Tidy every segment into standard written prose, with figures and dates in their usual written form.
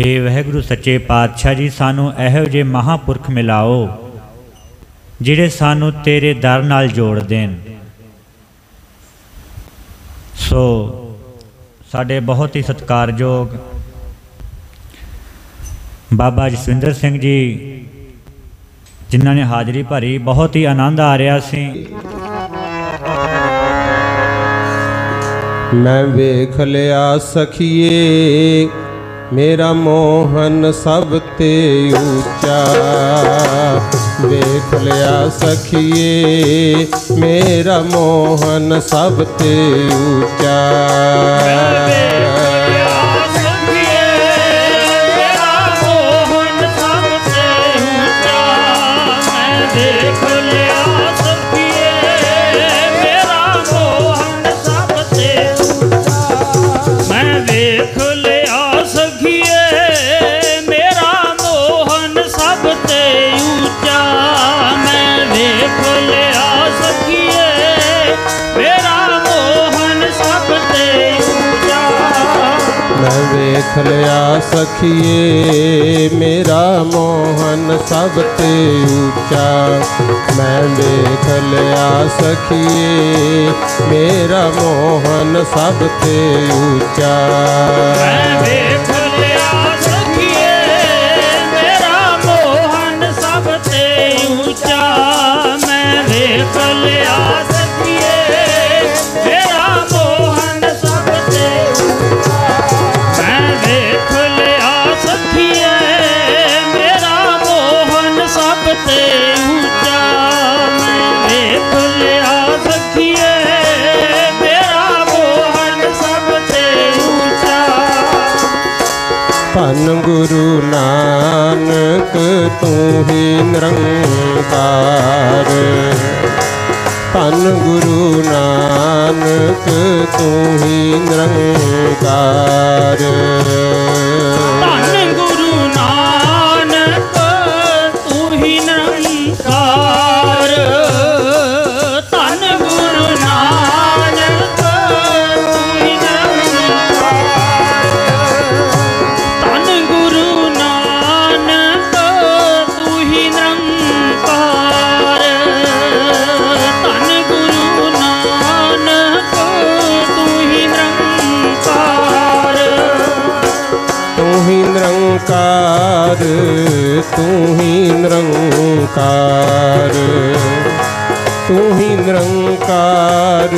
हे वाहिगुरु सच्चे पातशाह जी, सानू इहो जे महापुरख मिलाओ जिहड़े सानू तेरे दर नाल जोड़ देन। सो साडे बहुत ही सत्कारयोग बाबा जसविंदर सिंह जी जिन्हों ने हाज़री भरी, बहुत ही आनंद आ रहा सी। मैं वेख लिया सखिए मेरा मोहन सब ते ऊंचा, वेख लिया सखिए मेरा मोहन सब ते ऊंचा। वेख लिया सखिए मेरा मोहन सब ते ऊंचा, मैं वेख लिया सखिए मेरा मोहन सब ते ऊंचा। मैं वेख लिया सखिए मेरा मोहन सब ते ऊंचा, मैं वेख लिया सखिए मेरा मोहन सब ते ऊंचा। मैं वेख लिया सखिए मेरा मोहन सब ते ऊंचा, मैं वेख लिया सखिए मेरा मोहन सब ते ऊंचा। धन गुरु नानक तू ही निरंकार, धन गुरु नानक तू ही निरंकार। धन गुरु नानक तू ही निरंकार, धन गुरु नानक तू ही निरंकार, धन गुरु नानक तू ही निरंकार, धन गुरु नानक तू ही निरंकार। तू ही निरंकार, तू ही निरंकार, तू ही निरंकार,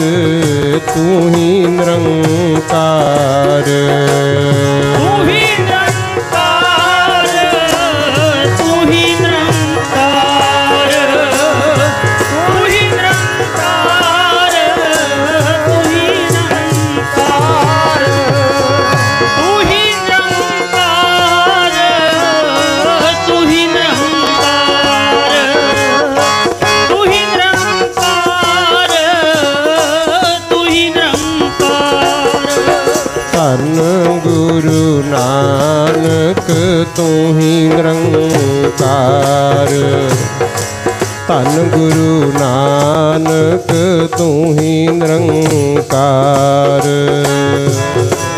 तू ही निरंकार, तू ही निरंकार, तू ही निरंकार, तू ही निरंकार, तू ही निरंकार, तू ही निरंकार, तू ही निरंकार, तू ही निरंकार, तू ही निरंकार। धन गुरु नानक तू ही निरंकार, धन गुरु नानक तू ही निरंकार,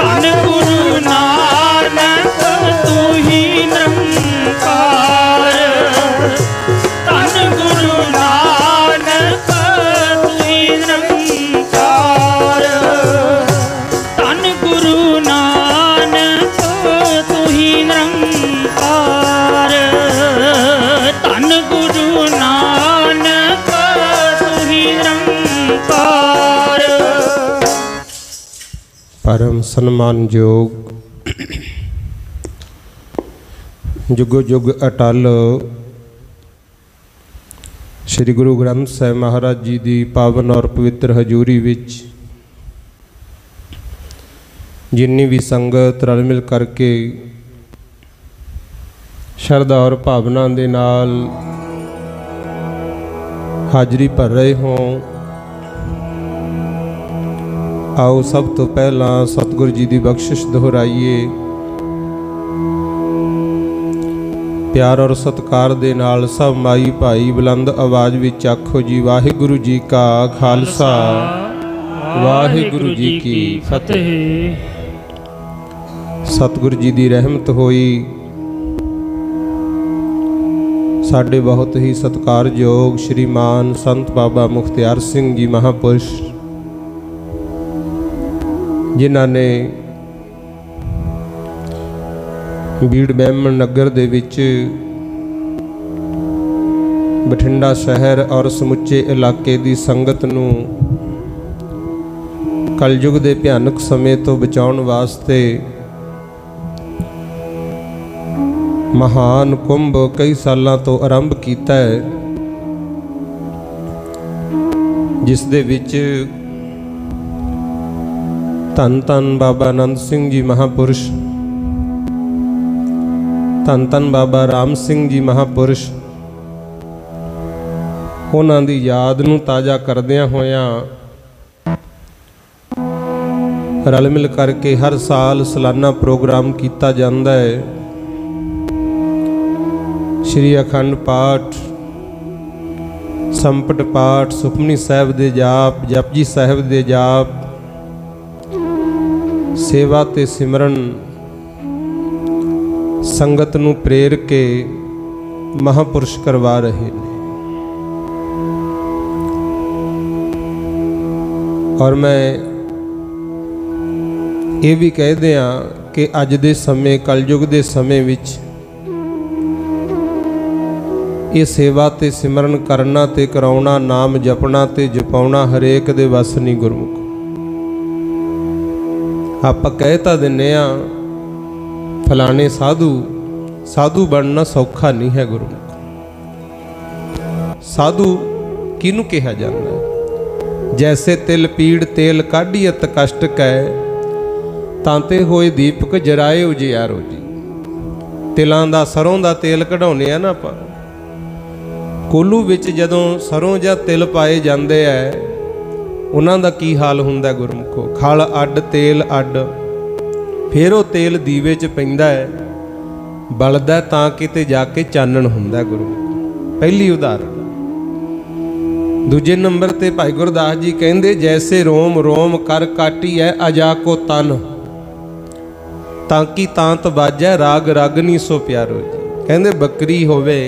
धन गुरु नानक तू ही निरंकार, धन गुरु नानक तू ही निरंकार, धन गुरु नानक तू ही निरंकार, धन गुरु नानक तू ही निरंकार। परम सन्मानयोग जुगो जुग अटल श्री गुरु ग्रंथ साहिब महाराज जी की पावन और पवित्र हजूरी विच जिन्नी भी संगत रल मिल करके शरधा और भावना दे नाल हाजरी भर रहे हों, आओ सब तो पहला सतगुरु जी की बख्शिश दोहराइए। प्यार और सत्कार दे नाल सब माई भाई बुलंद आवाज़ विच आखो जी वाहिगुरु जी का खालसा वाहिगुरु जी की फतेह। सतगुरु जी की रहमत होई। साडे बहुत ही सत्कारयोग श्रीमान संत बाबा मुखत्यार सिंह जी महापुरुष, जिन्हां ने बीड़ बैमन नगर दे विच बठिंडा शहर और समुचे इलाके की संगत नूं कलयुग के भयानक समय तो बचाउण वास्ते महान कुंभ कई सालों तो आरंभ किया है, जिस दे विच धन धन बाबा आनंद सिंह जी महापुरुष, धन धन बाबा राम सिंह जी महापुरुष, उन्हां दी याद नूं ताज़ा करदियां होयां रल मिल करके हर साल सालाना प्रोग्राम किया जाता है। श्री अखंड पाठ, संपट पाठ, सुखमनी साहिब दे जाप, जपजी साहिब दे जाप, सेवा ते सिमरन संगत नूं प्रेर के महापुरुष करवा रहे हैं। और मैं ये भी कह दिया कि अज दे समय कलयुग दे समय विच ये सेवा ते सिमरन करना ते कराउणा, नाम जपना ते जपाउणा हरेक दे वस नहीं गुरमुख। आप कह तां दिन्ने आ फलाने साधु, साधु बनना सौखा नहीं है गुरमुख। साधु किनू कहा जाता है? जैसे तिल पीड़ तेल काढ़ियत कष्ट कै, तांते होए दीपक जराए उजियारो जी। तिलों का सरों का तेल कढ़ाउने आ ना आपां, कोलू विच जदों सरों या तिल पाए जाते हैं, उन्हां दा की हाल हुंदा गुरमुखो। खल अड तेल अड, फिर वो तेल दीवे च पैंदा है, बलदा तां किते जाके चानण हुंदा गुरमुखो। पहली उदाहरण। दूजे नंबर ते भाई गुरदास जी कहंदे, जैसे रोम रोम कर काटी है अजा को तन, ताकि तांत बाजै राग रागनी सो प्यारो जी। कहंदे बकरी होवे,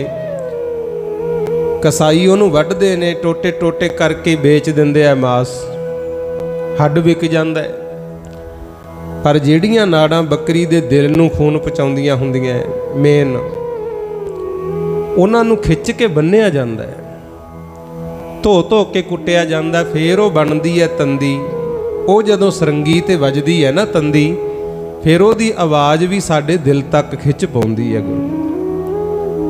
कसाई उहनूं वड्डदे ने, टोटे टोटे करके बेच दिंदे आ मास, हड्ड विक जांदा है। पर जिहड़ियां नाड़ां बकरी दे दिल नूं खून पहुंचाउंदियां हुंदियां मेन, उहनां नूं खिच के बन्निया जांदा है, धो धो के कुटिया जांदा, फिर वो बनदी है तंदी। वो जदों सरंगी ते वजदी है ना तंदी, फिर ਉਹਦੀ आवाज़ भी साडे दिल तक खिच पाउंदी है गुरु।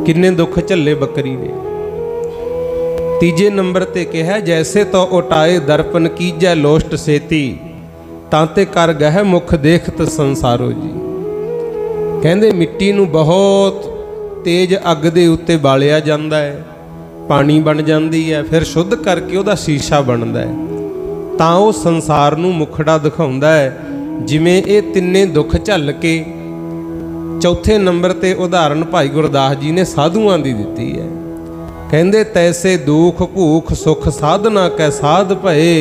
किन्ने दुख झल्ले बकरी ने। तीजे नंबर ते कहा, जैसे तो उटाए दर्पण कीजै लोष्ट सेती, तांते कर गह मुख देखत संसारो जी। कहंदे मिट्टी नूं बहुत तेज अग दे उत्ते बालिया जांदा है, पानी बन जाती है, फिर शुद्ध करके उहदा शीशा बनता है, तां वो संसार नूं मुखड़ा दिखाउंदा है। जिमें ये तिन्ने दुख झल के। चौथे नंबर ते उदाहरण भाई गुरदास जी ने साधुआं दी दिती है। कहंदे तैसे दुख भूख सुख साधना कै साध भए,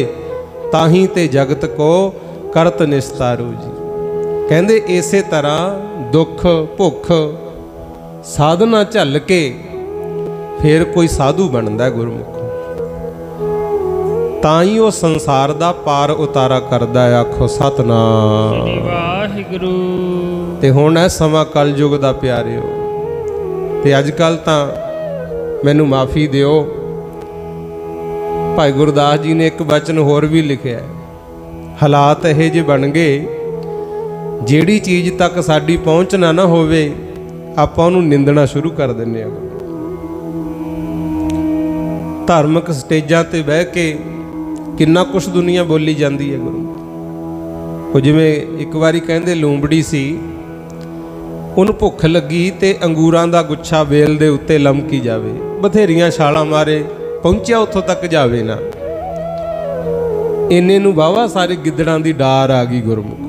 ताही ते जगत को करत निस्तारो जी। कहंदे इसे तरह दुख भुख साधना झल के फिर कोई साधु बनता गुरमुख, ताई वो संसार दा पार उतारा करदा है। आखो सतनाम वाहिगुरू। ते हुण है समा कलयुग दा प्यारिओ, ते अजकल तां मैनू माफ़ी दिओ, भाई गुरदास जी ने एक वचन होर भी लिखिया, हालात इहे जे बन गए, जिहड़ी चीज़ तक साडी पहुँच ना होवे, आपां उहनूं निंदना शुरू कर दिंदे आ। धार्मिक स्टेजां ते बह के किन्ना कुछ दुनिया बोली जाती है गुरु। वो जिवें एक बारी कहंदे लूंबड़ी सी, उन्हें भुख लगी तो अंगूरां दा गुच्छा बेल दे उत्ते लमकी जावे, बथेरियां छालां मारे, पहुंचिया उत्थों तक जावे ना। इन्ने नूं वाहवा सारे गिद्दड़ां दी डार आ गई गुरमुख।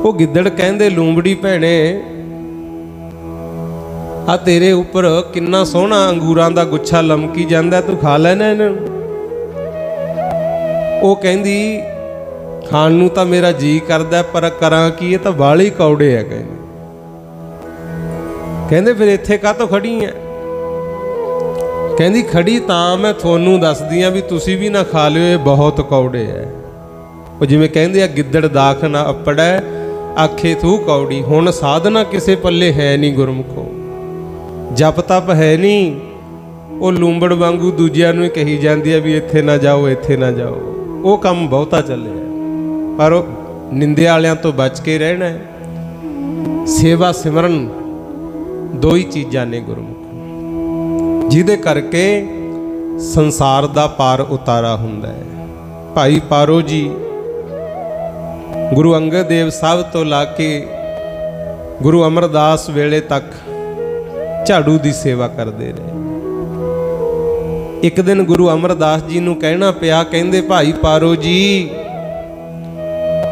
वो गिद्दड़ कहंदे लूंबड़ी भैणे, आ तेरे उपर किन्ना सोहना अंगूरां दा गुच्छा लमकी जांदा, तू खा लेना इन्हां नूं। वो कहंदी ਖਾਣ ਨੂੰ ਤਾਂ ਮੇਰਾ ਜੀ ਕਰਦਾ, ਪਰ ਕਰਾਂ ਕੀ, ਇਹ ਤਾਂ ਬਾਹਲੇ ਕੌੜੇ ਆ। ਕਹਿੰਦੇ ਫਿਰ ਇੱਥੇ ਕਾਹਤੋਂ ਖੜੀ ਐ? ਕਹਿੰਦੀ ਖੜੀ ਤਾਂ ਮੈਂ ਤੁਹਾਨੂੰ ਦੱਸਦੀ ਆ ਵੀ ਤੁਸੀਂ ਵੀ ਨਾ ਖਾ ਲਿਓ, ਇਹ ਬਹੁਤ ਕੌੜੇ ਐ। ਉਹ ਜਿਵੇਂ ਕਹਿੰਦੇ ਆ ਗਿੱਦੜ ਦਾਖ ਨਾ ਅੱਪੜੈ, ਆਖੇ ਤੂੰ ਕੌੜੀ। ਹੁਣ ਸਾਧਨਾ ਕਿਸੇ ਪੱਲੇ ਹੈ ਨਹੀਂ ਗੁਰਮੁਖੋ, ਜਪ ਤਪ ਹੈ ਨਹੀਂ। ਉਹ ਲੂੰਬੜ ਵਾਂਗੂ ਦੂਜਿਆਂ ਨੂੰ ਹੀ ਕਹੀ ਜਾਂਦੀ ਆ ਵੀ ਇੱਥੇ ਨਾ ਜਾਓ, ਇੱਥੇ ਨਾ ਜਾਓ। ਉਹ ਕੰਮ ਬਹੁਤਾ ਚੱਲਿਆ, ਪਰ ਉਹ ਨਿੰਦਿਆ ਵਾਲਿਆਂ ਤੋਂ ਬਚ ਕੇ ਰਹਿਣਾ ਹੈ। ਸੇਵਾ ਸਿਮਰਨ ਦੋ ਹੀ ਚੀਜ਼ਾਂ ਨੇ ਗੁਰਮੁਖ, ਜਿਹਦੇ ਕਰਕੇ ਸੰਸਾਰ ਦਾ ਪਾਰ ਉਤਾਰਾ ਹੁੰਦਾ ਹੈ। ਭਾਈ ਪਾਰੋ ਜੀ ਗੁਰੂ ਅੰਗਦ ਦੇਵ ਸਾਹਿਬ ਤੋਂ ਲਾ ਕੇ ਗੁਰੂ ਅਮਰਦਾਸ ਵੇਲੇ ਤੱਕ ਝਾੜੂ ਦੀ ਸੇਵਾ ਕਰਦੇ ਰਹੇ। ਇੱਕ ਦਿਨ ਗੁਰੂ ਅਮਰਦਾਸ ਜੀ ਨੂੰ ਕਹਿਣਾ ਪਿਆ, ਕਹਿੰਦੇ ਭਾਈ ਪਾਰੋ ਜੀ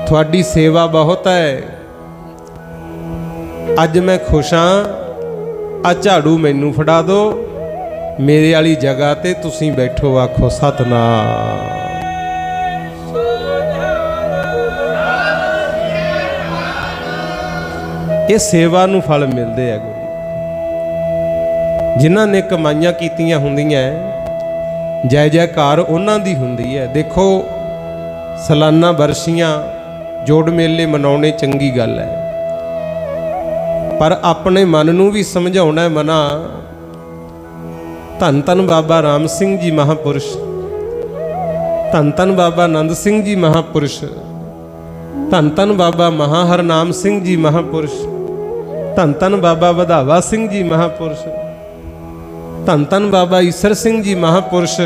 ਤੁਹਾਡੀ ਸੇਵਾ ਬਹੁਤ ਹੈ, ਅੱਜ ਮੈਂ ਖੁਸ਼ ਹਾਂ, ਆ ਝਾੜੂ ਮੈਨੂੰ ਫੜਾ ਦਿਓ, ਮੇਰੇ ਵਾਲੀ ਜਗ੍ਹਾ ਤੇ ਤੁਸੀਂ ਬੈਠੋ, ਆਖੋ ਸਤਨਾਮ। ਇਹ ਸੇਵਾ ਨੂੰ ਫਲ ਮਿਲਦੇ ਆ। ਜਿਨ੍ਹਾਂ ਨੇ ਕਮਾਈਆਂ ਕੀਤੀਆਂ ਹੁੰਦੀਆਂ, ਜੈ ਜੈਕਾਰ ਉਹਨਾਂ ਦੀ ਹੁੰਦੀ ਹੈ। ਦੇਖੋ ਸਾਲਾਨਾ ਵਰਸ਼ੀਆਂ ਜੋੜ ਮੇਲੇ ਮਨਾਉਣੇ ਚੰਗੀ ਗੱਲ ਹੈ, ਪਰ ਆਪਣੇ ਮਨ ਨੂੰ ਵੀ ਸਮਝਾਉਣਾ ਮਨਾ। ਧੰਨ ਧੰਨ ਬਾਬਾ ਰਾਮ ਸਿੰਘ ਜੀ ਮਹਾਂਪੁਰਸ਼, ਧੰਨ ਧੰਨ ਬਾਬਾ ਆਨੰਦ ਸਿੰਘ ਜੀ ਮਹਾਂਪੁਰਸ਼, ਧੰਨ ਧੰਨ ਬਾਬਾ ਮਹਾਹਰਨਾਮ ਸਿੰਘ ਜੀ ਮਹਾਂਪੁਰਸ਼, ਧੰਨ ਧੰਨ ਬਾਬਾ ਵਧਾਵਾ ਸਿੰਘ ਜੀ ਮਹਾਂਪੁਰਸ਼, ਧੰਨ ਧੰਨ ਬਾਬਾ ਈਸਰ ਸਿੰਘ ਜੀ ਮਹਾਂਪੁਰਸ਼।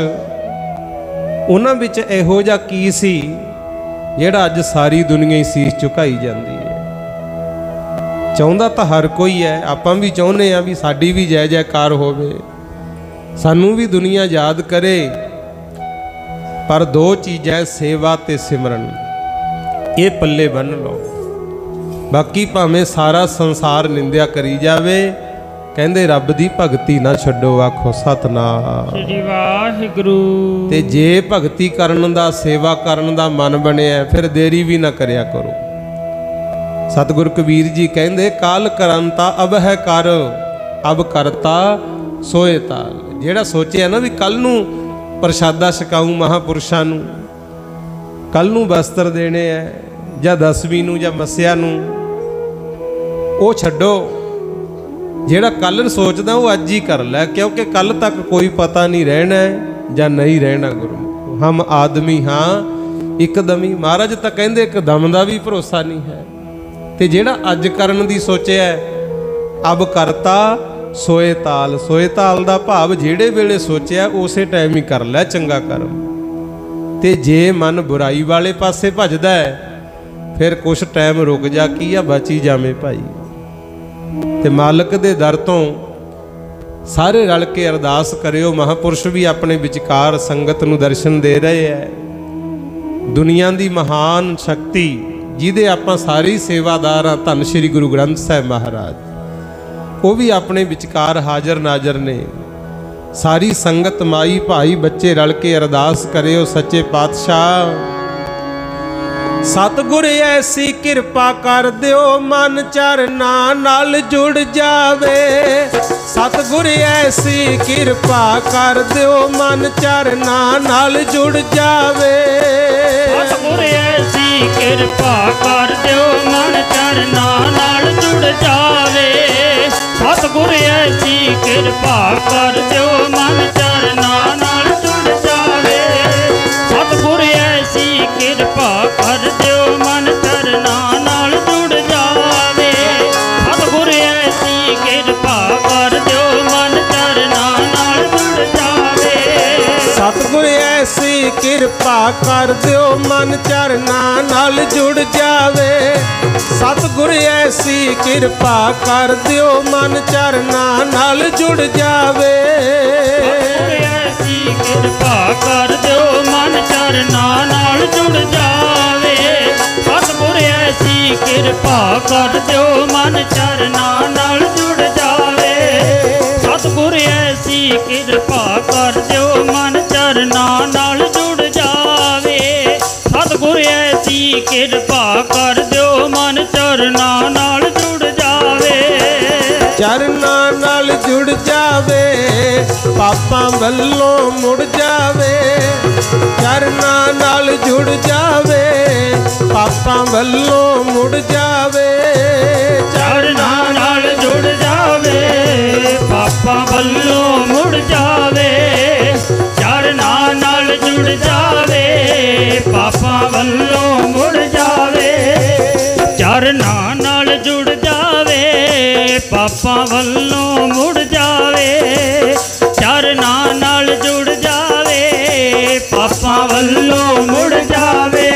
ਉਹਨਾਂ ਵਿੱਚ ਇਹੋ ਜਿਹਾ ਕੀ ਸੀ ਜਿਹੜਾ ਅੱਜ ਸਾਰੀ ਦੁਨੀਆ ਹੀ ਸੀਸ ਝੁਕਾਈ ਜਾਂਦੀ ਹੈ? ਚਾਹੁੰਦਾ ਤਾਂ ਹਰ ਕੋਈ ਹੈ, ਆਪਾਂ ਵੀ ਚਾਹੁੰਦੇ ਹਾਂ ਵੀ ਸਾਡੀ ਵੀ ਜੈ ਜੈਕਾਰ ਹੋਵੇ, ਸਾਨੂੰ ਵੀ ਦੁਨੀਆ ਯਾਦ ਕਰੇ। ਪਰ ਦੋ ਚੀਜ਼ਾਂ, ਸੇਵਾ ਤੇ ਸਿਮਰਨ, ਇਹ ਪੱਲੇ ਬੰਨ੍ਹ ਲਓ। ਬਾਕੀ ਭਾਵੇਂ ਸਾਰਾ ਸੰਸਾਰ ਨਿੰਦਿਆ ਕਰੀ ਜਾਵੇ, ਕਹਿੰਦੇ ਰੱਬ ਦੀ ਭਗਤੀ ਨਾ ਛੱਡੋ, ਆਖੋ ਸਤਨਾਮ ਸ੍ਰੀ ਵਾਹਿਗੁਰੂ। ਤੇ ਜੇ ਭਗਤੀ ਕਰਨ ਦਾ, ਸੇਵਾ ਕਰਨ ਦਾ ਮਨ ਬਣਿਆ, ਫਿਰ ਦੇਰੀ ਵੀ ਨਾ ਕਰਿਆ ਕਰੋ। ਸਤਿਗੁਰ ਕਬੀਰ ਜੀ ਕਹਿੰਦੇ ਕਾਲ ਕਰੰਤਾ ਅਬ ਹੈ ਕਰ, ਅਬ ਕਰਤਾ ਸੋਏ ਤਾਲ। ਜਿਹੜਾ ਸੋਚਿਆ ਨਾ ਵੀ ਕੱਲ ਨੂੰ ਪ੍ਰਸ਼ਾਦਾ ਛਕਾਊਂ ਮਹਾਂਪੁਰਸ਼ਾਂ ਨੂੰ, ਕੱਲ ਨੂੰ ਵਸਤਰ ਦੇਣੇ ਐ, ਜਾਂ ਦਸਵੀਂ ਨੂੰ ਜਾਂ ਮੱਸਿਆ ਨੂੰ, ਉਹ ਛੱਡੋ। ਜਿਹੜਾ ਕੱਲ੍ਹ ਸੋਚਦਾ ਉਹ ਅੱਜ ਹੀ ਕਰ ਲੈ, ਕਿਉਂਕਿ ਕੱਲ੍ਹ ਤੱਕ ਕੋਈ ਪਤਾ ਨਹੀਂ ਰਹਿਣਾ ਜਾਂ ਨਹੀਂ ਰਹਿਣਾ। ਗੁਰੂ ਹਮ ਆਦਮੀ ਹਾਂ ਇੱਕਦਮੀ, ਮਹਾਰਾਜ ਤਾਂ ਕਹਿੰਦੇ ਇੱਕਦਮ ਦਾ ਵੀ ਭਰੋਸਾ ਨਹੀਂ ਹੈ। ਤੇ ਜਿਹੜਾ ਅੱਜ ਕਰਨ ਦੀ ਸੋਚਿਆ, ਅਬ ਕਰਤਾ ਸੋਏ ਤਾਲ। ਸੋਏ ਤਾਲ ਦਾ ਭਾਵ ਜਿਹੜੇ ਵੇਲੇ ਸੋਚਿਆ ਉਸੇ ਟਾਈਮ ਹੀ ਕਰ ਲੈ ਚੰਗਾ ਕਰਮ। ਤੇ ਜੇ ਮਨ ਬੁਰਾਈ ਵਾਲੇ ਪਾਸੇ ਭੱਜਦਾ ਹੈ, ਫਿਰ ਕੁਛ ਟਾਈਮ ਰੁਕ ਜਾ, ਕੀ ਆ ਬਚੀ ਜਾਵੇਂ ਭਾਈ। ਤੇ ਮਾਲਕ ਦੇ ਦਰ ਤੋਂ ਸਾਰੇ ਰਲ ਕੇ ਅਰਦਾਸ ਕਰਿਓ। ਮਹਾਂਪੁਰਸ਼ ਵੀ ਆਪਣੇ ਵਿਚਕਾਰ ਸੰਗਤ ਨੂੰ ਦਰਸ਼ਨ ਦੇ ਰਹੇ ਹੈ। ਦੁਨੀਆ ਦੀ ਮਹਾਨ ਸ਼ਕਤੀ ਜਿਹਦੇ ਆਪਾਂ ਸਾਰੇ ਸੇਵਾਦਾਰ ਹਾਂ, ਧੰਨ ਸ਼੍ਰੀ ਗੁਰੂ ਗ੍ਰੰਥ ਸਾਹਿਬ ਮਹਾਰਾਜ, ਉਹ ਵੀ ਆਪਣੇ ਵਿਚਕਾਰ ਹਾਜ਼ਰ ਨਾਜ਼ਰ ਨੇ। ਸਾਰੀ ਸੰਗਤ ਮਾਈ ਭਾਈ ਬੱਚੇ ਰਲ ਕੇ ਅਰਦਾਸ ਕਰਿਓ, ਸੱਚੇ ਪਾਤਸ਼ਾਹ ਸਤਿਗੁਰ ਐਸੀ ਕਿਰਪਾ ਕਰ ਦਿਓ, ਮਨ ਚਰਨਾਂ ਨਾਲ ਜੁੜ ਜਾਵੇ। ਸਤਿਗੁਰ ਐਸੀ ਕਿਰਪਾ ਕਰ ਦਿਓ, ਮਨ ਚਰਨਾਂ ਨਾਲ ਜੁੜ ਜਾਵੇ। ਸਤਿਗੁਰ ਐਸੀ ਕਿਰਪਾ ਕਰ ਦਿਓ, ਮਨ ਚਰਨਾਂ ਨਾਲ ਜੁੜ ਜਾਵੇ। ਸਤਿਗੁਰ ਐਸੀ ਕਿਰਪਾ ਕਰ ਦਿਓ, ਮਨ ਚਰਨਾਂ ਨਾਲ ਜੁੜ ਜਾਵੇ। ਸਤਿਗੁਰ ਐਸੀ ਕਿਰਪਾ ਕਰ ਦਿਓ, ਮਨ ਚਰਨਾਂ ਨਾਲ ਜੁੜ ਜਾਵੇ। ਸਤਿਗੁਰ ਐਸੀ ਕਿਰਪਾ ਕਰ ਦਿਓ, ਮਨ ਚਰਨਾਂ ਨਾਲ ਜੁੜ ਜਾਵੇ। ਸਤਿਗੁਰ ਐਸੀ ਕਿਰਪਾ ਕਰ ਦਿਓ, ਮਨ ਚਰਨਾਂ ਨਾਲ ਜੁੜ ਜਾਵੇ। ਸਤਿਗੁਰ ਐਸੀ ਕਿਰਪਾ ਕਰ ਦਿਓ, ਮਨ ਚਰਨਾਂ ਨਾਲ ਜੁੜ ਜਾਵੇ। ਸਤਿਗੁਰ ਐਸੀ ਕਿਰਪਾ ਕਰ ਦਿਓ, ਮਨ ਚਰਨਾਂ ਨਾਲ ਜੁੜ ਜਾਵੇ। ਸਤਿਗੁਰ ਐਸੀ ਕਿਰਪਾ ਕਰ ਦਿਓ, ਮਨ ਚਰਨਾਂ ਨਾਲ ਜੁੜ ਜਾਵੇ। ਸਤਿਗੁਰ ਐਸੀ ਕਿਰਪਾ ਕਰ ਦਿਓ, ਮਨ ਚਰਨਾਂ ਨਾਲ ਜੁੜ ਜਾਵੇ। ਸਤਿਗੁਰ ਐਸੀ ਕਿਰਪਾ ਕਰ ਦਿਓ ਮਨ ਚਰਨਾਂ ਨਾਲ ਜੁੜ ਜਾਵੇ। ਚਰਨਾਂ ਨਾਲ ਜੁੜ ਜਾਵੇ ਪਾਪਾਂ ਵੱਲੋਂ ਮੁੜ ਜਾਵੇ। ਚਰਨਾਂ ਨਾਲ ਜੁੜ ਜਾਵੇ ਪਾਪਾਂ ਵੱਲੋਂ ਮੁੜ ਜਾਵੇ। ਚਰਨਾਂ ਨਾਲ ਜੁੜ ਜਾਵੇ ਪਾਪਾਂ ਵੱਲੋਂ ਮੁੜ ਜਾਵੇ। ਚਰਨਾਂ ਨਾਲ ਜੁੜ ਜਾਵੇ ਪਾਪਾਂ ਵੱਲੋਂ ਮੁੜ ਜਾਵੇ। ਚਰਨਾਂ ਨਾਲ ਜੁੜ ਜਾਵੇ ਪਾਪਾਂ ਵੱਲੋਂ ਮੁੜ ਜਾਵੇ। ਚਰਨਾਂ ਨਾਲ ਜੁੜ ਜਾਵੇ ਪਾਪਾਂ ਵੱਲੋਂ ਮੁੜ ਜਾਵੇ।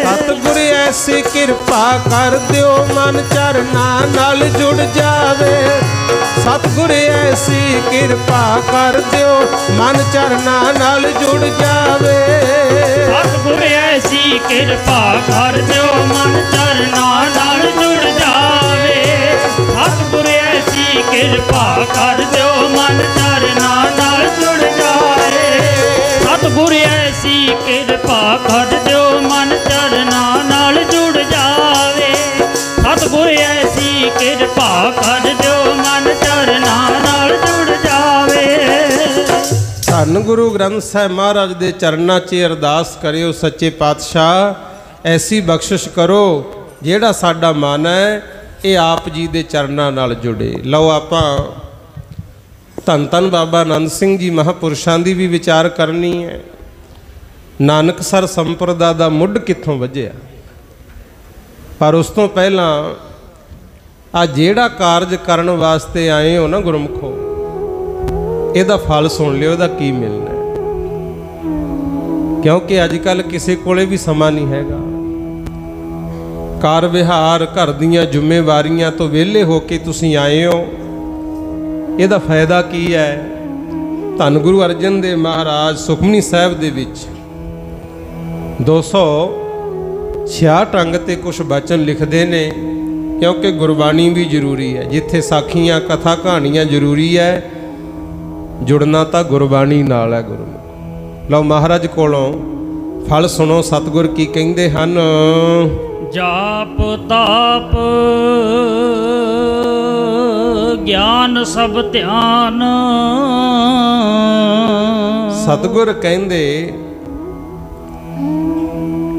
ਸਤਿਗੁਰ ਐਸੀ ਕਿਰਪਾ ਕਰ ਦਿਓ ਮਨ ਚਰਨਾਂ ਨਾਲ ਜੁੜ ਜਾਵੇ। ਸਤਿਗੁਰ ਐਸੀ ਕਿਰਪਾ ਕਰ ਦਿਓ ਮਨ ਚਰਨਾਂ ਨਾਲ ਜੁੜ ਜਾਵੇ। ਸਤਿਗੁਰ ਐਸੀ ਕਿਰਪਾ ਕਰ ਦਿਓ ਮਨ ਚਰਨਾਂ ਨਾਲ ਜੁੜ ਜਾਵੇ। ਸਤਿਗੁਰ ਐਸੀ ਕਿਰਪਾ ਕਰ ਦਿਓ ਮਨ ਚਰਨਾਂ ਨਾਲ ਜੁੜ ਜਾਵੇ। ਸਤਿਗੁਰ ਐਸੀ ਕਿਰਪਾ ਕਰ ਦਿਓ ਮਨ ਚਰਨਾਂ ਨਾਲ ਜੁੜ ਜਾਵੇ। ਸਤਿਗੁਰ ਐਸੀ ਕਿਰਪਾ ਕਰ ਦਿਓ ਮਨ ਚਰਨਾਂ ਨਾਲ ਜੁੜ ਜਾਵੇ। ਧੰਨ ਗੁਰੂ ਗ੍ਰੰਥ ਸਾਹਿਬ ਮਹਾਰਾਜ ਦੇ ਚਰਨਾਂ 'ਚ ਅਰਦਾਸ ਕਰਿਓ, ਸੱਚੇ ਪਾਤਸ਼ਾਹ ਐਸੀ ਬਖਸ਼ਿਸ਼ ਕਰੋ ਜਿਹੜਾ ਸਾਡਾ ਮਨ ਹੈ ਇਹ ਆਪ ਜੀ ਦੇ ਚਰਨਾਂ ਨਾਲ ਜੁੜੇ। ਲਓ ਆਪਾਂ ਧੰਨ ਧੰਨ ਬਾਬਾ ਆਨੰਦ ਸਿੰਘ ਜੀ ਮਹਾਂਪੁਰਸ਼ਾਂ ਦੀ ਵੀ ਵਿਚਾਰ ਕਰਨੀ ਹੈ। ਨਾਨਕਸਰ ਸੰਪਰਦਾ ਦਾ ਮੁੱਢ ਕਿੱਥੋਂ ਵੱਜਿਆ, ਪਰ ਉਸ ਤੋਂ ਪਹਿਲਾਂ ਆ ਜਿਹੜਾ ਕਾਰਜ ਕਰਨ ਵਾਸਤੇ ਆਏ ਹੋ ਨਾ ਗੁਰਮੁਖੋ, ਇਹਦਾ ਫਲ ਸੁਣ ਲਿਓ, ਇਹਦਾ ਕੀ ਮਿਲਣਾ ਹੈ। ਕਿਉਂਕਿ ਅੱਜ ਕੱਲ੍ਹ ਕਿਸੇ ਕੋਲੇ ਵੀ ਸਮਾਂ ਨਹੀਂ ਹੈਗਾ। ਕਾਰ ਵਿਹਾਰ ਘਰ ਦੀਆਂ ਜ਼ਿੰਮੇਵਾਰੀਆਂ ਤੋਂ ਵਿਹਲੇ ਹੋ ਕੇ ਤੁਸੀਂ ਆਏ ਹੋ, ਇਹਦਾ ਫਾਇਦਾ ਕੀ ਹੈ। ਧੰਨ ਗੁਰੂ ਅਰਜਨ ਦੇਵ ਮਹਾਰਾਜ ਸੁਖਮਨੀ ਸਾਹਿਬ ਦੇ ਵਿੱਚ 266 ਅੰਗ ਤੇ ਕੁਝ ਬਚਨ ਲਿਖਦੇ ਨੇ, ਕਿਉਂਕਿ ਗੁਰਬਾਣੀ ਵੀ ਜ਼ਰੂਰੀ ਹੈ। ਜਿੱਥੇ ਸਾਖੀਆਂ ਕਥਾ ਕਹਾਣੀਆਂ ਜ਼ਰੂਰੀ ਹੈ, ਜੁੜਨਾ ਤਾਂ ਗੁਰਬਾਣੀ ਨਾਲ ਹੈ। ਗੁਰੂ ਲਓ ਮਹਾਰਾਜ ਕੋਲੋਂ ਫਲ ਸੁਣੋ, ਸਤਿਗੁਰ ਕੀ ਕਹਿੰਦੇ ਹਨ। ਜਾਪ ਤਾਪ ਗਿਆਨ ਸਭ ਧਿਆਨ। ਸਤਿਗੁਰ ਕਹਿੰਦੇ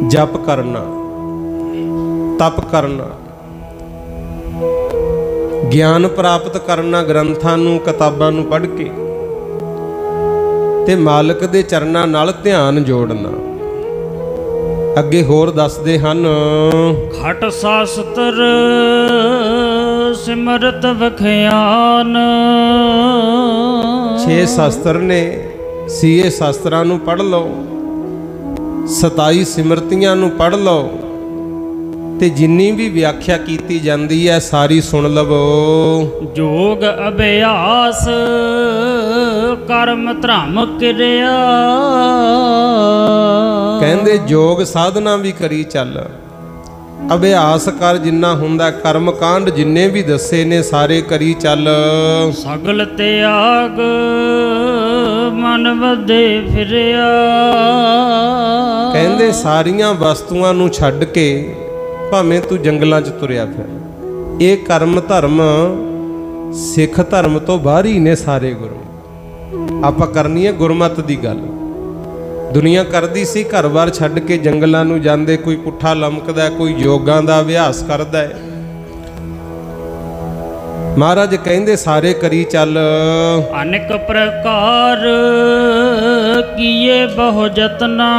ਜਪ ਕਰਨਾ, ਤਪ ਕਰਨਾ, ਗਿਆਨ ਪ੍ਰਾਪਤ ਕਰਨਾ ਗ੍ਰੰਥਾਂ ਨੂੰ ਕਿਤਾਬਾਂ ਨੂੰ ਪੜ੍ਹ ਕੇ, ਤੇ ਮਾਲਕ ਦੇ ਚਰਨਾਂ ਨਾਲ ਧਿਆਨ ਜੋੜਨਾ। ਅੱਗੇ ਹੋਰ ਦੱਸਦੇ ਹਨ। ਖਟ ਸ਼ਾਸਤਰ ਸਿਮਰਤ ਵਖਿਆਨ। 6 ਸ਼ਾਸਤਰ ਨੇ, ਸੀਏ ਸ਼ਾਸਤਰਾਂ ਨੂੰ ਪੜ੍ਹ ਲਓ, 27 ਸਿਮਰਤੀਆਂ ਨੂੰ ਪੜ੍ਹ ਲਓ, ਤੇ ਜਿੰਨੀ ਵੀ ਵਿਆਖਿਆ ਕੀਤੀ ਜਾਂਦੀ ਹੈ ਸਾਰੀ ਸੁਣ ਲਵੋ। ਜੋਗ ਅਭਿਆਸ ਕਰਮ ਧਰਮ ਕਿਰਿਆ। ਕਹਿੰਦੇ ਜੋਗ ਸਾਧਨਾ ਵੀ ਕਰੀ ਚੱਲ, ਅਭਿਆਸ ਕਰ ਜਿੰਨਾ ਹੁੰਦਾ, ਕਰਮ ਕਾਂਡ ਜਿੰਨੇ ਵੀ ਦੱਸੇ ਨੇ ਸਾਰੇ ਕਰੀ ਚੱਲ। ਸਗਲ ਤਿਆਗ ਮਨ ਵਧੇ ਫਿਰਿਆ। ਕਹਿੰਦੇ ਸਾਰੀਆਂ ਵਸਤੂਆਂ ਨੂੰ ਛੱਡ ਕੇ ਭਾਵੇਂ ਤੂੰ ਜੰਗਲਾਂ 'ਚ ਤੁਰਿਆ ਫਿਰ, ਇਹ ਕਰਮ ਧਰਮ ਸਿੱਖ ਧਰਮ ਤੋਂ ਬਾਹਰ ਹੀ ਨੇ ਸਾਰੇ। ਗੁਰੂ ਆਪਾਂ ਕਰਨੀ ਹੈ ਗੁਰਮਤਿ ਦੀ ਗੱਲ। ਦੁਨੀਆ ਕਰਦੀ ਸੀ ਘਰ-ਬਾਰ ਛੱਡ ਕੇ ਜੰਗਲਾਂ ਨੂੰ ਜਾਂਦੇ, ਕੋਈ ਪੁੱਠਾ ਲਮਕਦਾ, ਕੋਈ ਯੋਗਾਂ ਦਾ ਅਭਿਆਸ ਕਰਦਾ ਹੈ। ਮਹਾਰਾਜ ਕਹਿੰਦੇ ਸਾਰੇ ਕਰੀ ਚੱਲ। ਅਨੇਕ ਪ੍ਰਕਾਰ ਕੀਏ ਬਹੁ ਜਤਨਾ।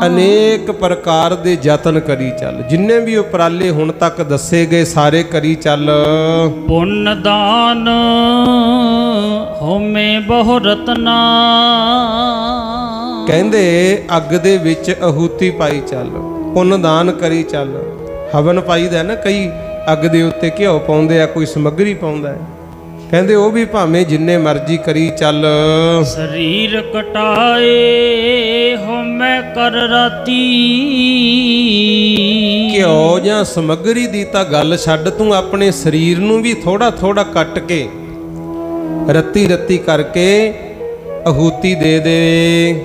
ਅਨੇਕ ਪ੍ਰਕਾਰ ਦੇ ਯਤਨ ਕਰੀ ਚੱਲ, ਜਿੰਨੇ ਵੀ ਉਪਰਾਲੇ ਹੁਣ ਤੱਕ ਦੱਸੇ ਗਏ ਸਾਰੇ ਕਰੀ ਚੱਲ। ਪੁੰਨ ਦਾਨ ਹੋਮੇ ਬਹੁ ਰਤਨਾ। ਕਹਿੰਦੇ ਅੱਗ ਦੇ ਵਿੱਚ ਆਹੂਤੀ ਪਾਈ ਚੱਲ, ਪੁੰਨ ਦਾਨ ਕਰੀ ਚੱਲ। ਹਵਨ ਪਾਈਦਾ ਨਾ, ਕਈ ਅੱਗ ਦੇ ਉੱਤੇ ਘਿਓ ਪਾਉਂਦੇ ਆ, ਕੋਈ ਸਮੱਗਰੀ ਪਾਉਂਦਾ ਹੈ। ਕਹਿੰਦੇ ਉਹ ਵੀ ਭਾਵੇਂ ਜਿੰਨੇ ਮਰਜ਼ੀ ਕਰੀ ਚੱਲ। ਸਰੀਰ ਕਟਾਏ ਹੋਮੈ ਕਰ ਰਾਤੀ। ਘਿਓ ਜਾਂ ਸਮੱਗਰੀ ਦੀ ਤਾਂ ਗੱਲ ਛੱਡ, ਤੂੰ ਆਪਣੇ ਸਰੀਰ ਨੂੰ ਵੀ ਥੋੜਾ ਥੋੜਾ ਕੱਟ ਕੇ ਰੱਤੀ ਰੱਤੀ ਕਰਕੇ आहूति दे दे।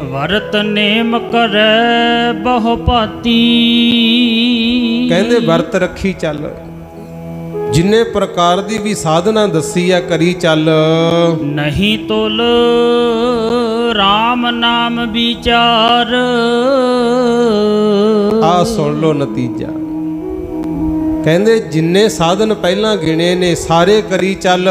ਵਰਤ ਨੇਮ ਕਰੈ ਬਹੁ ਭਾਤੀ। ਕਹਿੰਦੇ ਵਰਤ ਰੱਖੀ ਚੱਲ, ਜਿੰਨੇ ਪ੍ਰਕਾਰ ਦੀ ਵੀ ਸਾਧਨਾ ਦੱਸੀ ਆ ਕਰੀ ਚੱਲ। ਨਹੀਂ ਤੁਲ ਰਾਮ ਨਾਮ ਵਿਚਾਰ। ਆ ਸੁਣ ਲੋ ਨਤੀਜਾ। ਕਹਿੰਦੇ ਜਿੰਨੇ ਸਾਧਨ ਪਹਿਲਾਂ ਗਿਣੇ ਨੇ ਸਾਰੇ ਕਰੀ ਚੱਲ,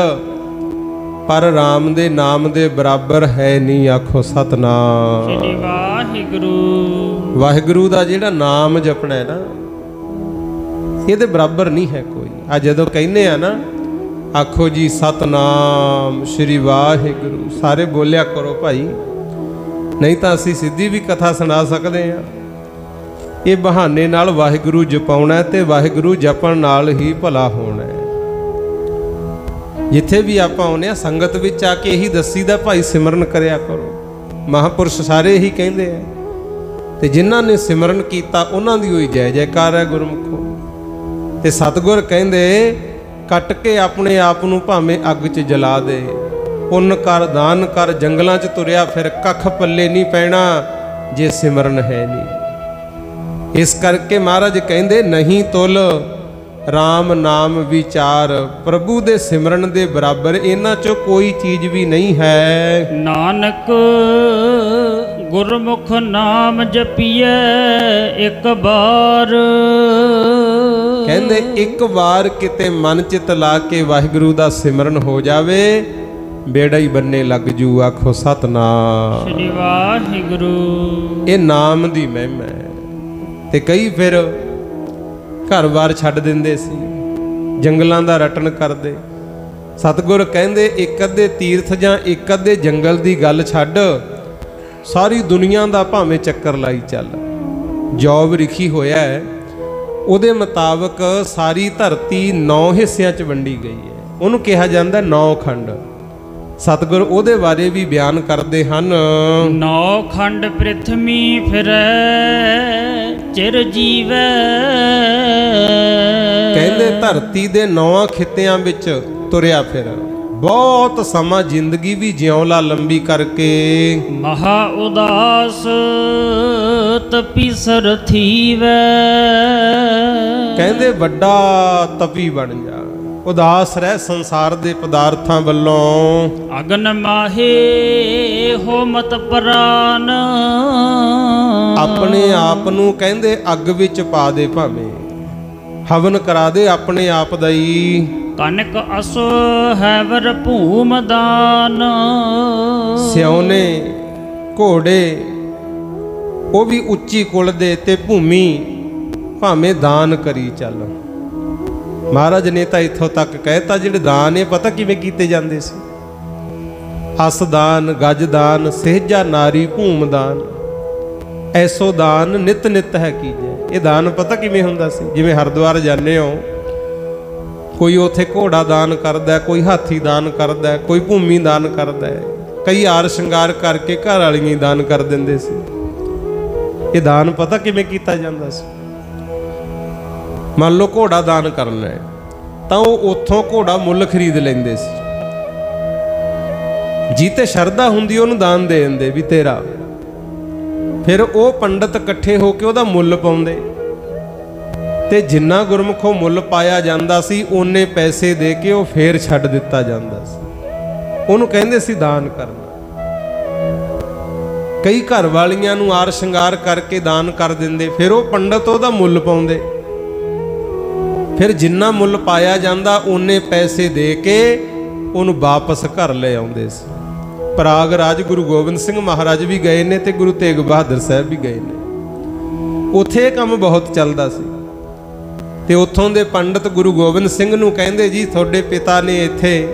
ਪਰ ਰਾਮ ਦੇ ਨਾਮ ਦੇ ਬਰਾਬਰ ਹੈ ਨਹੀਂ। ਆਖੋ ਸਤਨਾਮ। ਸ੍ਰੀ ਵਾਹਿਗੁਰੂ। ਵਾਹਿਗੁਰੂ ਦਾ ਜਿਹੜਾ ਨਾਮ ਜਪਣਾ ਹੈ ਨਾ, ਇਹਦੇ ਬਰਾਬਰ ਨਹੀਂ ਹੈ ਕੋਈ। ਆ ਜਦੋਂ ਕਹਿੰਦੇ ਆ ਨਾ, ਆਖੋ ਜੀ ਸਤਨਾਮ ਸ੍ਰੀ ਵਾਹਿਗੁਰੂ, ਸਾਰੇ ਬੋਲਿਆ ਕਰੋ ਭਾਈ, ਨਹੀਂ ਤਾਂ ਅਸੀਂ ਸਿੱਧੀ ਵੀ ਕਥਾ ਸੁਣਾ ਸਕਦੇ ਆ। ਇਹ ਬਹਾਨੇ ਨਾਲ ਵਾਹਿਗੁਰੂ ਜਪਾਉਣਾ ਤੇ ਵਾਹਿਗੁਰੂ ਜਪਣ ਨਾਲ ਹੀ ਭਲਾ ਹੋਣਾ ਹੈ। ਜਿੱਥੇ ਵੀ ਆਪਾਂ ਆਉਂਦੇ ਆ ਸੰਗਤ ਵਿੱਚ ਆ ਕੇ ਇਹੀ ਦੱਸੀਦਾ, ਭਾਈ ਸਿਮਰਨ ਕਰਿਆ ਕਰੋ। ਮਹਾਂਪੁਰਸ਼ ਸਾਰੇ ਇਹੀ ਕਹਿੰਦੇ ਆ, ਤੇ ਜਿਨ੍ਹਾਂ ਨੇ ਸਿਮਰਨ ਕੀਤਾ ਉਹਨਾਂ ਦੀ ਹੋਈ ਜੈ ਜੈਕਾਰ ਹੈ ਗੁਰਮੁਖੋ। ਤੇ ਸਤਿਗੁਰ ਕਹਿੰਦੇ ਕੱਟ ਕੇ ਆਪਣੇ ਆਪ ਨੂੰ ਭਾਵੇਂ ਅੱਗ 'ਚ ਜਲਾ ਦੇ, ਪੁੰਨ ਕਰ ਦਾਨ ਕਰ, ਜੰਗਲਾਂ 'ਚ ਤੁਰਿਆ ਫਿਰ ਕੱਖ ਪੱਲੇ ਨਹੀਂ ਪੈਣਾ ਜੇ ਸਿਮਰਨ ਹੈ ਨਹੀਂ। ਇਸ ਕਰਕੇ ਮਹਾਰਾਜ ਕਹਿੰਦੇ ਨਹੀਂ ਤੁਲ ਰਾਮ ਨਾਮ ਵਿਚਾਰ। ਪ੍ਰਭੂ ਦੇ ਸਿਮਰਨ ਦੇ ਬਰਾਬਰ ਇਹਨਾਂ 'ਚੋਂ ਕੋਈ ਚੀਜ਼ ਵੀ ਨਹੀਂ ਹੈ। ਨਾਨਕ ਗੁਰਮੁਖ ਨਾਮ ਜਪੀਐ ਇੱਕ ਵਾਰ। ਕਹਿੰਦੇ ਇੱਕ ਵਾਰ ਕਿਤੇ ਮਨ ਚਿਤ ਲਾ ਕੇ ਵਾਹਿਗੁਰੂ ਦਾ ਸਿਮਰਨ ਹੋ ਜਾਵੇ, ਬੇੜਾ ਹੀ ਬੰਨੇ ਲੱਗ ਜੂ। ਆਖੋ ਸਤਨਾਮ ਸ੍ਰੀ ਵਾਹਿਗੁਰੂ। ਇਹ ਨਾਮ ਦੀ ਮਹਿਮਾ ਹੈ। ਤੇ ਕਈ ਫਿਰ ਘਰ-ਬਾਰ ਛੱਡ ਦਿੰਦੇ ਸੀ, ਜੰਗਲਾਂ ਦਾ ਰਟਨ ਕਰਦੇ। ਸਤਿਗੁਰ ਕਹਿੰਦੇ ਇੱਕ ਅੱਧੇ ਤੀਰਥ ਜਾਂ ਇੱਕ ਅੱਧੇ ਜੰਗਲ ਦੀ ਗੱਲ ਛੱਡ, ਸਾਰੀ ਦੁਨੀਆ ਦਾ ਭਾਵੇਂ ਚੱਕਰ ਲਾਈ ਚੱਲ। ਜੋਬ ਲਿਖੀ ਹੋਇਆ ਹੈ, ਉਹਦੇ ਮੁਤਾਬਕ ਸਾਰੀ ਧਰਤੀ 9 ਹਿੱਸਿਆਂ 'ਚ ਵੰਡੀ ਗਈ ਹੈ। ਉਹਨੂੰ ਕਿਹਾ ਜਾਂਦਾ 9 ਖੰਡ। ਸਤਿਗੁਰ ਉਹਦੇ ਬਾਰੇ ਵੀ ਬਿਆਨ ਕਰਦੇ ਹਨ। 9 ਖੰਡ ਪ੍ਰਿਥਵੀ ਫਿਰੈ ਚਿਰ ਜੀਵੈ। ਕਹਿੰਦੇ ਧਰਤੀ ਦੇ 9 ਖਿੱਤਿਆਂ ਵਿੱਚ ਤੁਰਿਆ ਫਿਰ, ਬਹੁਤ ਸਮਾਂ ਜ਼ਿੰਦਗੀ ਵੀ ਜਿਉਂ ਲਾ ਲੰਬੀ ਕਰਕੇ। ਮਹਾ ਉਦਾਸ ਤਪੀਸਰ ਥੀਵੈ। ਕਹਿੰਦੇ ਵੱਡਾ ਤਪੀ ਬਣ ਜਾ, ਉਦਾਸ ਰਹਿ ਸੰਸਾਰ ਦੇ ਪਦਾਰਥਾਂ ਵੱਲੋਂ। ਅਗਨ ਮਾਹੇ ਹੋ ਮਤ ਪ੍ਰਾਨ। ਆਪਣੇ ਆਪ ਨੂੰ ਕਹਿੰਦੇ ਅੱਗ ਵਿੱਚ ਪਾ ਦੇ, ਭਾਵੇਂ ਹਵਨ ਕਰਾ ਦੇ ਆਪਣੇ ਆਪ ਦਾ ਹੀ। ਕਨਕ ਅਸੋ ਹੈ ਵਰ ਭੂਮ ਦਾਨ। ਸਿਉਨੇ ਘੋੜੇ ਉਹ ਵੀ ਉੱਚੀ ਕੁਲ ਦੇ, ਤੇ ਭੂਮੀ ਭਾਵੇਂ ਦਾਨ ਕਰੀ ਚੱਲ। ਮਹਾਰਾਜ ਨੇ ਤਾਂ ਇੱਥੋਂ ਤੱਕ ਕਹਿਤਾ ਜਿਹੜੇ ਦਾਨ ਇਹ ਪਤਾ ਕਿਵੇਂ ਕੀਤੇ ਜਾਂਦੇ ਸੀ। ਅਸ ਦਾਨ, ਗਜ ਦਾਨ, ਸਹਿਜਾ ਨਾਰੀ ਭੂਮ ਦਾਨ, ਐਸੋ ਦਾਨ ਨਿਤ ਨਿਤ ਹੈ ਕੀਜੈ। ਇਹ ਦਾਨ ਪਤਾ ਕਿਵੇਂ ਹੁੰਦਾ ਸੀ। ਜਿਵੇਂ ਹਰਿਦੁਆਰ ਜਾਂਦੇ ਹੋ, ਕੋਈ ਉੱਥੇ ਘੋੜਾ ਦਾਨ ਕਰਦਾ, ਕੋਈ ਹਾਥੀ ਦਾਨ ਕਰਦਾ, ਕੋਈ ਭੂਮੀ ਦਾਨ ਕਰਦਾ, ਕਈ ਹਾਰ ਸ਼ਿੰਗਾਰ ਕਰਕੇ ਘਰ ਵਾਲੀਆਂ ਹੀ ਦਾਨ ਕਰ ਦਿੰਦੇ ਸੀ। ਇਹ ਦਾਨ ਪਤਾ ਕਿਵੇਂ ਕੀਤਾ ਜਾਂਦਾ ਸੀ। ਮੰਨ ਲਓ ਘੋੜਾ ਦਾਨ ਕਰਨਾ ਹੈ, ਤਾਂ ਉਹ ਉੱਥੋਂ ਘੋੜਾ ਮੁੱਲ ਖਰੀਦ ਲੈਂਦੇ ਸੀ। ਜੀ ਤੇ ਸ਼ਰਧਾ ਹੁੰਦੀ ਉਹਨੂੰ ਦਾਨ ਦੇ ਦਿੰਦੇ ਵੀ ਤੇਰਾ। ਫਿਰ ਉਹ ਪੰਡਤ ਇਕੱਠੇ ਹੋ ਕੇ ਉਹਦਾ ਮੁੱਲ ਪਾਉਂਦੇ, ਤੇ ਜਿੰਨਾ ਗੁਰਮੁਖੋਂ ਮੁੱਲ ਪਾਇਆ ਜਾਂਦਾ ਸੀ ਓਨੇ ਪੈਸੇ ਦੇ ਕੇ ਉਹ ਫੇਰ ਛੱਡ ਦਿੱਤਾ ਜਾਂਦਾ ਸੀ। ਉਹਨੂੰ ਕਹਿੰਦੇ ਸੀ ਦਾਨ ਕਰਨਾ। ਕਈ ਘਰ ਵਾਲੀਆਂ ਨੂੰ ਆਰ ਸ਼ਿੰਗਾਰ ਕਰਕੇ ਦਾਨ ਕਰ ਦਿੰਦੇ, ਫਿਰ ਉਹ ਪੰਡਤ ਉਹਦਾ ਮੁੱਲ ਪਾਉਂਦੇ। ਫਿਰ ਜਿੰਨਾ ਮੁੱਲ ਪਾਇਆ ਜਾਂਦਾ ਓਨੇ ਪੈਸੇ ਦੇ ਕੇ ਉਹਨੂੰ ਵਾਪਸ ਘਰ ਲੈ ਆਉਂਦੇ ਸੀ। ਪ੍ਰਾਗ ਰਾਜ ਗੁਰੂ ਗੋਬਿੰਦ ਸਿੰਘ ਮਹਾਰਾਜ ਵੀ ਗਏ ਨੇ ਤੇ ਗੁਰੂ ਤੇਗ ਬਹਾਦਰ ਸਾਹਿਬ ਵੀ ਗਏ ਨੇ। ਉੱਥੇ ਇਹ ਕੰਮ ਬਹੁਤ ਚੱਲਦਾ ਸੀ। ਤੇ ਉੱਥੋਂ ਦੇ ਪੰਡਤ ਗੁਰੂ ਗੋਬਿੰਦ ਸਿੰਘ ਨੂੰ ਕਹਿੰਦੇ ਜੀ ਤੁਹਾਡੇ ਪਿਤਾ ਨੇ ਇੱਥੇ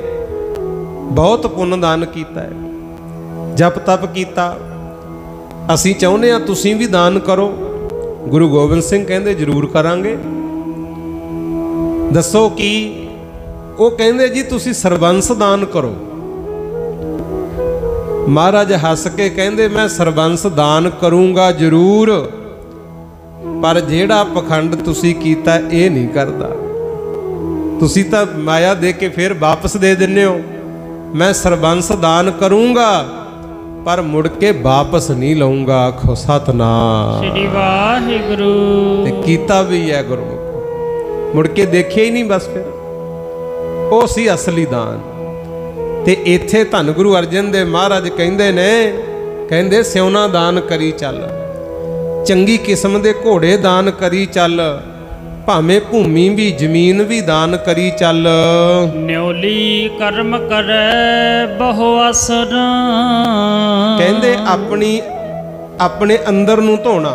ਬਹੁਤ ਪੁੰਨ ਦਾਨ ਕੀਤਾ ਹੈ, ਜਪ ਤਪ ਕੀਤਾ, ਅਸੀਂ ਚਾਹੁੰਦੇ ਹਾਂ ਤੁਸੀਂ ਵੀ ਦਾਨ ਕਰੋ। ਗੁਰੂ ਗੋਬਿੰਦ ਸਿੰਘ ਕਹਿੰਦੇ ਜ਼ਰੂਰ ਕਰਾਂਗੇ। ਦੱਸੋ ਕੀ? ਉਹ ਕਹਿੰਦੇ ਜੀ ਤੁਸੀਂ ਸਰਬੰਸ ਦਾਨ ਕਰੋ। ਮਹਾਰਾਜ ਹੱਸ ਕੇ ਕਹਿੰਦੇ ਮੈਂ ਸਰਬੰਸ ਦਾਨ ਕਰੂੰਗਾ ਜ਼ਰੂਰ, ਪਰ ਜਿਹੜਾ ਪਖੰਡ ਤੁਸੀਂ ਕੀਤਾ ਇਹ ਨਹੀਂ ਕਰਦਾ। ਤੁਸੀਂ ਤਾਂ ਮਾਇਆ ਦੇ ਕੇ ਫਿਰ ਵਾਪਸ ਦੇ ਦਿੰਦੇ ਹੋ। ਮੈਂ ਸਰਬੰਸ ਦਾਨ ਕਰੂੰਗਾ, पर मुड़ के वापस नहीं लाऊंगा। आखो सतनाम। श्री वाहिगुरु। ते कीता भी है गुरमुख, मुड़ के देखिया ही नहीं। बस फिर वो सी असली दान। ते इत्थे धन गुरु अर्जन देव महाराज कहंदे ने, कहंदे सिउना दान करी चल, चंगी किस्म दे घोड़े दान करी चल, भावें भूमि भी जमीन भी दान करी चल। न्योली कर्म करे बहु आसन। कहंदे अपने अंदर नूं धोना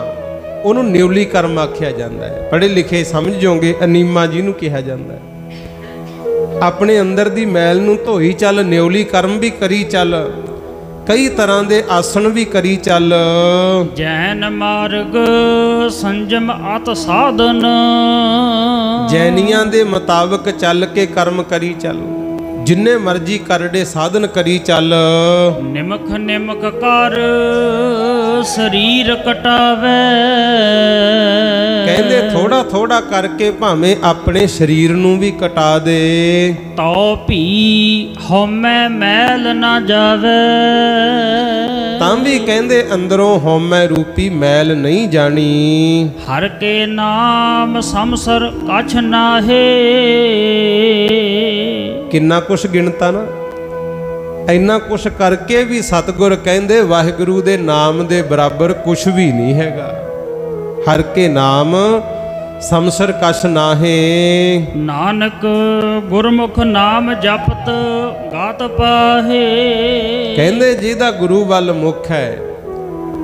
ਉਹਨੂੰ ਨਿਉਲੀ ਕਰਮ ਆਖਿਆ ਜਾਂਦਾ ਹੈ। ਪੜ੍ਹੇ ਲਿਖੇ ਸਮਝ ਜਾਓਗੇ, ਅਨੀਮਾ ਜਿਹਨੂੰ ਕਿਹਾ ਜਾਂਦਾ ਹੈ। ਆਪਣੇ ਅੰਦਰ ਦੀ ਮੈਲ ਨੂੰ ਧੋਈ ਚੱਲ, ਨਿਉਲੀ ਕਰਮ ਵੀ ਕਰੀ ਚੱਲ, ਕਈ ਤਰ੍ਹਾਂ ਦੇ ਆਸਣ ਵੀ ਕਰੀ ਚੱਲ। ਜੈਨ ਮਾਰਗ ਸੰਜਮ ਆਤ ਸਾਧਨ। ਜੈਨੀਆਂ ਦੇ ਮੁਤਾਬਕ ਚੱਲ ਕੇ ਕਰਮ ਕਰੀ ਚੱਲ, ਜਿੰਨੇ ਮਰਜੀ ਕਰੜੇ ਸਾਧਨ ਕਰੀ ਚੱਲ। ਨਿਮਖ ਨਿਮਖ ਕਰ ਸਰੀਰ ਕਟਾਵੇ। ਕਹਿੰਦੇ ਥੋੜਾ ਥੋੜਾ ਕਰਕੇ ਭਾਵੇਂ ਆਪਣੇ ਸਰੀਰ ਨੂੰ ਵੀ ਕਟਾ ਦੇ। ਤਉ ਭੀ ਹਉਮੈ ਮੈਲ ਨਾ ਜਾਵੇ। ਤਾਂ ਵੀ ਕਹਿੰਦੇ ਅੰਦਰੋਂ ਹਉਮੈ ਰੂਪੀ ਮੈਲ ਨਹੀਂ ਜਾਣੀ। ਹਰ ਕੇ ਨਾਮ ਸਮਸਰ ਕਛ ਨਾਹੇ। ਕਿੰਨਾ ਕੁਛ ਗਿਣਤਾ ਨਾ, ਇੰਨਾ ਕੁਛ ਕਰਕੇ ਵੀ ਸਤਿਗੁਰ ਕਹਿੰਦੇ ਵਾਹਿਗੁਰੂ ਦੇ ਨਾਮ ਦੇ ਬਰਾਬਰ ਕੁਛ ਵੀ ਨਹੀਂ ਹੈਗਾ। ਹਰ ਕੇ ਨਾਮ ਸਮਸਰ ਕਛ ਨਾਹੇ। ਨਾਨਕ ਗੁਰਮੁਖ ਨਾਮ ਜਪਤ ਗਾਤ ਪਾਹੇ। ਕਹਿੰਦੇ ਜਿਹਦਾ ਗੁਰੂ ਵੱਲ ਮੁਖ ਹੈ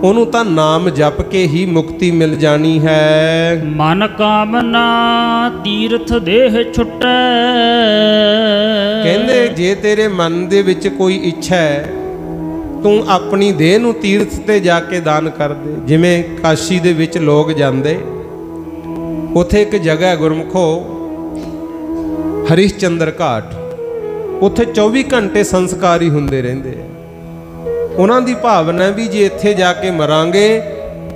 ਉਹਨੂੰ ਤਾਂ ਨਾਮ ਜਪ ਕੇ ਹੀ ਮੁਕਤੀ ਮਿਲ ਜਾਣੀ ਹੈ। ਮਨ ਕਾਮਨਾ ਤੀਰਥ ਦੇਹ ਛੁਟੈ। ਕਹਿੰਦੇ ਜੇ ਤੇਰੇ ਮਨ ਦੇ ਵਿੱਚ ਕੋਈ ਇੱਛਾ ਹੈ, ਤੂੰ ਆਪਣੀ ਦੇਹ ਨੂੰ ਤੀਰਥ ਤੇ ਜਾ ਕੇ ਦਾਨ ਕਰ ਦੇ। ਜਿਵੇਂ ਕਾਸ਼ੀ ਦੇ ਵਿੱਚ ਲੋਕ ਜਾਂਦੇ, ਉੱਥੇ ਇੱਕ ਜਗ੍ਹਾ ਹੈ ਗੁਰਮੁਖੋ, ਹਰਿਸ਼ਚੰਦਰ ਘਾਟ। ਉੱਥੇ 24 ਘੰਟੇ ਸੰਸਕਾਰ ਹੀ ਹੁੰਦੇ ਰਹਿੰਦੇ ਆ। ਉਹਨਾਂ ਦੀ ਭਾਵਨਾ ਵੀ ਜੇ ਇੱਥੇ ਜਾ ਕੇ ਮਰਾਂਗੇ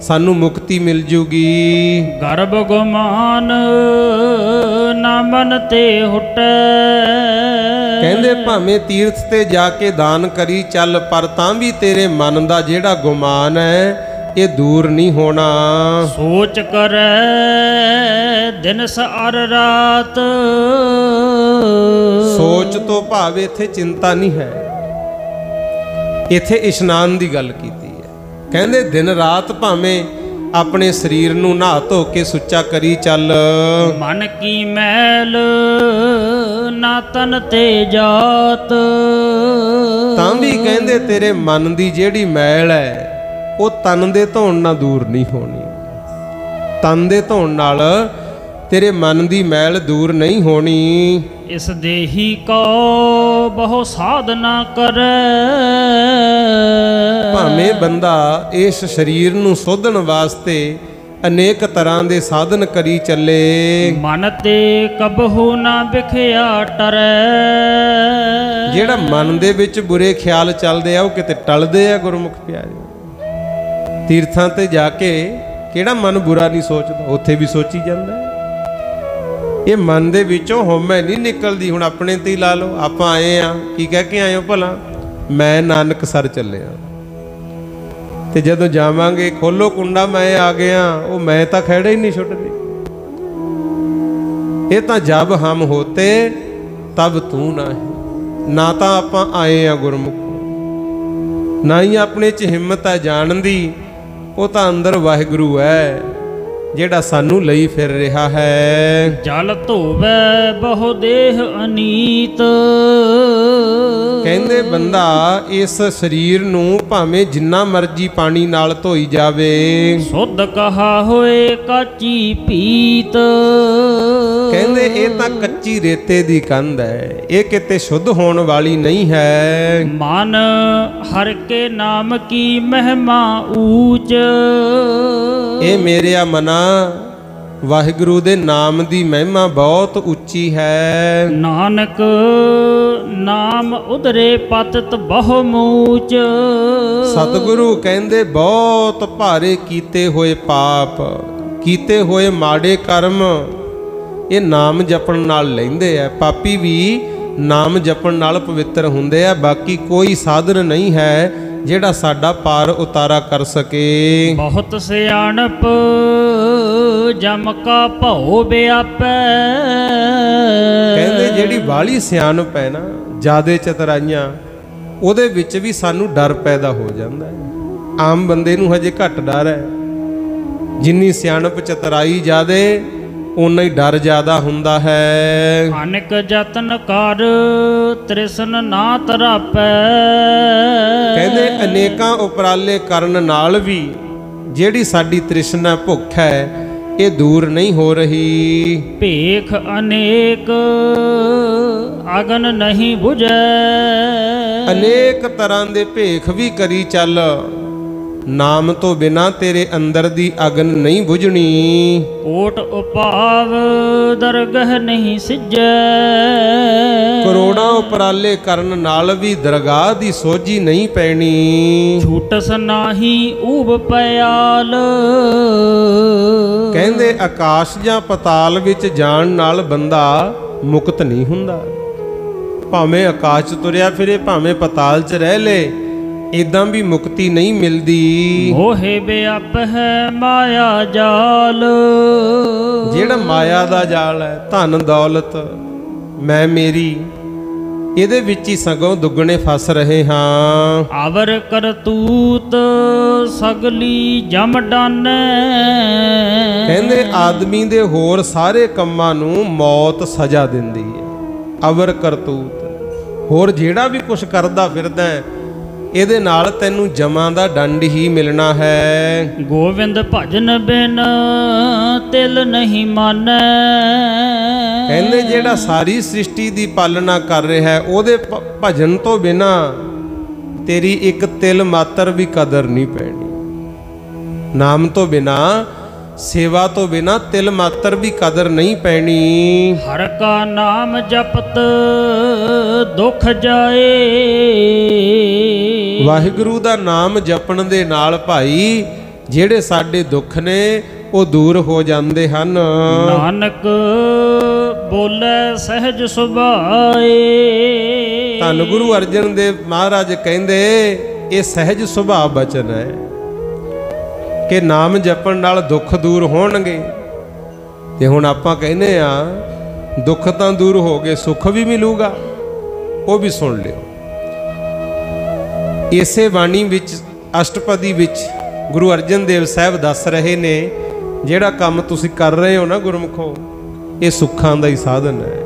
ਸਾਨੂੰ ਮੁਕਤੀ ਮਿਲ ਜੂਗੀ। ਗਰਭ ਗੁਮਾਨ ਨਾ ਮਨ ਤੇ ਹੁਟੈ। ਕਹਿੰਦੇ ਭਾਵੇਂ ਤੀਰਥ ਤੇ ਜਾ ਕੇ ਦਾਨ ਕਰੀ ਚੱਲ, ਪਰ ਤਾਂ ਵੀ ਤੇਰੇ ਮਨ ਦਾ ਜਿਹੜਾ ਗੁਮਾਨ ਹੈ ਇਹ ਦੂਰ ਨਹੀਂ ਹੋਣਾ। ਸੋਚ ਕਰੈ ਦਿਨਸ ਅਰ ਰਾਤ। ਸੋਚ ਤੋਂ ਭਾਵ ਇੱਥੇ ਚਿੰਤਾ ਨਹੀਂ ਹੈ, ਇੱਥੇ ਇਸ਼ਨਾਨ ਦੀ ਗੱਲ ਕੀਤੀ ਹੈ। ਕਹਿੰਦੇ ਦਿਨ ਰਾਤ ਭਾਵੇਂ ਆਪਣੇ ਸਰੀਰ ਨੂੰ ਨਹਾ ਧੋ ਕੇ ਸੁੱਚਾ ਕਰੀ ਚੱਲ। ਮਨ ਕੀ ਮੈਲ ਨਾ ਤਨ ਤੇ ਜਾਤ। ਤਾਂ ਵੀ ਕਹਿੰਦੇ ਤੇਰੇ ਮਨ ਦੀ ਜਿਹੜੀ ਮੈਲ ਹੈ ਉਹ ਤਨ ਦੇ ਧੋਣ ਨਾਲ ਦੂਰ ਨਹੀਂ ਹੋਣੀ। ਤਨ ਦੇ ਧੋਣ ਨਾਲ ਤੇਰੇ ਮਨ ਦੀ ਮੈਲ ਦੂਰ ਨਹੀਂ ਹੋਣੀ। ਇਸ ਦੇਹੀ ਕੋ ਬਹੁ ਸਾਧਨਾ ਕਰੈ। ਭਾਵੇਂ ਬੰਦਾ ਇਸ ਸਰੀਰ ਨੂੰ ਸੋਧਣ ਵਾਸਤੇ ਅਨੇਕ ਤਰ੍ਹਾਂ ਦੇ ਸਾਧਨ ਕਰੀ ਚੱਲੇ। ਮਨ ਤੇ ਕਬਹੂ ਨਾ ਵਿਖਿਆ ਟਰੈ। ਜਿਹੜਾ ਮਨ ਦੇ ਵਿੱਚ ਬੁਰੇ ਖਿਆਲ ਚੱਲਦੇ ਆ ਉਹ ਕਿਤੇ ਟਲਦੇ ਆ ਗੁਰਮੁਖ ਪਿਆਰੇ। ਤੀਰਥਾਂ ਤੇ ਜਾ ਕੇ ਕਿਹੜਾ ਮਨ ਬੁਰਾ ਨਹੀਂ ਸੋਚਦਾ, ਉੱਥੇ ਵੀ ਸੋਚੀ ਜਾਂਦਾ। ਇਹ ਮਨ ਦੇ ਵਿੱਚੋਂ ਹਉਮੈ ਨਹੀਂ ਨਿਕਲਦੀ। ਹੁਣ ਆਪਣੇ ਤੇ ਹੀ ਲਾ ਲਓ, ਆਪਾਂ ਆਏ ਆ, ਕੀ ਕਹਿ ਕੇ ਆਏ ਹੋ ਭਲਾ? ਮੈਂ ਨਾਨਕਸਰ ਚੱਲਿਆ। ਤੇ ਜਦੋਂ ਜਾਵਾਂਗੇ ਖੋਲੋ ਕੁੰਡਾ ਮੈਂ ਆ ਗਿਆ, ਉਹ ਮੈਂ ਤਾਂ ਖਹਿੜਾ ਹੀ ਨਹੀਂ ਛੁੱਟਦੀ। ਇਹ ਤਾਂ ਜਬ ਹਮ ਹੋਤੇ ਤਬ ਤੂੰ ਨਾ ਹੈ। ਨਾ ਤਾਂ ਆਪਾਂ ਆਏ ਆ ਗੁਰਮੁਖ, ਨਾ ਹੀ ਆਪਣੇ 'ਚ ਹਿੰਮਤ ਹੈ ਜਾਣ ਦੀ। ਉਹ ਤਾਂ ਅੰਦਰ ਵਾਹਿਗੁਰੂ ਹੈ ਜਿਹੜਾ ਸਾਨੂੰ ਲਈ ਫਿਰ ਰਿਹਾ ਹੈ। ਜਲ ਧੋਵੇ ਬਹੁ ਦੇਹ ਅਨੀਤ। ਕਹਿੰਦੇ ਬੰਦਾ ਇਸ ਸਰੀਰ ਨੂੰ ਭਾਵੇਂ ਜਿੰਨਾ ਮਰਜੀ ਪਾਣੀ ਨਾਲ ਧੋਈ ਜਾਵੇ, ਸੁਧ ਕਹਾ ਹੋਏ ਕਾਚੀ ਪੀਤ। ਕਹਿੰਦੇ ਇਹ ਤਾਂ ਕੱਚੀ ਰੇਤੇ ਦੀ ਕੰਧ ਹੈ, ਇਹ ਕਿਤੇ ਸ਼ੁੱਧ ਹੋਣ ਵਾਲੀ ਨਹੀਂ ਹੈ। ਮਨ ਹਰ ਕੇ ਨਾਮ ਕੀ ਮਹਿਮਾ ਊਚ। ਇਹ ਮੇਰਿਆ ਮਨਾ ਵਾਹਿਗੁਰੂ ਦੇ ਨਾਮ ਦੀ ਮਹਿਮਾ ਬਹੁਤ ਉੱਚੀ ਹੈ। ਨਾਨਕ ਨਾਮ ਉਧਰੇ ਪਤਿਤ ਬਹੁ ਮੂਚ। ਸਤਿਗੁਰੂ ਕਹਿੰਦੇ ਬਹੁਤ ਭਾਰੇ ਕੀਤੇ ਹੋਏ ਪਾਪ, ਕੀਤੇ ਹੋਏ ਮਾੜੇ ਕਰਮ ਇਹ ਨਾਮ ਜਪਣ ਨਾਲ ਲੈਂਦੇ ਆ। ਪਾਪੀ ਵੀ ਨਾਮ ਜਪਣ ਨਾਲ ਪਵਿੱਤਰ ਹੁੰਦੇ ਆ। ਬਾਕੀ ਕੋਈ ਸਾਧਨ ਨਹੀਂ ਹੈ ਜਿਹੜਾ ਸਾਡਾ ਪਾਰ ਉਤਾਰਾ ਕਰ ਸਕੇ। ਬਹੁਤ ਸਿਆਣਪ ਜਮ ਕਾ ਭਉ ਵਿਆਪੈ। ਕਹਿੰਦੇ ਜਿਹੜੀ ਬਾਹਲੀ ਸਿਆਣਪ ਹੈ ਨਾ, ਜ਼ਿਆਦੇ ਚਤਰਾਈਆਂ, ਉਹਦੇ ਵਿੱਚ ਵੀ ਸਾਨੂੰ ਡਰ ਪੈਦਾ ਹੋ ਜਾਂਦਾ ਹੈ। ਆਮ ਬੰਦੇ ਨੂੰ ਹਜੇ ਘੱਟ ਡਰ ਹੈ, ਜਿੰਨੀ ਸਿਆਣਪ ਚਤਰਾਈ ਜ਼ਿਆਦੇ ਉਨਾ ਹੀ ਡਰ ਜ਼ਿਆਦਾ ਹੁੰਦਾ ਹੈ। ਅਨੇਕ ਯਤਨ ਕਰ ਤ੍ਰਿਸ਼ਨ ਨਾ ਤਰਾਪੈ। ਕਹਿੰਦੇ ਅਨੇਕਾਂ ਉਪਰਾਲੇ ਕਰਨ ਨਾਲ ਵੀ ਜਿਹੜੀ ਸਾਡੀ ਤ੍ਰਿਸ਼ਨਾ ਭੁੱਖ ਹੈ ਇਹ ਦੂਰ ਨਹੀਂ ਹੋ ਰਹੀ। ਭੇਖ ਅਨੇਕ ਅਗਨ ਨਹੀਂ ਬੁਝੈ। ਅਨੇਕ ਤਰ੍ਹਾਂ ਦੇ ਭੇਖ ਵੀ ਕਰੀ ਚੱਲ, ਨਾਮ ਤੋਂ ਬਿਨਾ ਤੇਰੇ ਅੰਦਰ ਦੀ ਅਗਨ ਨਹੀਂ ਬੁਝਣੀ। ਕੋਟ ਉਪਾਵ ਦਰਗਹ ਨਹੀਂ ਸਿਜੈ। ਕਰੋੜਾਂ ਉਪਰਾਲੇ ਕਰਨ ਨਾਲ ਵੀ ਦਰਗਾਹ ਦੀ ਸੋਝੀ ਨਹੀਂ ਪੈਣੀ। ਝੂਟਸ ਨਾਹੀ ਊਬ ਪਿਆਲ। ਕਹਿੰਦੇ ਆਕਾਸ਼ ਜਾਂ ਪਤਾਲ ਵਿੱਚ ਜਾਣ ਨਾਲ ਬੰਦਾ ਮੁਕਤ ਨਹੀਂ ਹੁੰਦਾ। ਭਾਵੇਂ ਆਕਾਸ਼ 'ਚ ਤੁਰਿਆ ਫਿਰੇ, ਭਾਵੇਂ ਪਤਾਲ 'ਚ ਰਹਿ ਲੇ, ਇਦਾਂ ਵੀ ਮੁਕਤੀ ਨਹੀਂ ਮਿਲਦੀ। ਮੋਹਿ ਵਿਆਪ ਹੈ ਮਾਇਆ ਜਾਲ। ਜਿਹੜਾ ਮਾਇਆ ਦਾ ਜਾਲ ਹੈ, ਧਨ ਦੌਲਤ, ਮੈਂ ਮੇਰੀ, ਇਹਦੇ ਵਿੱਚ ਹੀ ਸਗੋਂ ਦੁੱਗਣੇ ਫਸ ਰਹੇ ਹਾਂ। ਆਵਰ ਕਰਤੂਤ ਸਗਲੀ ਜਮ ਡਾਨੈ। ਕਹਿੰਦੇ ਆਦਮੀ ਦੇ ਹੋਰ ਸਾਰੇ ਕੰਮਾਂ ਨੂੰ ਮੌਤ ਸਜ਼ਾ ਦਿੰਦੀ ਹੈ। ਅਵਰ ਕਰਤੂਤ, ਹੋਰ ਜਿਹੜਾ ਵੀ ਕੁਝ ਕਰਦਾ ਫਿਰਦਾ ਹੈ, ਇਹਦੇ ਨਾਲ ਤੈਨੂੰ ਜਮਾਂ ਦਾ ਦੰਡ ਹੀ ਮਿਲਣਾ ਹੈ। ਗੋਵਿੰਦ ਭਜਨ ਬਿਨ ਤਿਲ ਨਹੀਂ ਮਾਨੈ। ਕਹਿੰਦੇ ਜਿਹੜਾ ਸਾਰੀ ਸ੍ਰਿਸ਼ਟੀ ਦੀ ਪਾਲਣਾ ਕਰ ਰਿਹਾ ਹੈ, ਉਹਦੇ ਭਜਨ ਤੋਂ ਬਿਨਾ ਤੇਰੀ ਇੱਕ ਤਿਲ ਮਾਤਰ ਵੀ ਕਦਰ ਨਹੀਂ ਪੈਣੀ। ਨਾਮ ਤੋਂ ਬਿਨਾ, ਸੇਵਾ ਤੋਂ ਬਿਨਾ ਤਿਲ ਮਾਤਰ ਵੀ ਕਦਰ ਨਹੀਂ ਪੈਣੀ। ਹਰ ਕਾ ਨਾਮ ਜਪਤ ਦੁਖ ਜਾਏ। ਵਾਹਿਗੁਰੂ ਦਾ ਨਾਮ ਜਪਣ ਦੇ ਨਾਲ ਭਾਈ ਜਿਹੜੇ ਸਾਡੇ ਦੁੱਖ ਨੇ ਉਹ ਦੂਰ ਹੋ ਜਾਂਦੇ ਹਨ। ਨਾਨਕ ਬੋਲੇ ਸਹਿਜ ਸੁਭਾਏ। ਧੰਨ ਗੁਰੂ ਅਰਜਨ ਦੇਵ ਮਹਾਰਾਜ ਕਹਿੰਦੇ ਇਹ ਸਹਿਜ ਸੁਭਾਅ ਬਚਨ ਹੈ ਕਿ ਨਾਮ ਜਪਣ ਨਾਲ ਦੁੱਖ ਦੂਰ ਹੋਣਗੇ। ਤੇ ਹੁਣ ਆਪਾਂ ਕਹਿੰਦੇ ਆ ਦੁੱਖ ਤਾਂ ਦੂਰ ਹੋ ਗਏ, ਸੁੱਖ ਵੀ ਮਿਲੂਗਾ, ਉਹ ਵੀ ਸੁਣ ਲਿਓ। ਇਸੇ ਬਾਣੀ ਵਿੱਚ ਅਸ਼ਟਪਦੀ ਵਿੱਚ ਗੁਰੂ ਅਰਜਨ ਦੇਵ ਸਾਹਿਬ ਦੱਸ ਰਹੇ ਨੇ ਜਿਹੜਾ ਕੰਮ ਤੁਸੀਂ ਕਰ ਰਹੇ ਹੋ ਨਾ ਗੁਰਮੁਖੋ, ਇਹ ਸੁੱਖਾਂ ਦਾ ਹੀ ਸਾਧਨ ਹੈ।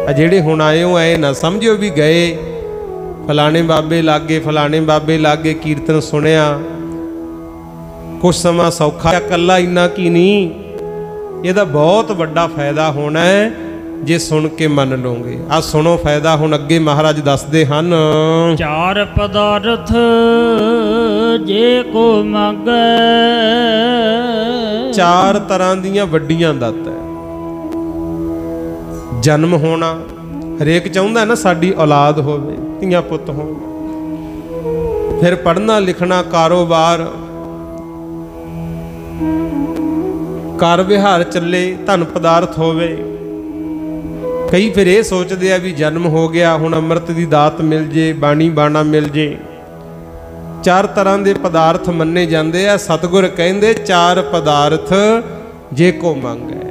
ਆ ਜਿਹੜੇ ਹੁਣ ਆਏ ਹੋ ਐ ਨਾ ਸਮਝਿਓ ਵੀ ਗਏ ਫਲਾਣੇ ਬਾਬੇ ਲਾਗੇ, ਫਲਾਣੇ ਬਾਬੇ ਲਾਗੇ ਕੀਰਤਨ ਸੁਣਿਆ, ਕੁਛ ਸਮਾਂ ਸੌਖਾ, ਇਕੱਲਾ ਇੰਨਾ ਕੀ ਨਹੀਂ, ਇਹਦਾ ਬਹੁਤ ਵੱਡਾ ਫਾਇਦਾ ਹੋਣਾ ਹੈ ਜੇ ਸੁਣ ਕੇ ਮੰਨ ਲਓਗੇ। ਆ ਸੁਣੋ ਫਾਇਦਾ ਹੁਣ ਅੱਗੇ ਮਹਾਰਾਜ ਦੱਸਦੇ ਹਨ। ਚਾਰ ਪਦਾਰਥ ਜੇ ਕੋ ਮੰਗੈ। ਚਾਰ ਤਰ੍ਹਾਂ ਦੀਆਂ ਵੱਡੀਆਂ ਦਾਤਾਂ। ਜਨਮ ਹੋਣਾ, ਹਰੇਕ ਚਾਹੁੰਦਾ ਨਾ ਸਾਡੀ ਔਲਾਦ ਹੋਵੇ, ਧੀਆਂ ਪੁੱਤ ਹੋਣ। ਫਿਰ ਪੜ੍ਹਨਾ ਲਿਖਣਾ, ਕਾਰੋਬਾਰ, ਕਾਰ ਵਿਹਾਰ ਚੱਲੇ, ਧਨ ਪਦਾਰਥ ਹੋਵੇ। ਕਈ ਫਿਰ ਇਹ ਸੋਚਦੇ ਆ ਵੀ ਜਨਮ ਹੋ ਗਿਆ ਹੁਣ ਅੰਮ੍ਰਿਤ ਦੀ ਦਾਤ ਮਿਲ ਜੇ, ਬਾਣੀ ਬਾਣਾ ਮਿਲ ਜੇ। ਚਾਰ ਤਰ੍ਹਾਂ ਦੇ ਪਦਾਰਥ ਮੰਨੇ ਜਾਂਦੇ ਆ। ਸਤਿਗੁਰ ਕਹਿੰਦੇ ਚਾਰ ਪਦਾਰਥ ਜੇ ਕੋ ਮੰਗੈ।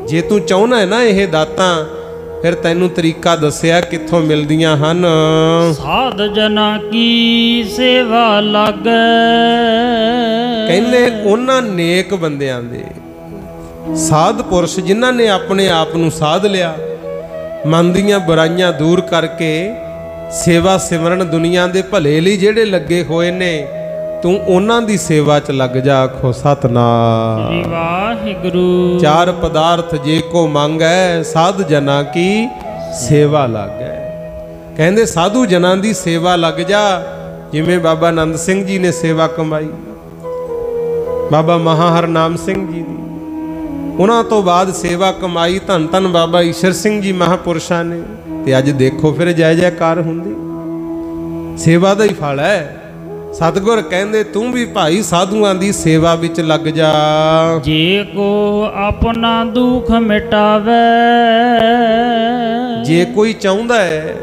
ਜੇ ਤੂੰ ਚਾਹੁੰਦਾ ਹੈ ਨਾ ਇਹ ਦਾਤਾਂ, ਫਿਰ ਤੈਨੂੰ ਤਰੀਕਾ ਦੱਸਿਆ ਕਿੱਥੋਂ ਮਿਲਦੀਆਂ ਹਨ। ਸਾਧ ਜਨਾਂ ਕੀ ਸੇਵਾ ਲਾਗੈ। ਕਹਿੰਦੇ ਉਹਨਾਂ ਨੇਕ ਬੰਦਿਆਂ ਦੇ, ਸਾਧ ਪੁਰਸ਼ ਜਿਨ੍ਹਾਂ ਨੇ ਆਪਣੇ ਆਪ ਨੂੰ ਸਾਧ ਲਿਆ, ਮਨ ਦੀਆਂ ਬੁਰਾਈਆਂ ਦੂਰ ਕਰਕੇ ਸੇਵਾ ਸਿਮਰਨ ਦੁਨੀਆ ਦੇ ਭਲੇ ਲਈ ਜਿਹੜੇ ਲੱਗੇ ਹੋਏ ਨੇ, ਤੂੰ ਉਹਨਾਂ ਦੀ ਸੇਵਾ 'ਚ ਲੱਗ ਜਾ। ਆਖੋ ਸਤਿਨਾਮ ਵਾਹਿਗੁਰੂ। ਚਾਰ ਪਦਾਰਥ ਜੇ ਕੋ ਮੰਗੈ, ਸਾਧ ਜਨਾਂ ਕੀ ਸੇਵਾ ਲਾਗੈ। ਕਹਿੰਦੇ ਸਾਧੂ ਜਨਾਂ ਦੀ ਸੇਵਾ ਲੱਗ ਜਾ। ਜਿਵੇਂ ਬਾਬਾ ਆਨੰਦ ਸਿੰਘ ਜੀ ਨੇ ਸੇਵਾ ਕਮਾਈ, ਬਾਬਾ ਮਹਾ ਹਰਨਾਮ ਸਿੰਘ ਜੀ ਦੀ, ਉਹਨਾਂ ਤੋਂ ਬਾਅਦ ਸੇਵਾ ਕਮਾਈ ਧੰਨ ਧੰਨ ਬਾਬਾ ਈਸ਼ਰ ਸਿੰਘ ਜੀ ਮਹਾਂਪੁਰਸ਼ਾਂ ਨੇ। ਤੇ ਅੱਜ ਦੇਖੋ ਫਿਰ ਜੈ ਜੈਕਾਰ ਹੁੰਦੀ, ਸੇਵਾ ਦਾ ਹੀ ਫਲ ਹੈ। ਸਤਿਗੁਰ ਕਹਿੰਦੇ ਤੂੰ ਵੀ ਭਾਈ ਸਾਧੂਆਂ ਦੀ ਸੇਵਾ ਵਿੱਚ ਲੱਗ ਜਾ। ਜੇ ਕੋ ਆਪਣਾ ਦੁੱਖ ਮਿਟਾਵੇ। ਜੇ ਕੋਈ ਚਾਹੁੰਦਾ ਹੈ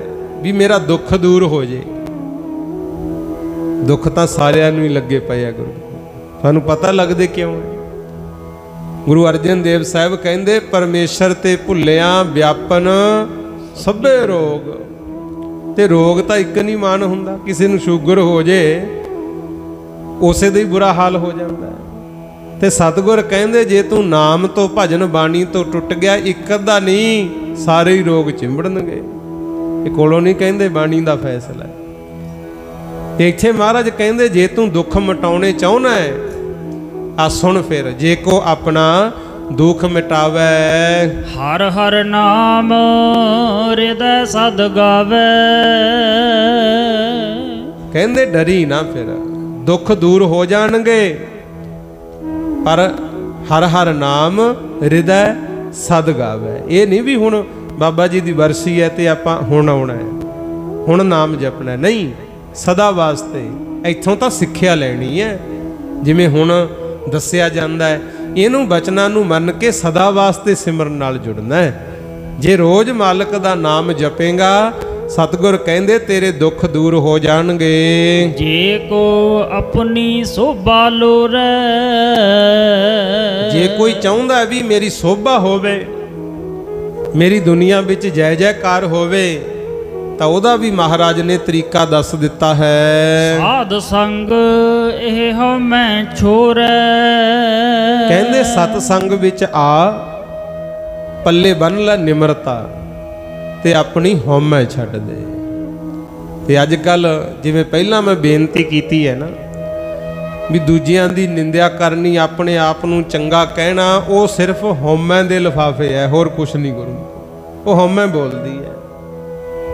ਵੀ ਮੇਰਾ ਦੁੱਖ ਦੂਰ ਹੋ ਜੇ, दुख तो सारिਆਂ ਨੂੰ ही लगे पे है गुरु, सानू पता लगदे क्यों है। गुरु अर्जन देव साहब कहंदे परमेश्वर ते भुल्लिया व्यापन सभे रोग, ते रोग तो एक नहीं मान हुंदा, किसी नूं शूगर हो जे उसे दा ही बुरा हाल हो जाता है। ते सतगुर कहंदे जे तू नाम तो भजन बाणी तो टुट गया, एक अद्धा नहीं सारे ही रोग चिंबड़नगे। ये कोलों नहीं कहंदे, बाणी दा फैसला है। ते इत्थे महाराज कहंदे जे तू दुख मिटाउणे चाहुंदा है, आ सुन फिर, जे को अपना दुख मिटावे, हर हर नाम हृदय सद गावे। कहंदे डरी ना फिर, दुख दूर हो जाणगे, पर हर हर नाम हृदय सद गावे। ये नहीं भी हुण बाबा जी दी बरसी है ते आपां हुण आउणा है, हुण नाम जपना, नहीं, सदा वास्ते। इत्थों तो सिੱਖਿਆ ਲੈਣੀ है, जिवें हुण दस्सिया जांदा है, इहनूं बचनां नूं मन के सदा वास्ते सिमरन नाल जुड़ना है। जे रोज़ मालिक दा नाम जपेगा, सतगुर कहंदे तेरे दुख दूर हो जाणगे। जे को अपनी शोभा लोरे, जे कोई चाहुंदा भी मेरी शोभा होवे, मेरी दुनिया विच जय जयकार होवे, तो ਉਹਦਾ भी महाराज ने तरीका दस दिता है। साध संग ਇਹ ਹਉਮੈ ਛੋੜੈ। कहंदे सतसंग विच आ, पल्ले बन लै निमरता, ते अपनी हौमै छड्ड दे। ते अज कल जिवें पहला मैं बेनती कीती है ना, भी दूजियां दी निंदिया करनी, अपने आप नूं चंगा कहना, वो सिर्फ हौमै दे लिफाफे है, होर कुछ नहीं गुरु, वो हौमै बोलदी है।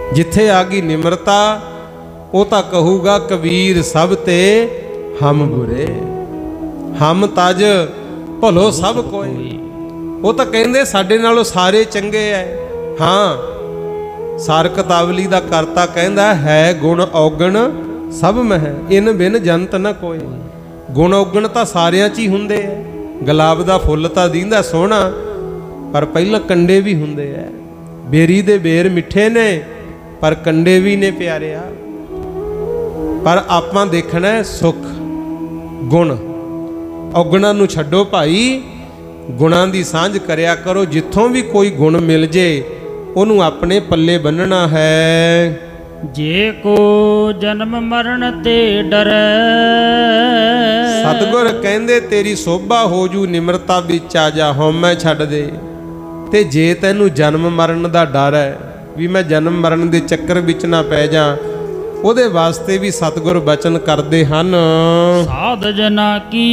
जिथे आ गई निमरता, वो तो कहूगा कबीर सब ते हम बुरे, हम तज भलो सब कोई। वो तो कहंदे साडे नालों सारे चंगे है। हाँ, सार किताबली दा करता कहंदा है गुण औगण सब मह, इन बिन जंत न कोई। गुण औगण तो सारियां च ही हुंदे है। गुलाब दा फुੱਲ तो दींदा सोहना, पर पहला कंडे भी हुंदे है। बेरी दे बेर मिठे ने, पर कंडे भी ने प्यारिया। पर आपां देखना है सुख गुण, औगणां नूं छड्डो भाई, गुणां दी सांझ करया करो। जिथों भी कोई गुण मिल जे, ओनूं अपने पल्ले बन्नना है। जे को जन्म मरण ते डरै, सतगुर कहंदे तेरी शोभा हो जू निमरता विच आ जा, हौमै छड्ड दे। ते जे तैनूं जन्म मरण दा डर है, भी मैं जन्म मरण के चक्कर विच ना पै जा, ਉਹਦੇ वास्ते भी सतगुर बचन करते हैं। साध जना की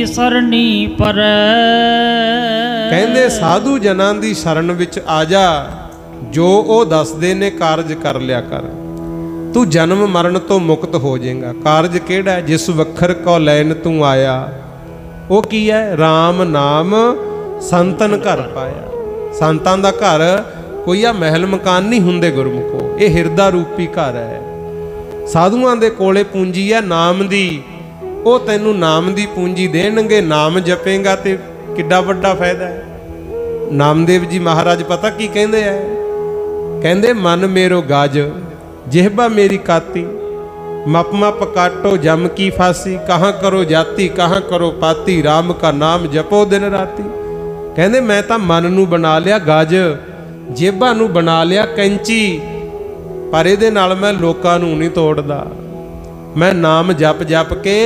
सरनी परै, कहंदे साधु जनां दी शरण विच आ जा, जो ਉਹ ਦੱਸਦੇ ਨੇ ਕਾਰਜ ਕਰ ਲਿਆ ਕਰ, तू जन्म मरण तो मुक्त हो जाएगा। कारज केड़ा? जिस वखर को लैन तू आया, वो की है? राम नाम संतन घर पाया। संतां दा घर कोई आ महल मकान नहीं हुंदे गुरमुखो, ये हिरदा रूपी घर है। साधुआं दे कोले पूंजी है नाम दी, वो तैनू नाम दी पूंजी देणगे। नाम जपेगा ते किड्डा वड्डा फायदा है। नामदेव जी महाराज पता की कहंदे है? कहंदे मन मेरो गाज, जिहबा मेरी काती, मप मप काटो जम की फांसी, कहाँ करो जाति कहाँ करो पाती, राम का नाम जपो दिन राती। कहंदे मैं तां मन नू बना लिया गाज, जेबां नू बना लिया कैंची, पर इहदे नाल मैं लोकां नू नहीं तोड़दा। मैं नाम जप जप के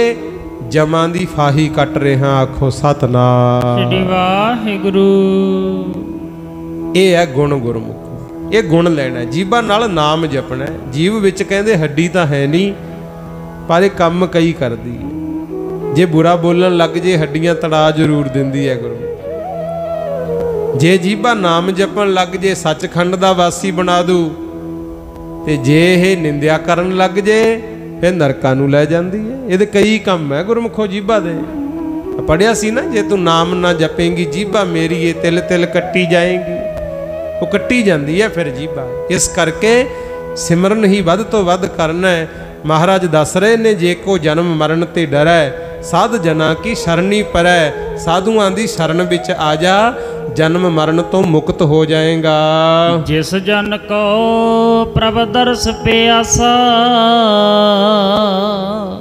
जमां दी फाही कट रहा। आखो सतनाम श्री वाहिगुरू। ये है गुण गुरमुख, ये गुण लेना, जीभा नाल नाम जपना। जीभ विच कहंदे हड्डी तां है नहीं, पर ये काम कई करदी है। जे बुरा बोलन लग जे, हड्डियां तड़ा जरूर दिंदी है गुरमुख। जे जीभा नाम जपन लग जे, सचखंड दा वासी बना दू। ते जे ये निंदिया करन लग जे, फिर नरकां नूं लै जांदी है। इहदे कई काम है गुरमुखो जीभा दे। पढ़िया सी ना, जे तू नाम ना जपेंगी जीभा मेरी ये तिल तिल कट्टी जाएगी, वो कट्टी जाती है फिर जीभा। इस करके सिमरन ही वध तो वध करना है। महाराज दस रहे ने, जे को जन्म मरण ते डरै, साध जना की शरणी परै। साधुआं दी शरण विच आ जा, जन्म मरण तो मुक्त हो जाएगा। जिस जन को प्रभ दर्श प्यासा।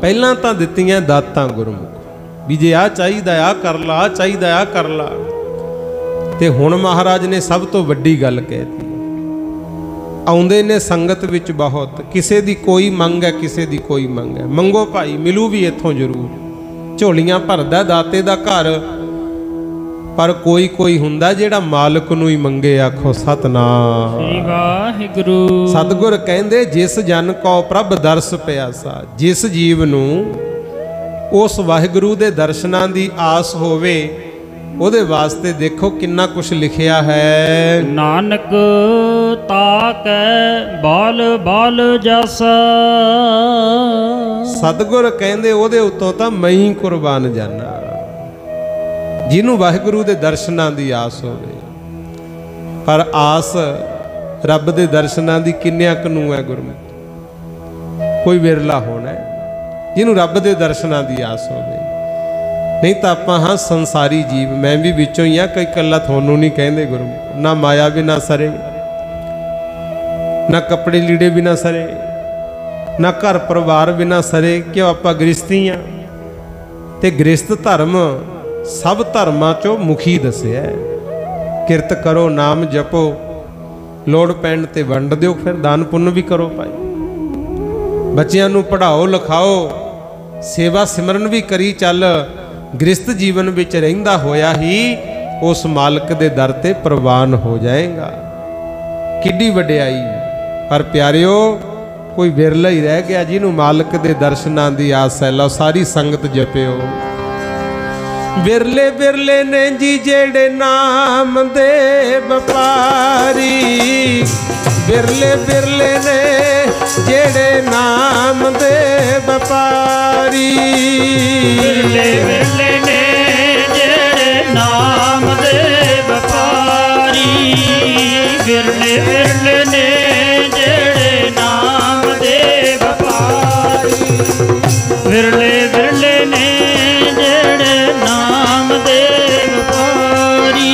ਪਹਿਲਾਂ ਤਾਂ ਦਿੱਤੀਆਂ ਦਾਤਾਂ ਗੁਰਮੁਖ ਵੀ ਜੇ ਆ ਚਾਹੀਦਾ ਆ ਕਰ ਲਾ, ਆ ਚਾਹੀਦਾ ਆ ਕਰ ਲਾ, ਤੇ ਹੁਣ ਮਹਾਰਾਜ ਨੇ ਸਭ ਤੋਂ ਵੱਡੀ ਗੱਲ ਕਹਿਤੀ। ਆਉਂਦੇ ਨੇ ਸੰਗਤ ਵਿੱਚ ਬਹੁਤ, ਕਿਸੇ ਦੀ ਕੋਈ ਮੰਗ ਹੈ, ਕਿਸੇ ਦੀ ਕੋਈ ਮੰਗ ਹੈ, ਮੰਗੋ ਭਾਈ ਮਿਲੂ ਵੀ ਇੱਥੋਂ ਜ਼ਰੂਰ। ਝੋਲੀਆਂ ਭਰਦਾ ਦਾਤੇ ਦਾ ਘਰ, ਪਰ ਕੋਈ ਕੋਈ ਹੁੰਦਾ ਜਿਹੜਾ ਮਾਲਕ ਨੂੰ ਹੀ ਮੰਗੇ। ਆਖੋ ਸਤਨਾਮ ਸ੍ਰੀ ਵਾਹਿਗੁਰੂ। ਸਤਿਗੁਰ ਕਹਿੰਦੇ ਜਿਸ ਜਨ ਕੋ ਪ੍ਰਭ ਦਰਸ ਪਿਆਸਾ, ਜਿਸ ਜੀਵ ਨੂੰ ਉਸ ਵਾਹਿਗੁਰੂ ਦੇ ਦਰਸ਼ਨਾਂ ਦੀ ਆਸ ਹੋਵੇ, ਉਹਦੇ ਵਾਸਤੇ ਦੇਖੋ ਕਿੰਨਾ ਕੁਛ ਲਿਖਿਆ ਹੈ। ਨਾਨਕ ਤਾਕੈ ਬਾਲ ਬਾਲ ਜਸਾ। ਸਤਿਗੁਰ ਕਹਿੰਦੇ ਉਹਦੇ ਉੱਤੋਂ ਤਾਂ ਮੈਂ ਹੀ ਕੁਰਬਾਨ ਜਾਨਾ, ਜਿਹਨੂੰ ਵਾਹਿਗੁਰੂ ਦੇ ਦਰਸ਼ਨਾਂ ਦੀ ਆਸ ਹੋਵੇ। ਪਰ ਆਸ ਰੱਬ ਦੇ ਦਰਸ਼ਨਾਂ ਦੀ ਕਿੰਨਿਆਂ ਕੁ ਨੂੰ ਹੈ ਗੁਰਮੁਖ? ਕੋਈ ਵਿਰਲਾ ਹੋਣਾ ਜਿਹਨੂੰ ਰੱਬ ਦੇ ਦਰਸ਼ਨਾਂ ਦੀ ਆਸ ਹੋਵੇ। ਨਹੀਂ ਤਾਂ ਆਪਾਂ ਹਾਂ ਸੰਸਾਰੀ ਜੀਵ, ਮੈਂ ਵੀ ਵਿੱਚੋਂ ਹੀ ਆ, ਕੋਈ ਇਕੱਲਾ ਤੁਹਾਨੂੰ ਨਹੀਂ ਕਹਿੰਦੇ ਗੁਰਮੁਖ। ਨਾ ਮਾਇਆ ਬਿਨਾ ਸਰੇ, ਨਾ ਕੱਪੜੇ ਲੀੜੇ ਬਿਨਾ ਸਰੇ, ਨਾ ਘਰ ਪਰਿਵਾਰ ਬਿਨਾ ਸਰੇ। ਕਿਉਂ? ਆਪਾਂ ਗ੍ਰਸਤੀ ਆ, ਤੇ ਗ੍ਰਸਤ ਧਰਮ ਸਭ ਧਰਮਾਂ ਚੋਂ ਮੁਖੀ ਦੱਸਿਆ। ਕਿਰਤ ਕਰੋ, ਨਾਮ ਜਪੋ, ਲੋੜ ਪੈਣ ਤੇ ਵੰਡ ਦਿਓ, ਫਿਰ ਦਾਨ ਪੁੰਨ ਵੀ ਕਰੋ ਭਾਈ। ਬੱਚਿਆਂ ਨੂੰ ਪੜ੍ਹਾਓ ਲਿਖਾਓ, ਸੇਵਾ ਸਿਮਰਨ ਵੀ ਕਰੀ ਚੱਲ। ਗ੍ਰਸਤ ਜੀਵਨ ਵਿੱਚ ਰਹਿੰਦਾ ਹੋਇਆ ਹੀ ਉਸ ਮਾਲਕ ਦੇ ਦਰ ਤੇ ਪ੍ਰਵਾਨ ਹੋ ਜਾਏਗਾ। ਕਿੱਡੀ ਵਡਿਆਈ। ਪਰ ਪਿਆਰਿਓ, ਕੋਈ ਵਿਰਲਾ ਹੀ ਰਹਿ ਗਿਆ ਜਿਹਨੂੰ ਮਾਲਕ ਦੇ ਦਰਸ਼ਨਾਂ ਦੀ ਆਸ ਹੈ। ਲਓ ਸਾਰੀ ਸੰਗਤ ਜਪਿਓ। ਵਿਰਲੇ ਵਿਰਲੇ ਨੇ ਜੀ ਜਿਹੜੇ ਨਾਮ ਦੇ ਵਪਾਰੀ, ਵਿਰਲੇ ਵਿਰਲੇ ਨੇ ਜਿਹੜੇ ਨਾਮ ਦੇ ਵਪਾਰੀ, ਵਿਰਲੇ ਵਿਰਲੇ ਨੇ ਜਿਹੜੇ ਨਾਮ ਦੇ ਵਪਾਰੀ, ਵਿਰਲੇ ਵਿਰਲੇ ਨੇ ਜਿਹੜੇ ਨਾਮ ਦੇ ਵਪਾਰੀ, ਵਿਰਲੇ ਵਿਰਲੇ ਨੇ ਜਿਹੜੇ ਨਾਮ ਦੇ ਵਪਾਰੀ,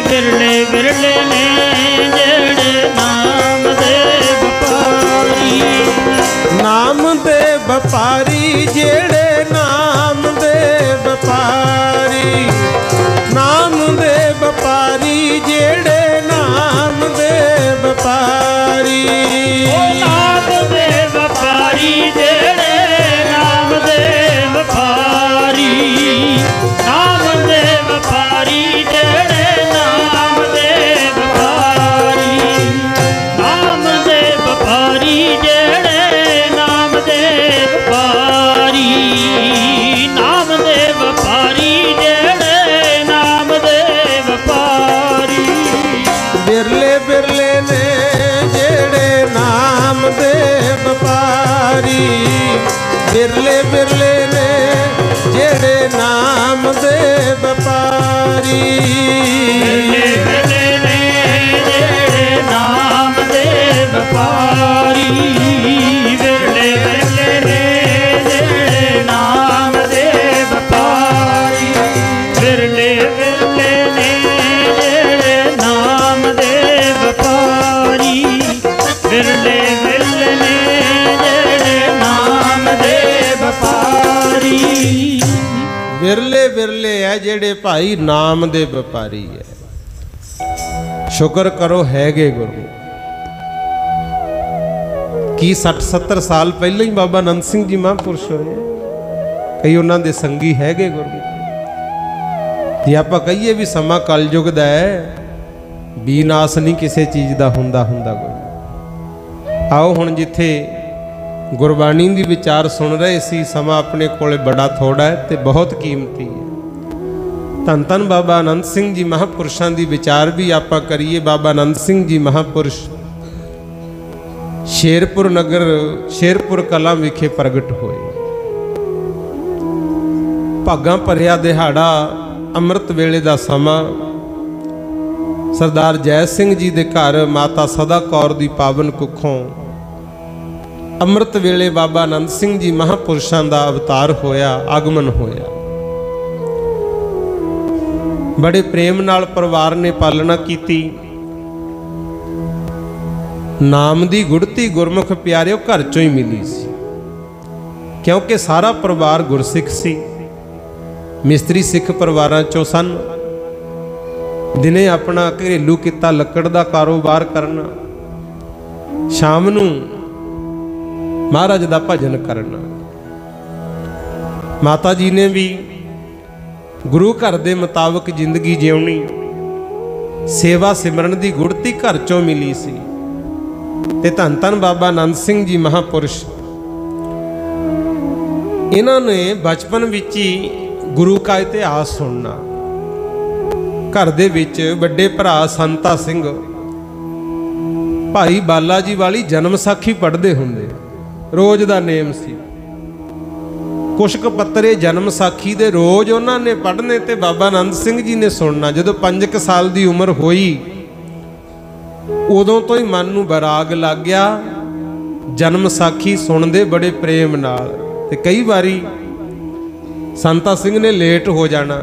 ਵਿਰਲੇ ਵਿਰਲੇ ਨੇ ਜਿਹੜੇ ਨਾਮ ਦੇ ਵਪਾਰੀ। ਨਾਮ ਦੇ ਵਪਾਰੀ ਜਿਹੜੇ ਨਾਮ ਦੇ ਵਪਾਰੀ, ਨਾਮ ਦੇ ਵਪਾਰੀ ਜਿਹੜੇ ਨਾਮ ਦੇ ਵਪਾਰੀ, ਉਹ ਨਾਮ ਦੇ ਵਪਾਰੀ ਜਿਹੜੇ ਨਾਮ ਦੇ ਵਪਾਰੀ, ਨਾਮ ਦੇ ਵਪਾਰੀ ਜਿਹੜੇ ਨਾਮ ਦੇ ਵਪਾਰੀ, ਨਾਮ ਦੇ ਵਪਾਰੀ ਜਿਹੜੇ ਨਾਮ ਦੇ ਵਪਾਰੀ, ਨਾਮ ਦੇ ਵਪਾਰੀ ਜਿਹੜੇ ਨਾਮ ਦੇ ਵਪਾਰੀ। ਬਿਰਲੇ ਬਿਰਲੇ ਨੇ ਜਿਹੜੇ ਨਾਮ ਦੇ ਵਪਾਰੀ, ਬਿਰਲੇ ਬਿਰਲੇ ਨੇ ਜਿਹੜੇ ਨਾਮ ਦੇ ਵਪਾਰੀ, ਵਿਰਲੇ ਵਿਰਲੇ ਨੇ ਜਿਹੜੇ ਨਾਮ ਦੇ ਵਪਾਰੀ, ਵਿਰਲੇ ਵਿਰਲੇ ਨੇ ਜਿਹੜੇ ਨਾਮ ਦੇ ਵਪਾਰੀ, ਵਿਰਲੇ ਵਿਰਲੇ ਨੇ ਜਿਹੜੇ ਨਾਮ ਦੇ ਵਪਾਰੀ, ਵਿਰਲੇ ਵਿਰਲੇ ਨੇ ਜਿਹੜੇ ਨਾਮ ਦੇ ਵਪਾਰੀ। ਵਿਰਲੇ ਵਿਰਲੇ ਹੈ ਜਿਹੜੇ ਭਾਈ ਨਾਮ ਦੇ ਵਪਾਰੀ ਹੈ। ਸ਼ੁਕਰ ਕਰੋ ਹੈਗੇ ਗੁਰੂ। ਕੀ 60-70 ਸਾਲ ਪਹਿਲਾਂ ਹੀ ਬਾਬਾ ਆਨੰਦ ਸਿੰਘ ਜੀ ਮਹਾਂਪੁਰਸ਼ ਹੋਏ। ਕਈ ਉਹਨਾਂ ਦੇ ਸੰਗੀ ਹੈਗੇ ਗੁਰੂ। ਜੇ ਆਪਾਂ ਕਹੀਏ ਵੀ ਸਮਾਂ ਕਲਯੁਗ ਦਾ ਹੈ, ਵਿਨਾਸ਼ ਨਹੀਂ ਕਿਸੇ ਚੀਜ਼ ਦਾ ਹੁੰਦਾ ਗੁਰੂ। ਆਓ ਹੁਣ ਜਿੱਥੇ ਗੁਰਬਾਣੀ ਦੀ ਵਿਚਾਰ ਸੁਣ ਰਹੇ ਸੀ, ਸਮਾਂ ਆਪਣੇ ਕੋਲੇ ਬੜਾ ਥੋੜਾ ਹੈ ਤੇ ਬਹੁਤ ਕੀਮਤੀ ਹੈ। ਧੰਨ ਧੰਨ ਬਾਬਾ ਆਨੰਦ ਸਿੰਘ ਜੀ ਮਹਾਂਪੁਰਸ਼ਾਂ ਦੀ ਵਿਚਾਰ ਵੀ ਆਪਾਂ ਕਰੀਏ। ਬਾਬਾ ਆਨੰਦ ਸਿੰਘ ਜੀ ਮਹਾਂਪੁਰਸ਼ ਸ਼ੇਰਪੁਰ ਨਗਰ, ਸ਼ੇਰਪੁਰ ਕਲਾਂ ਵਿਖੇ ਪ੍ਰਗਟ ਹੋਏ। ਭਾਗਾਂ ਭਰਿਆ ਦਿਹਾੜਾ, ਅੰਮ੍ਰਿਤ ਵੇਲੇ ਦਾ ਸਮਾਂ। ਸਰਦਾਰ ਜੈ ਸਿੰਘ ਜੀ ਦੇ ਘਰ ਮਾਤਾ ਸਦਾ ਕੌਰ ਦੀ ਪਾਵਨ ਕੁੱਖੋਂ ਅੰਮ੍ਰਿਤ ਵੇਲੇ ਬਾਬਾ ਆਨੰਦ ਸਿੰਘ ਜੀ ਮਹਾਂਪੁਰਸ਼ਾਂ ਦਾ ਅਵਤਾਰ ਹੋਇਆ, ਆਗਮਨ ਹੋਇਆ। बड़े प्रेम नाल परिवार ने पालना की। नाम दी गुड़ती गुरमुख प्यारिओ घर चों ही मिली सी, क्योंकि सारा परिवार गुरसिख सी। मिस्त्री सिख परिवारां चों सन। दिने अपना घरेलू किता लकड़ दा कारोबार करना, शाम नूं महाराज दा भजन करना। माता जी ने भी गुरु घर दे मुताबिक जिंदगी जिउणी, सेवा सिमरन दी गुड़ती घर चों मिली सी। ते धन धन बाबा नंद सिंह जी महापुरुष, इन्हां ने बचपन विच ही गुरु का इतिहास सुनना। घर दे विच वड्डे भरा संता सिंह भाई बाला जी वाली जन्म साखी पढ़ते होंदे, रोज दा नेम सी। कुछ क पत्तरे जन्म साखी दे रोज उन्होंने पढ़ने ते बाबा नंद सिंह जी ने सुनना। जदों 5 साल की उम्र होई उदों तो ही मन नूं बराग लग गया। जन्म साखी सुनते बड़े प्रेम नाल। ते कई बारी संता सिंह ने लेट हो जाना।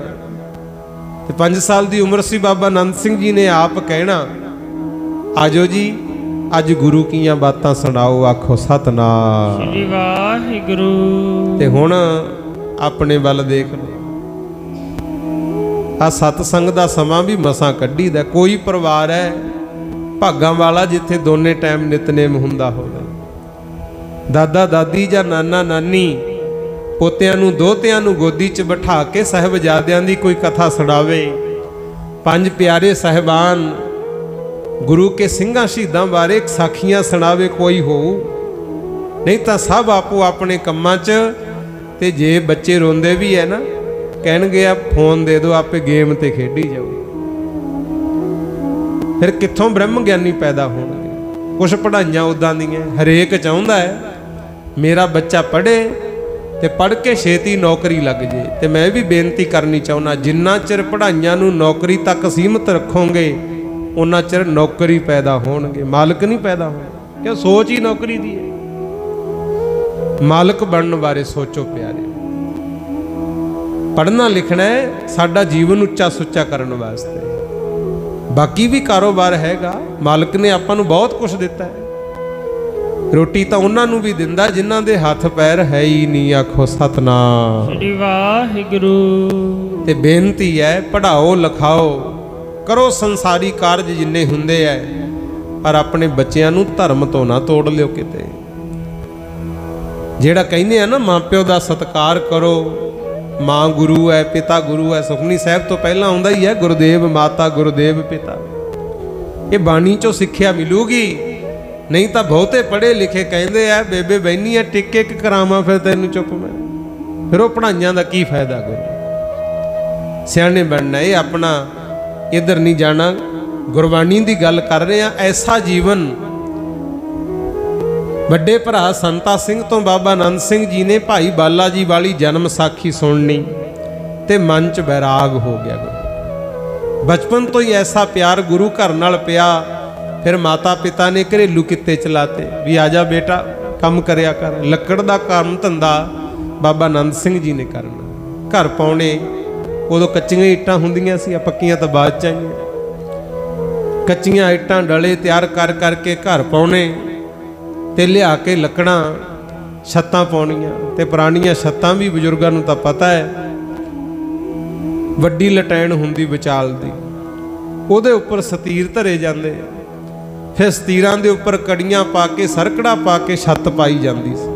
ते 5 साल की उम्र सी, बाबा नंद सिंह जी ने आप कहना, आजो जी अज गुरु कीयां बातां सुणाओ। आखो सतनाम श्री वाहिगुरू। ते हुण अपने वल देख लो, आ सतसंग दा समां भी मसां कड्ढी दा। कोई परिवार है भागां वाला जिथे दोने टाइम नितनेम हुंदा होवे। दादा दादी जां नाना नानी पोतिਆਂ ਨੂੰ ਦੋਹਤਿਆਂ ਨੂੰ ਗੋਦੀ 'ਚ ਬਿਠਾ ਕੇ ਸਾਹਿਬਜ਼ਾਦਿਆਂ ਦੀ ਕੋਈ ਕਥਾ ਸੁਣਾਵੇ। 5 ਪਿਆਰੇ ਸਾਹਿਬਾਨ गुरु के ਸਿੰਘਾਂ ਸ਼ਹੀਦਾਂ ਬਾਰੇ ਸਾਖੀਆਂ ਸੁਣਾਵੇ कोई हो। नहीं तो सब आपो अपने ਕੰਮਾਂ 'ਚ। ਤੇ ਜੇ ਬੱਚੇ ਰੋਂਦੇ ਵੀ ਹੈ ਨਾ, ਕਹਿਣਗੇ ਆ ਫੋਨ ਦੇ ਦਿਓ, ਆਪੇ ਗੇਮ ਤੇ ਖੇਡੀ ਜਾਓ। ਫਿਰ ਕਿੱਥੋਂ ਬ੍ਰਹਮ ਗਿਆਨੀ ਪੈਦਾ ਹੋਣਗੇ। ਕੁਝ ਪੜ੍ਹਾਈਆਂ ਉਦਾਂ ਦੀਆਂ, ਹਰੇਕ ਚਾਹੁੰਦਾ ਹੈ ਮੇਰਾ ਬੱਚਾ ਪੜ੍ਹੇ ਤੇ ਪੜ੍ਹ ਕੇ ਛੇਤੀ ਨੌਕਰੀ ਲੱਗ ਜੇ। ਤੇ ਮੈਂ ਵੀ ਬੇਨਤੀ ਕਰਨੀ ਚਾਹੁੰਦਾ, ਜਿੰਨਾ ਚਿਰ ਪੜ੍ਹਾਈਆਂ ਨੂੰ ਨੌਕਰੀ ਤੱਕ ਸੀਮਤ ਰੱਖੋਗੇ ਉਹਨਾਂ ਚਿਰ ਨੌਕਰੀ ਪੈਦਾ ਹੋਣਗੇ, ਮਾਲਕ ਨਹੀਂ ਪੈਦਾ ਹੋਣਾ। ਕਿਉਂ? ਸੋਚ ਹੀ ਨੌਕਰੀ ਦੀ ਹੈ। ਮਾਲਕ ਬਣਨ ਬਾਰੇ ਸੋਚੋ ਪਿਆਰੇ। ਪੜ੍ਹਨਾ ਲਿਖਣਾ ਹੈ ਸਾਡਾ ਜੀਵਨ ਉੱਚਾ ਸੁੱਚਾ ਕਰਨ ਵਾਸਤੇ। ਬਾਕੀ ਵੀ ਕਾਰੋਬਾਰ ਹੈਗਾ, ਮਾਲਕ ਨੇ ਆਪਾਂ ਨੂੰ ਬਹੁਤ ਕੁਝ ਦਿੱਤਾ ਹੈ। रोटी तो उन्होंने भी दिंदा जिन्हां दे हाथ पैर है ही नहीं। आखो सतनाम श्री वाहिगुरू। ते बेनती है पढ़ाओ लिखाओ करो संसारी कारज जिन्ने हुंदे है, पर अपने बच्चों नूं धर्म तो ना तोड़ लियो किते। जिहड़ा कहने हैं ना माँ प्यो का सत्कार करो, माँ गुरु है पिता गुरु है। सुखमनी साहब तो पहला आउंदा ही है गुरुदेव माता गुरुदेव पिता। ये बाणी चों सिक्ख्या मिलूगी। नहीं तो बहुते पढ़े लिखे कहते हैं बेबे बहनी है टिक एक करावां फिर तेन चुप मैं। फिर वो पढ़ाइयां का की फायदा। गुरु सियाने बनना, ये अपना इधर नहीं जाना। गुरबाणी की गल कर रहे हैं। ऐसा जीवन वड्डे भरा संता सिंह तो बाबा नंद सिंह जी ने भाई बाला जी वाली जन्म साखी सुननी ते मन च बैराग हो गया। बचपन तो ही ऐसा प्यार गुरु घर नाल पिया। फिर माता पिता ने घरेलू किते चलाते भी आजा बेटा काम करया कर। लकड़ दा काम धंधा बाबा नंद सिंह जी ने करना। घर पाउणे उदों कच्चियां इट्टां हुंदियां सी, पक्कियां तो बाद च आईयां। कच्चियां इट्टां डले तैयार कर करके घर पाउणे ते लिया के लकड़ां छत्तां पाउणियां। ते पुराणियां छत्तां भी बजुर्गां नूं तां पता है वड्डी लटैण हुंदी विचाल दी, उहदे उपर सतीर धरे जांदे। फिर सतीरां दे उपर कड़ियां पा के सरकड़ा पा के छत्त पाई जाती सी।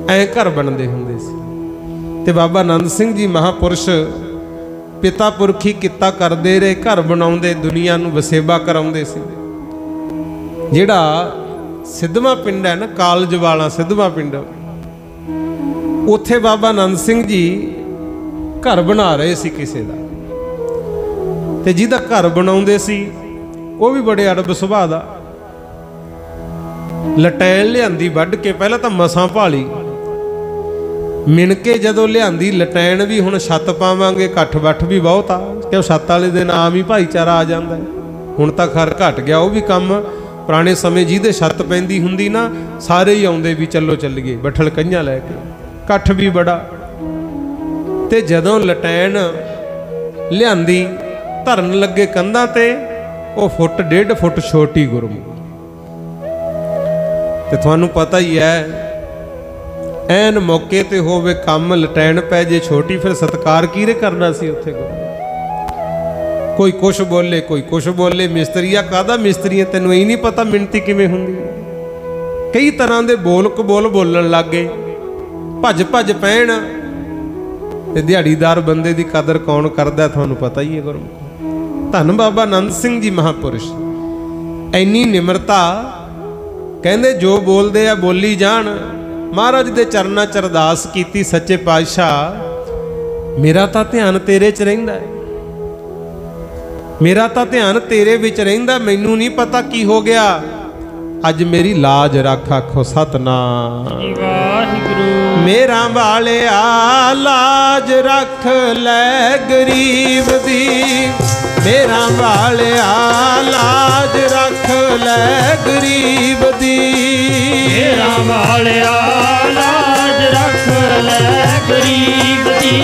ऐ घर बनते हुंदे सी। ते बाबा नंद सिंह जी महापुरुष पिता पुरखी किता करते रहे, घर बनाउंदे, दुनिया नूं वसेबा कराउंदे सी। जिहड़ा सिद्धवां पिंड है ना, कालज वाला सिद्धवां पिंड, उत्थे बाबा नंद सिंह जी घर बना रहे सी किसे दा। ते जिहदा घर बनाउंदे सी वो भी बड़े अड़ब सुभाਅ दा। लटैन लियांदी वड्ढ के, पहला तो मसां भाली मिण के जदों लियांदी लटैन भी हुण छत्त पावांगे, कट्ठ बट्ठ भी बहुत आ। क्यों छत्त वाले दिन आम ही भाईचारा आ जांदा है। हुण तां खैर घट गया वो भी काम। पुराने समय जिहदे छत्त पैंदी हुंदी ना, सारे ही आउंदे भी चलो चलीए बठल कईयां लैके, कट्ठ भी बड़ा। ते जदों लटैन लियांदी धरन लगे कंधां ते, वो फुट 1.5 फुट छोटी गुरमुख। ते तुहानूं पता ही है, ਐਨ मौके ते होवे काम लटैण पै जे छोटी, फिर सत्कार किहने करना सी उत्थे। कोई कुछ बोले कोई कुछ बोले, मिस्त्रीआ काहदा मिस्त्री, तैनूं ये नहीं पता मिणती किवें हुंदी है। कई तरह के बोल कबोल बोलन लग गए, भज भज पैण। ते दिहाड़ीदार बंदे की कदर कौन करदा, तुहानूं पता ही है गुरमुख। धन बाबा नंद सिंह जी महापुरुष, इन्नी निमरता, कहंदे जो बोलदे आ बोली जाण। महाराज दे चरनां च अरदास कीती, सच्चे पातशाह मेरा तां ध्यान तेरे च रहिंदा है, मेरा तां ध्यान तेरे विच रहिंदा, मैनूं नहीं पता की हो गया। अज मेरी लाज रख, आखो सतनाम वाहिगुरू। मेरा वालिया लाज रख लै गरीब दी, मेरा वालिया लाज रख लै गरीब दी, मेरा वालिया लाज रख लै गरीब दी,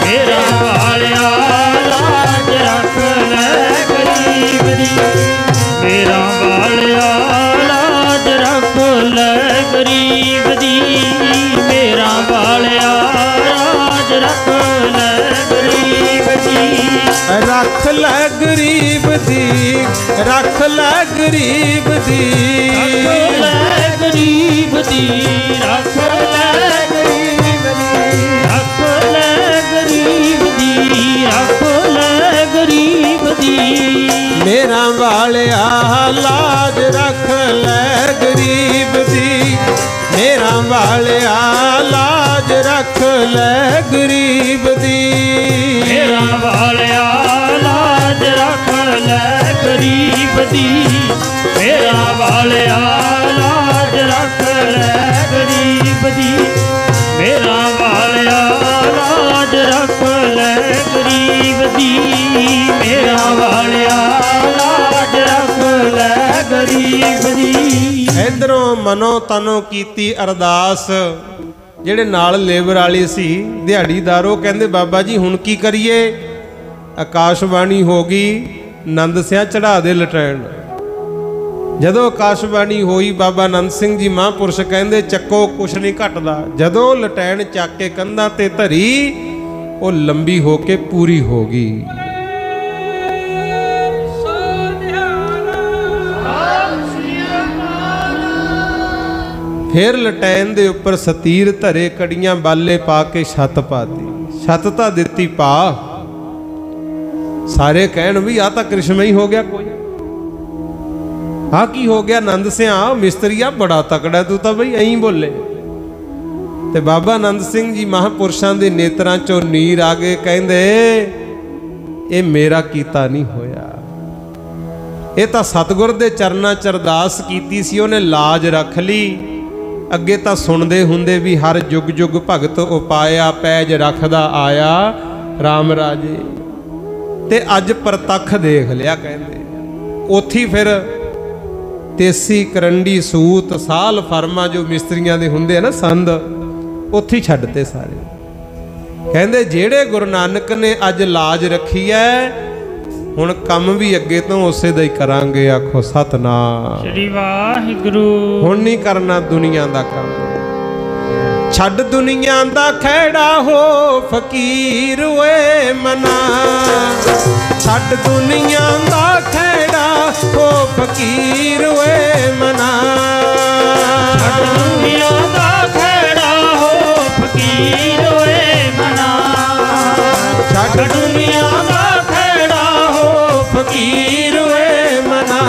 मेरा वालिया लाज रख लै गरीब दी, मेरा वालिया लाज रख लै गरीब दी, मेरा वालिया लाज रख लै गरीब दी, रख लै गरीब दी, रख लै गरीब दी, रख लै गरीब दी, रख लै गरीब दी, रख लै गरीब दी, रख लै गरीब दी, मेरा वालिया लाज रख लै गरीब दी, मेरा वालिया लाज रख लै गरीब दी, मेरा वालिया लाज रख लै गरीब दी, मेरा वालिया लाज रख लै गरीब दी, मेरा वालिया लाज रख लै गरीब दी, मेरा वालिया लाज रख लै गरीब दी। इधरों मनो तनो कीती अरदास। ਜਿਹੜੇ ਨਾਲ ਲੇਬਰ ਵਾਲੇ ਸੀ ਦਿਹਾੜੀਦਾਰੋ ਕਹਿੰਦੇ ਬਾਬਾ ਜੀ ਹੁਣ ਕੀ ਕਰੀਏ। ਆਕਾਸ਼ਬਾਣੀ ਹੋ ਗਈ, ਨੰਦ ਸਿਆਂ ਚੜਾ ਦੇ ਲਟੈਣ। ਜਦੋਂ ਆਕਾਸ਼ਬਾਣੀ ਹੋਈ ਬਾਬਾ ਨੰਦ ਸਿੰਘ ਜੀ ਮਹਾਂਪੁਰਸ਼ ਕਹਿੰਦੇ ਚੱਕੋ ਕੁਛ ਨਹੀਂ ਘਟਦਾ। ਜਦੋਂ ਲਟੈਣ ਚੱਕ ਕੇ ਕੰਧਾਂ ਤੇ ਧਰੀ ਉਹ ਲੰਬੀ ਹੋ ਕੇ ਪੂਰੀ ਹੋ ਗਈ। फिर लटैन दे उपर सतीर धरे, कड़ियां बाले पा के छत पाती। छत तां दित्ती पा। सारे कहण भी आ तां कृष्णमई हो गया कोई। आ की हो गया नंद सिंह मिस्त्रीआ बड़ा तकड़ा तू तां बई ऐं बोले। ते बाबा नंद सिंह जी महापुरुषां दे नेत्रां चों नीर आ गए। कहंदे ये मेरा कीता नहीं होया, ये तां सतगुर दे चरनां च अरदास कीती सी, उहने लाज रख ली। अगे तो सुनते होंगे भी हर जुग जुग भगत उपाया, पैज रखदा आया राम राजे। ते अज प्रतख देख लिया। कहते उथी फिर तेसी करंडी सूत साल फरमा जो मिस्त्रियां दे हुंदे ना संद, उथी छड्डते सारे। कहते जेड़े गुरु नानक ने अज लाज रखी है हुण कम भी अगे तो उसे दा ही करांगे। आखो सतनाम श्री वाहिगुरू। हुण नहीं करना दुनिया दा काम, छड्ड दुनिया दा खैड़ा हो फकीर वे मना। छड्ड दुनिया दा खैड़ा हो फकीर वे मना। छड्ड दुनिया दा खैड़ा हो फकीर वे मना। छड्ड दुनिया दा खैड़ा हो फकीर वे मना।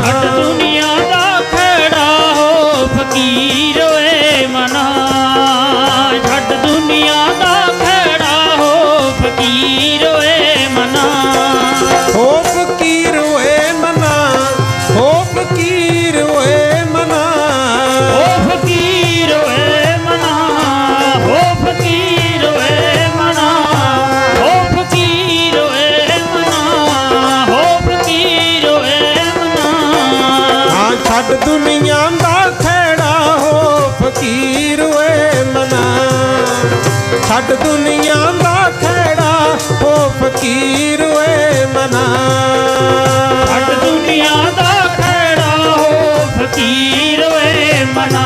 छड्ड दुनिया दा खैड़ा हो फकीर वे मना। छड्ड दुनिया दा खैड़ा हो फकीर वे मना। हो फकीर वे मना, हो फकीर वे मना। हो फकीर वे मना, हो फकीर वे मना। हो फकीर वे मना, हो फकीर वे मना। हाँ छड्ड दुनिया दा खैड़ा हो फकीर वे मना। छड्ड दुनिया दा खैड़ा ਫਕੀਰ ਓਏ ਮਨਾ। ਛੱਡ ਦੁਨੀਆ ਦਾ ਖਹਿੜਾ ਹੋ ਫਕੀਰ ਓਏ ਮਨਾ।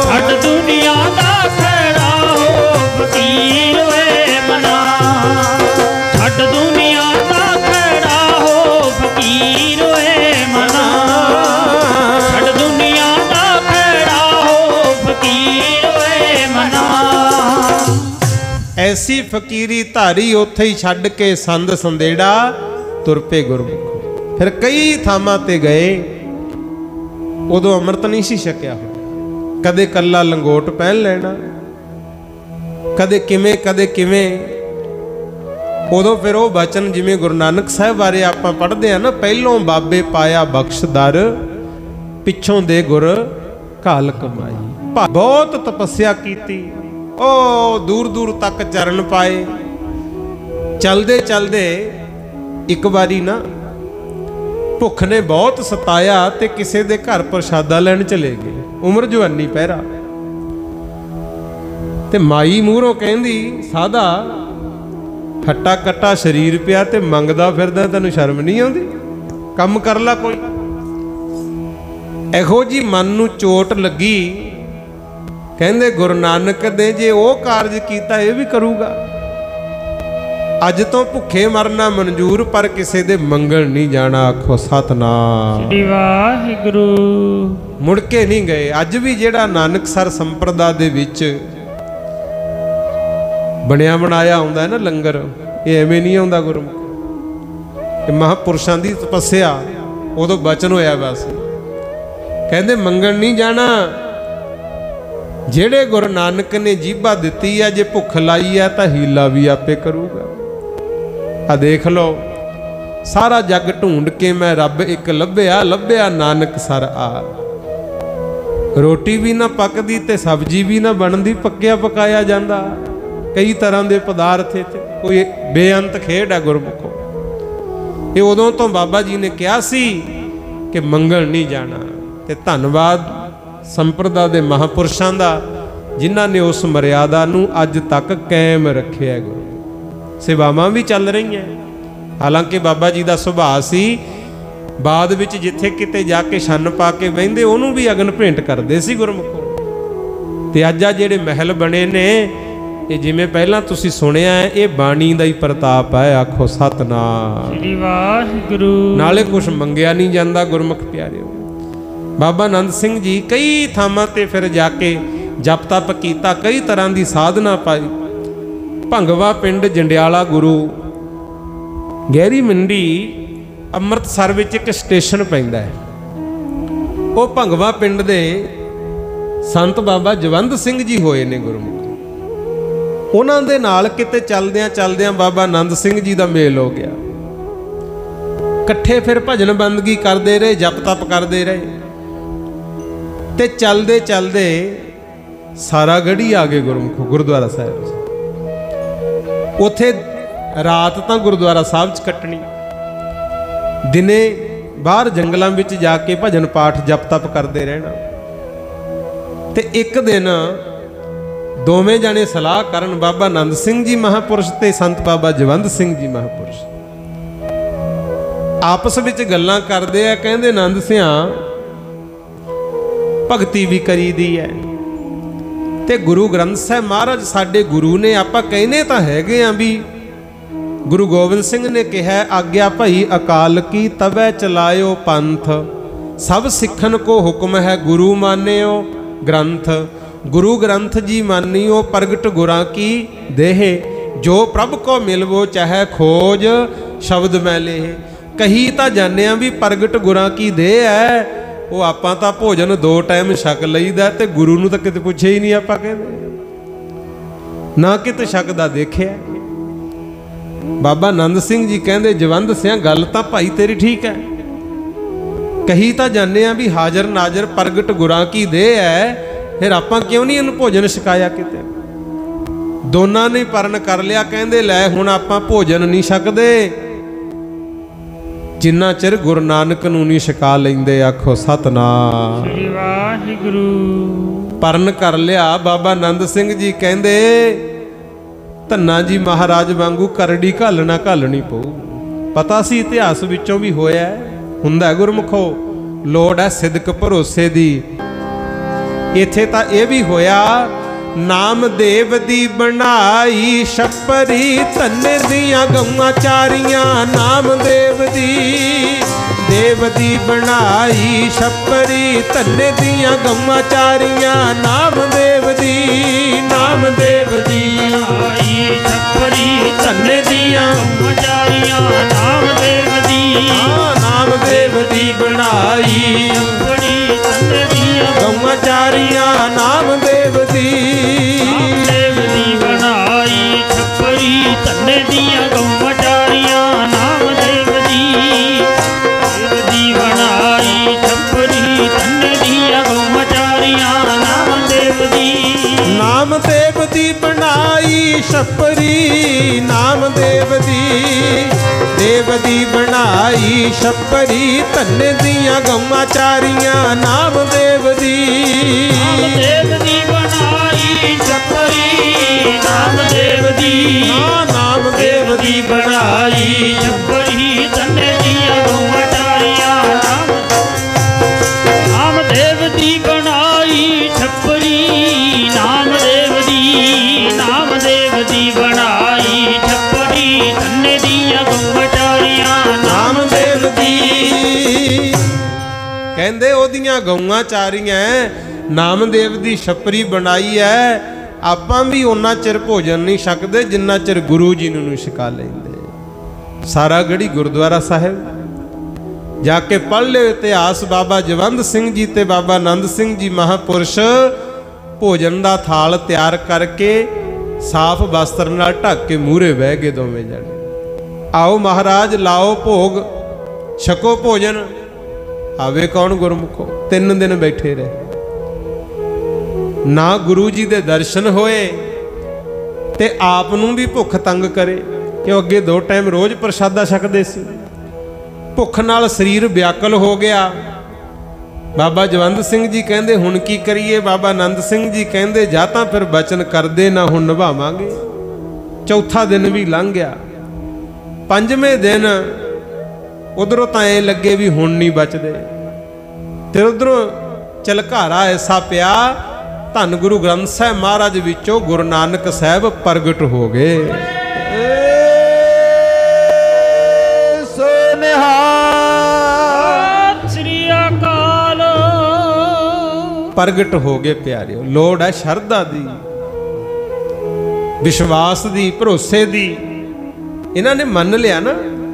ਛੱਡ ਦੁਨੀਆ ਦਾ ਖਹਿੜਾ ਹੋ ਫਕੀਰ ਓਏ ਮਨਾ। ਛੱਡ ਦੁਨੀਆ ਦਾ ਖਹਿੜਾ ਹੋ ਫਕੀਰ ਓਏ ਮਨਾ। ਛੱਡ ਦੁਨੀਆ ਦਾ ਖਹਿੜਾ ਹੋ ਫਕੀਰ ਓਏ ਮਨਾ। ਐਸੀ ਫਕੀਰੀ ਧਾਰੀ ਉੱਥੇ ਹੀ ਛੱਡ ਕੇ ਸੰਦ ਸੰਦੇੜਾ ਤੁਰ ਪਏ ਗੁਰਮੁਖ। ਫਿਰ ਕਈ ਥਾਵਾਂ ਤੇ ਗਏ, ਉਦੋਂ ਅੰਮ੍ਰਿਤ ਨਹੀਂ ਸੀ ਛਕਿਆ ਹੋਇਆ। ਕਦੇ ਕੱਲਾ ਲੰਗੋਟ ਪਹਿਨ ਲੈਣਾ, ਕਦੇ ਕਿਵੇਂ। ਉਦੋਂ ਫਿਰ ਉਹ ਬਚਨ ਜਿਵੇਂ ਗੁਰੂ ਨਾਨਕ ਸਾਹਿਬ ਬਾਰੇ ਆਪਾਂ ਪੜ੍ਹਦੇ ਆ ਨਾ, ਪਹਿਲੋਂ ਬਾਬੇ ਪਾਇਆ ਬਖਸ਼ਦਰ, ਪਿੱਛੋਂ ਦੇ ਗੁਰ ਘਾਲ ਕਮਾਈ। ਬਹੁਤ ਤਪੱਸਿਆ ਕੀਤੀ, ਉਹ ਦੂਰ ਦੂਰ ਤੱਕ ਚਰਨ ਪਾਏ। ਚਲਦੇ ਚਲਦੇ ਇੱਕ ਵਾਰੀ ਨਾ ਭੁੱਖ ਨੇ ਬਹੁਤ ਸਤਾਇਆ ਤੇ ਕਿਸੇ ਦੇ ਘਰ ਪ੍ਰਸ਼ਾਦਾ ਲੈਣ ਚਲੇ ਗਏ। ਉਮਰ ਜਵਾਨੀ ਪਹਿਰਾ, ਤੇ ਮਾਈ ਮੂਹਰੋਂ ਕਹਿੰਦੀ, ਸਾਦਾ ਹੱਟਾ ਕੱਟਾ ਸਰੀਰ ਪਿਆ ਤੇ ਮੰਗਦਾ ਫਿਰਦਾ, ਤੈਨੂੰ ਸ਼ਰਮ ਨਹੀਂ ਆਉਂਦੀ? ਕੰਮ ਕਰ ਲੈ ਕੋਈ। ਇਹੋ ਜੀ ਮਨ ਨੂੰ ਚੋਟ ਲੱਗੀ। ਕਹਿੰਦੇ ਗੁਰੂ ਨਾਨਕ ਦੇ ਜੇ ਉਹ ਕਾਰਜ ਕੀਤਾ ਇਹ ਵੀ ਕਰੂਗਾ। ਅੱਜ ਤੋਂ ਭੁੱਖੇ ਮਰਨਾ ਮਨਜ਼ੂਰ, ਪਰ ਕਿਸੇ ਦੇ ਮੰਗਣ ਨਹੀਂ ਜਾਣਾ। ਆਖੋ ਸਤਨਾਮ ਸ੍ਰੀ ਵਾਹਿਗੁਰੂ। ਮੁੜ ਕੇ ਨਹੀਂ ਗਏ। ਅੱਜ ਵੀ ਜਿਹੜਾ ਨਾਨਕਸਰ ਸੰਪਰਦਾ ਦੇ ਵਿੱਚ ਬਣਿਆ ਬਣਾਇਆ ਆਉਂਦਾ ਹੈ ਨਾ ਲੰਗਰ, ਇਹ ਐਵੇਂ ਨਹੀਂ ਆਉਂਦਾ ਗੁਰਮੁਖ। ਇਹ ਮਹਾਂਪੁਰਸ਼ਾਂ ਦੀ ਤਪੱਸਿਆ, ਉਦੋਂ ਬਚਨ ਹੋਇਆ ਬਸ। ਕਹਿੰਦੇ ਮੰਗਣ ਨਹੀਂ ਜਾਣਾ। ਜਿਹੜੇ ਗੁਰੂ ਨਾਨਕ ਨੇ ਜੀਭਾ ਦਿੱਤੀ ਆ, ਜੇ ਭੁੱਖ ਲਾਈ ਆ ਤਾਂ ਹੀਲਾ ਵੀ ਆਪੇ ਕਰੂਗਾ। ਆ ਦੇਖ ਲਓ, ਸਾਰਾ ਜੱਗ ਢੂੰਡ ਕੇ ਮੈਂ ਰੱਬ ਇੱਕ ਲੱਭਿਆ ਨਾਨਕ ਸਰ ਆ। ਰੋਟੀ ਵੀ ਨਾ ਪੱਕਦੀ ਤੇ ਸਬਜ਼ੀ ਵੀ ਨਾ ਬਣਦੀ, ਪੱਕਿਆ ਪਕਾਇਆ ਜਾਂਦਾ। ਕਈ ਤਰ੍ਹਾਂ ਦੇ ਪਦਾਰਥ ਇੱਥੇ, ਕੋਈ ਬੇਅੰਤ ਖੇਡ ਹੈ ਗੁਰਮੁਖੋ। ਇਹ ਉਦੋਂ ਤੋਂ ਬਾਬਾ ਜੀ ਨੇ ਕਿਹਾ ਸੀ ਕਿ ਮੰਗਣ ਨਹੀਂ ਜਾਣਾ। ਤੇ ਧੰਨਵਾਦ ਸੰਪਰਦਾ ਦੇ ਮਹਾਂਪੁਰਸ਼ਾਂ ਦਾ, ਜਿਨ੍ਹਾਂ ਨੇ ਉਸ ਮਰਿਆਦਾ ਨੂੰ ਅੱਜ ਤੱਕ ਕਾਇਮ ਰੱਖਿਆ। ਗੁਰੂ ਸੇਵਾਵਾਂ ਵੀ ਚੱਲ ਰਹੀਆਂ। ਹਾਲਾਂਕਿ ਬਾਬਾ ਜੀ ਦਾ ਸੁਭਾਅ ਸੀ, ਬਾਅਦ ਵਿੱਚ ਜਿੱਥੇ ਕਿਤੇ ਜਾ ਕੇ ਛੰਨ ਪਾ ਕੇ ਬਹਿੰਦੇ, ਉਹਨੂੰ ਵੀ ਅਗਨ ਭੇਂਟ ਕਰਦੇ ਸੀ ਗੁਰਮੁਖੋ। ਤੇ ਅੱਜ ਆ ਜਿਹੜੇ ਮਹਿਲ ਬਣੇ ਨੇ, ਇਹ ਜਿਵੇਂ ਪਹਿਲਾਂ ਤੁਸੀਂ ਸੁਣਿਆ ਹੈ, ਇਹ ਬਾਣੀ ਦਾ ਹੀ ਪ੍ਰਤਾਪ ਹੈ। ਆਖੋ ਸਤਨਾਮ ਸ੍ਰੀ ਵਾਹਿਗੁਰੂ। ਨਾਲੇ ਕੁਛ ਮੰਗਿਆ ਨਹੀਂ ਜਾਂਦਾ ਗੁਰਮੁਖ ਪਿਆਰਿਓ। ਬਾਬਾ ਆਨੰਦ ਸਿੰਘ ਜੀ ਕਈ ਥਾਵਾਂ ਤੇ ਫਿਰ ਜਾ ਕੇ ਜਪ ਤਪ ਕੀਤਾ, ਕਈ ਤਰ੍ਹਾਂ ਦੀ ਸਾਧਨਾ ਪਾਈ। ਭੰਗਵਾ ਪਿੰਡ ਜੰਡਿਆਲਾ ਗੁਰੂ ਗਹਿਰੀ ਮੰਡੀ ਅੰਮ੍ਰਿਤਸਰ ਵਿੱਚ ਇੱਕ ਸਟੇਸ਼ਨ ਪੈਂਦਾ ਹੈ। ਉਹ ਭੰਗਵਾ ਪਿੰਡ ਦੇ ਸੰਤ ਬਾਬਾ ਜਵੰਦ ਸਿੰਘ ਜੀ ਹੋਏ ਨੇ ਗੁਰਮੁਖ। ਉਹਨਾਂ ਦੇ ਨਾਲ ਕਿਤੇ ਚਲਦਿਆਂ ਬਾਬਾ ਆਨੰਦ ਸਿੰਘ ਜੀ ਦਾ ਮੇਲ ਹੋ ਗਿਆ। ਇਕੱਠੇ ਫਿਰ ਭਜਨ ਬੰਦਗੀ ਕਰਦੇ ਰਹੇ, ਜਪ ਤਪ ਕਰਦੇ ਰਹੇ। ਤੇ ਚਲਦੇ ਸਾਰਾ ਗੜੀ ਆ ਗਏ ਗੁਰਮੁਖ ਗੁਰਦੁਆਰਾ ਸਾਹਿਬ। ਉੱਥੇ ਰਾਤ ਤਾਂ ਗੁਰਦੁਆਰਾ ਸਾਹਿਬ 'ਚ ਕੱਟਣੀ, ਦਿਨੇ ਬਾਹਰ ਜੰਗਲਾਂ ਵਿੱਚ ਜਾ ਕੇ ਭਜਨ ਪਾਠ ਜਪ ਤਪ ਕਰਦੇ ਰਹਿਣਾ। ਤੇ ਇੱਕ ਦਿਨ ਦੋਵੇਂ ਜਾਣੇ ਸਲਾਹ ਕਰਨ, ਬਾਬਾ ਆਨੰਦ ਸਿੰਘ ਜੀ ਮਹਾਂਪੁਰਸ਼ ਤੇ ਸੰਤ ਬਾਬਾ ਜਵੰਦ ਸਿੰਘ ਜੀ ਮਹਾਂਪੁਰਸ਼ ਆਪਸ ਵਿੱਚ ਗੱਲਾਂ ਕਰਦੇ ਆ। ਕਹਿੰਦੇ ਆਨੰਦ ਸਿਆਂ ਭਗਤੀ ਵੀ ਕਰੀਦੀ ਹੈ, ਤੇ ਗੁਰੂ ਗ੍ਰੰਥ ਸਾਹਿਬ ਮਹਾਰਾਜ ਸਾਡੇ ਗੁਰੂ ਨੇ। ਆਪਾਂ ਕਹਿੰਦੇ ਤਾਂ ਹੈਗੇ ਆ ਵੀ ਗੁਰੂ ਗੋਬਿੰਦ ਸਿੰਘ ਨੇ ਕਿਹਾ, ਆਗਿਆ ਭਈ ਅਕਾਲ ਕੀ ਤਬੈ ਚਲਾਇਓ ਪੰਥ, ਸਭ ਸਿੱਖਣ ਕੋ ਹੁਕਮ ਹੈ ਗੁਰੂ ਮਾਨਿਓ ਗ੍ਰੰਥ। ਗੁਰੂ ਗ੍ਰੰਥ ਜੀ ਮਾਨਿਓ ਪ੍ਰਗਟ ਗੁਰਾਂ ਕੀ ਦੇਹ, ਜੋ ਪ੍ਰਭ ਕੋ ਮਿਲਵੋ ਚਾਹੇ ਖੋਜ ਸ਼ਬਦ ਮੈਂ ਲੇਹ। ਕਹੀ ਤਾਂ ਜਾਣਿਆ ਵੀ ਪ੍ਰਗਟ ਗੁਰਾਂ ਕੀ ਦੇਹ ਹੈ, ਉਹ ਆਪਾਂ ਤਾਂ ਭੋਜਨ 2 ਟਾਈਮ ਛਕ ਲਈਦਾ, ਤੇ ਗੁਰੂ ਨੂੰ ਤਾਂ ਕਿਤੇ ਪੁੱਛਿਆ ਹੀ ਨਹੀਂ। ਆਪਾਂ ਕਹਿੰਦੇ ਨਾ ਕਿਤੇ ਛਕਦਾ ਦੇਖਿਆ। ਬਾਬਾ ਆਨੰਦ ਸਿੰਘ ਜੀ ਕਹਿੰਦੇ, ਜਵੰਦ ਸਿਆਂ ਗੱਲ ਤਾਂ ਭਾਈ ਤੇਰੀ ਠੀਕ ਹੈ, ਕਹੀ ਤਾਂ ਜਾਣੇ ਆ ਵੀ ਹਾਜ਼ਰ ਨਾਜ਼ਰ ਪ੍ਰਗਟ ਗੁਰਾਂ ਕੀ ਦੇਹ ਹੈ, ਫਿਰ ਆਪਾਂ ਕਿਉਂ ਨਹੀਂ ਇਹਨੂੰ ਭੋਜਨ ਛਕਾਇਆ ਕਿਤੇ। ਦੋਨਾਂ ਨੇ ਪਰਨ ਕਰ ਲਿਆ। ਕਹਿੰਦੇ ਲੈ ਹੁਣ ਆਪਾਂ ਭੋਜਨ ਨਹੀਂ ਛਕਦੇ ਜਿੰਨਾ ਚਿਰ ਗੁਰੂ ਨਾਨਕ ਨੂੰ ਨਹੀਂ ਛਕਾ ਲੈਂਦੇ। ਆਖੋ ਸਤਨਾਮ ਸ੍ਰੀ ਵਾਹਿਗੁਰੂ। ਪਰਨ ਕਰ ਲਿਆ। ਬਾਬਾ ਆਨੰਦ ਸਿੰਘ ਜੀ ਕਹਿੰਦੇ ਧੰਨਾ ਜੀ ਮਹਾਰਾਜ ਵਾਂਗੂ ਕਰੜੀ ਘਾਲਣਾ ਘਾਲਣੀ ਪਊ। ਪਤਾ ਸੀ ਇਤਿਹਾਸ ਵਿੱਚੋਂ ਵੀ ਹੋਇਆ ਹੁੰਦਾ ਗੁਰਮੁਖੋ, ਲੋੜ ਹੈ ਸਿਦਕ ਭਰੋਸੇ ਦੀ। ਇੱਥੇ ਤਾਂ ਇਹ ਵੀ ਹੋਇਆ, ਨਾਮਦੇਵ ਦੀ ਬਣਾਈ ਛੱਪਰੀ, ਧੰਨੇ ਦੀਆਂ ਗਊਆਂ ਚਾਰੀਆਂ ਨਾਮਦੇਵ ਦੀ। ਦੇਵ ਦੀ ਬਣਾਈ ਛੱਪਰੀ, ਧੰਨੇ ਦੀਆਂ ਗਊਆਂ ਚਾਰੀਆਂ ਨਾਮਦੇਵ ਦੀ। ਨਾਮਦੇਵ ਦੀ ਬਣਾਈ ਛੱਪਰੀ, ਧੰਨੇ ਦੀਆਂ ਗਊਆਂ ਚਾਰੀਆਂ ਨਾਮਦੇਵ ਦੀ। ਨਾਮਦੇਵ ਦੀ ਬਣਾਈ ਛੱਪਰੀ, ਧੰਨੇ ਦੀਆਂ ਗਊਆਂ ਚਾਰੀਆਂ ਨਾਮਦੇਵ ਦੀ। ਨਾਮਦੇਵ ਦੀ ਬਣਾਈ ਛੱਪਰੀ, ਧੰਨੇ ਦੀਆਂ ਗਊਆਂ ਚਾਰੀਆਂ ਨਾਮਦੇਵ ਦੀ। ਦੇਵ ਦੀ ਬਣਾਈ ਛੱਪਰੀ, ਧੰਨੇ ਦੀਆਂ ਗਊਆਂ ਚਾਰੀਆਂ ਨਾਮਦੇਵ ਦੀ। ਨਾਮਦੇਵ ਦੀ ਬਣਾਈ ਛੱਪਰੀ, ਨਾਮਦੇਵ ਦੀ। ਦੇਵ ਦੀ ਬਣਾਈ ਛੱਪਰੀ, ਧੰਨੇ ਦੀਆਂ ਗਊਆਂ ਚਾਰੀਆਂ ਨਾਮਦੇਵ ਦੀ। ਨਾਮਦੇਵ ਦੀ ਬਣਾਈ ਛੱਪਰੀ, ਨਾਮਦੇਵ ਦੀ। ਨਾਮਦੇਵ ਦੀ ਬਣਾਈ ਛੱਪਰੀ, ਧੰਨੇ ਦੀਆਂ ਗਊਆਂ ਚਾਰੀਆਂ ਨਾਮਦੇਵ ਦੀ ਬਣਾਈ ਛੱਪਰੀ, ਨਾਮਦੇਵ ਦੀ। ਨਾਮਦੇਵ ਦੀ ਬਣਾਈ ਛੱਪਰੀ, ਧੰਨੇ ਦੀਆਂ ਗਊਆਂ ਚਾਰੀਆਂ ਨਾਮਦੇਵ ਦੀ। ਕਹਿੰਦੇ ਉਹਦੀਆਂ ਗਊਆਂ ਚਾਰੀਆਂ ਨਾਮਦੇਵ ਦੀ ਛੱਪਰੀ ਬਣਾਈ ਐ। ਆਪਾਂ ਵੀ ਉਹਨਾਂ ਚਿਰ ਭੋਜਨ ਨਹੀਂ ਛਕਦੇ ਜਿੰਨਾ ਚਿਰ ਗੁਰੂ ਜੀ ਨੂੰ ਛਕਾ ਲੈਂਦੇ। ਸਾਰਾ ਗੜੀ ਗੁਰਦੁਆਰਾ ਸਾਹਿਬ ਜਾ ਕੇ ਪੜ੍ਹ ਲਿਓ ਇਤਿਹਾਸ। ਬਾਬਾ ਜਵੰਦ ਸਿੰਘ ਜੀ ਤੇ ਬਾਬਾ ਆਨੰਦ ਸਿੰਘ ਜੀ ਮਹਾਂਪੁਰਸ਼ ਭੋਜਨ ਦਾ ਥਾਲ ਤਿਆਰ ਕਰਕੇ ਸਾਫ਼ ਵਸਤਰ ਨਾਲ ਢੱਕ ਕੇ ਮੂਹਰੇ ਬਹਿ ਗਏ ਦੋਵੇਂ ਜਣੇ। ਆਓ ਮਹਾਰਾਜ ਲਾਓ ਭੋਗ, ਛਕੋ ਭੋਜਨ। ਆਵੇ ਕੌਣ ਗੁਰਮੁਖੋ, 3 ਦਿਨ ਬੈਠੇ ਰਹੇ। ਨਾ ਗੁਰੂ ਜੀ ਦੇ ਦਰਸ਼ਨ ਹੋਏ ਤੇ ਆਪ ਨੂੰ ਵੀ ਭੁੱਖ ਤੰਗ ਕਰੇ, ਕਿ ਅੱਗੇ 2 ਟਾਈਮ ਰੋਜ਼ ਪ੍ਰਸ਼ਾਦਾ ਛਕਦੇ ਸੀ। ਭੁੱਖ ਨਾਲ ਸਰੀਰ ਵਿਆਕਲ ਹੋ ਗਿਆ। ਬਾਬਾ ਜਵੰਦ ਸਿੰਘ ਜੀ ਕਹਿੰਦੇ ਹੁਣ ਕੀ ਕਰੀਏ? ਬਾਬਾ ਆਨੰਦ ਸਿੰਘ ਜੀ ਕਹਿੰਦੇ ਜਾਂ ਤਾਂ ਫਿਰ ਬਚਨ ਕਰਦੇ ਨਾ ਹੁਣ ਨਿਭਾਵਾਂਗੇ। ਚੌਥਾ ਦਿਨ ਵੀ ਲੰਘ ਗਿਆ। 5ਵੇਂ ਦਿਨ ਉਧਰੋਂ ਤਾਂ ਐ ਲੱਗੇ ਵੀ ਹੁਣ ਨਹੀਂ ਬਚਦੇ, ਤੇ ਉਧਰੋਂ ਝਲਕਾਰਾ ਐਸਾ ਪਿਆ, ਧੰਨ ਗੁਰੂ ਗ੍ਰੰਥ ਸਾਹਿਬ ਮਹਾਰਾਜ ਵਿੱਚੋਂ ਗੁਰੂ ਨਾਨਕ ਸਾਹਿਬ ਪ੍ਰਗਟ ਹੋ ਗਏ। ਸੋ ਨਿਹਾਲ ਸ੍ਰੀ ਅਕਾਲ। ਪ੍ਰਗਟ ਹੋ ਗਏ ਪਿਆਰਿਓ। ਲੋੜ ਹੈ ਸ਼ਰਧਾ ਦੀ, ਵਿਸ਼ਵਾਸ ਦੀ, ਭਰੋਸੇ ਦੀ। ਇਹਨਾਂ ਨੇ ਮੰਨ ਲਿਆ ਨਾ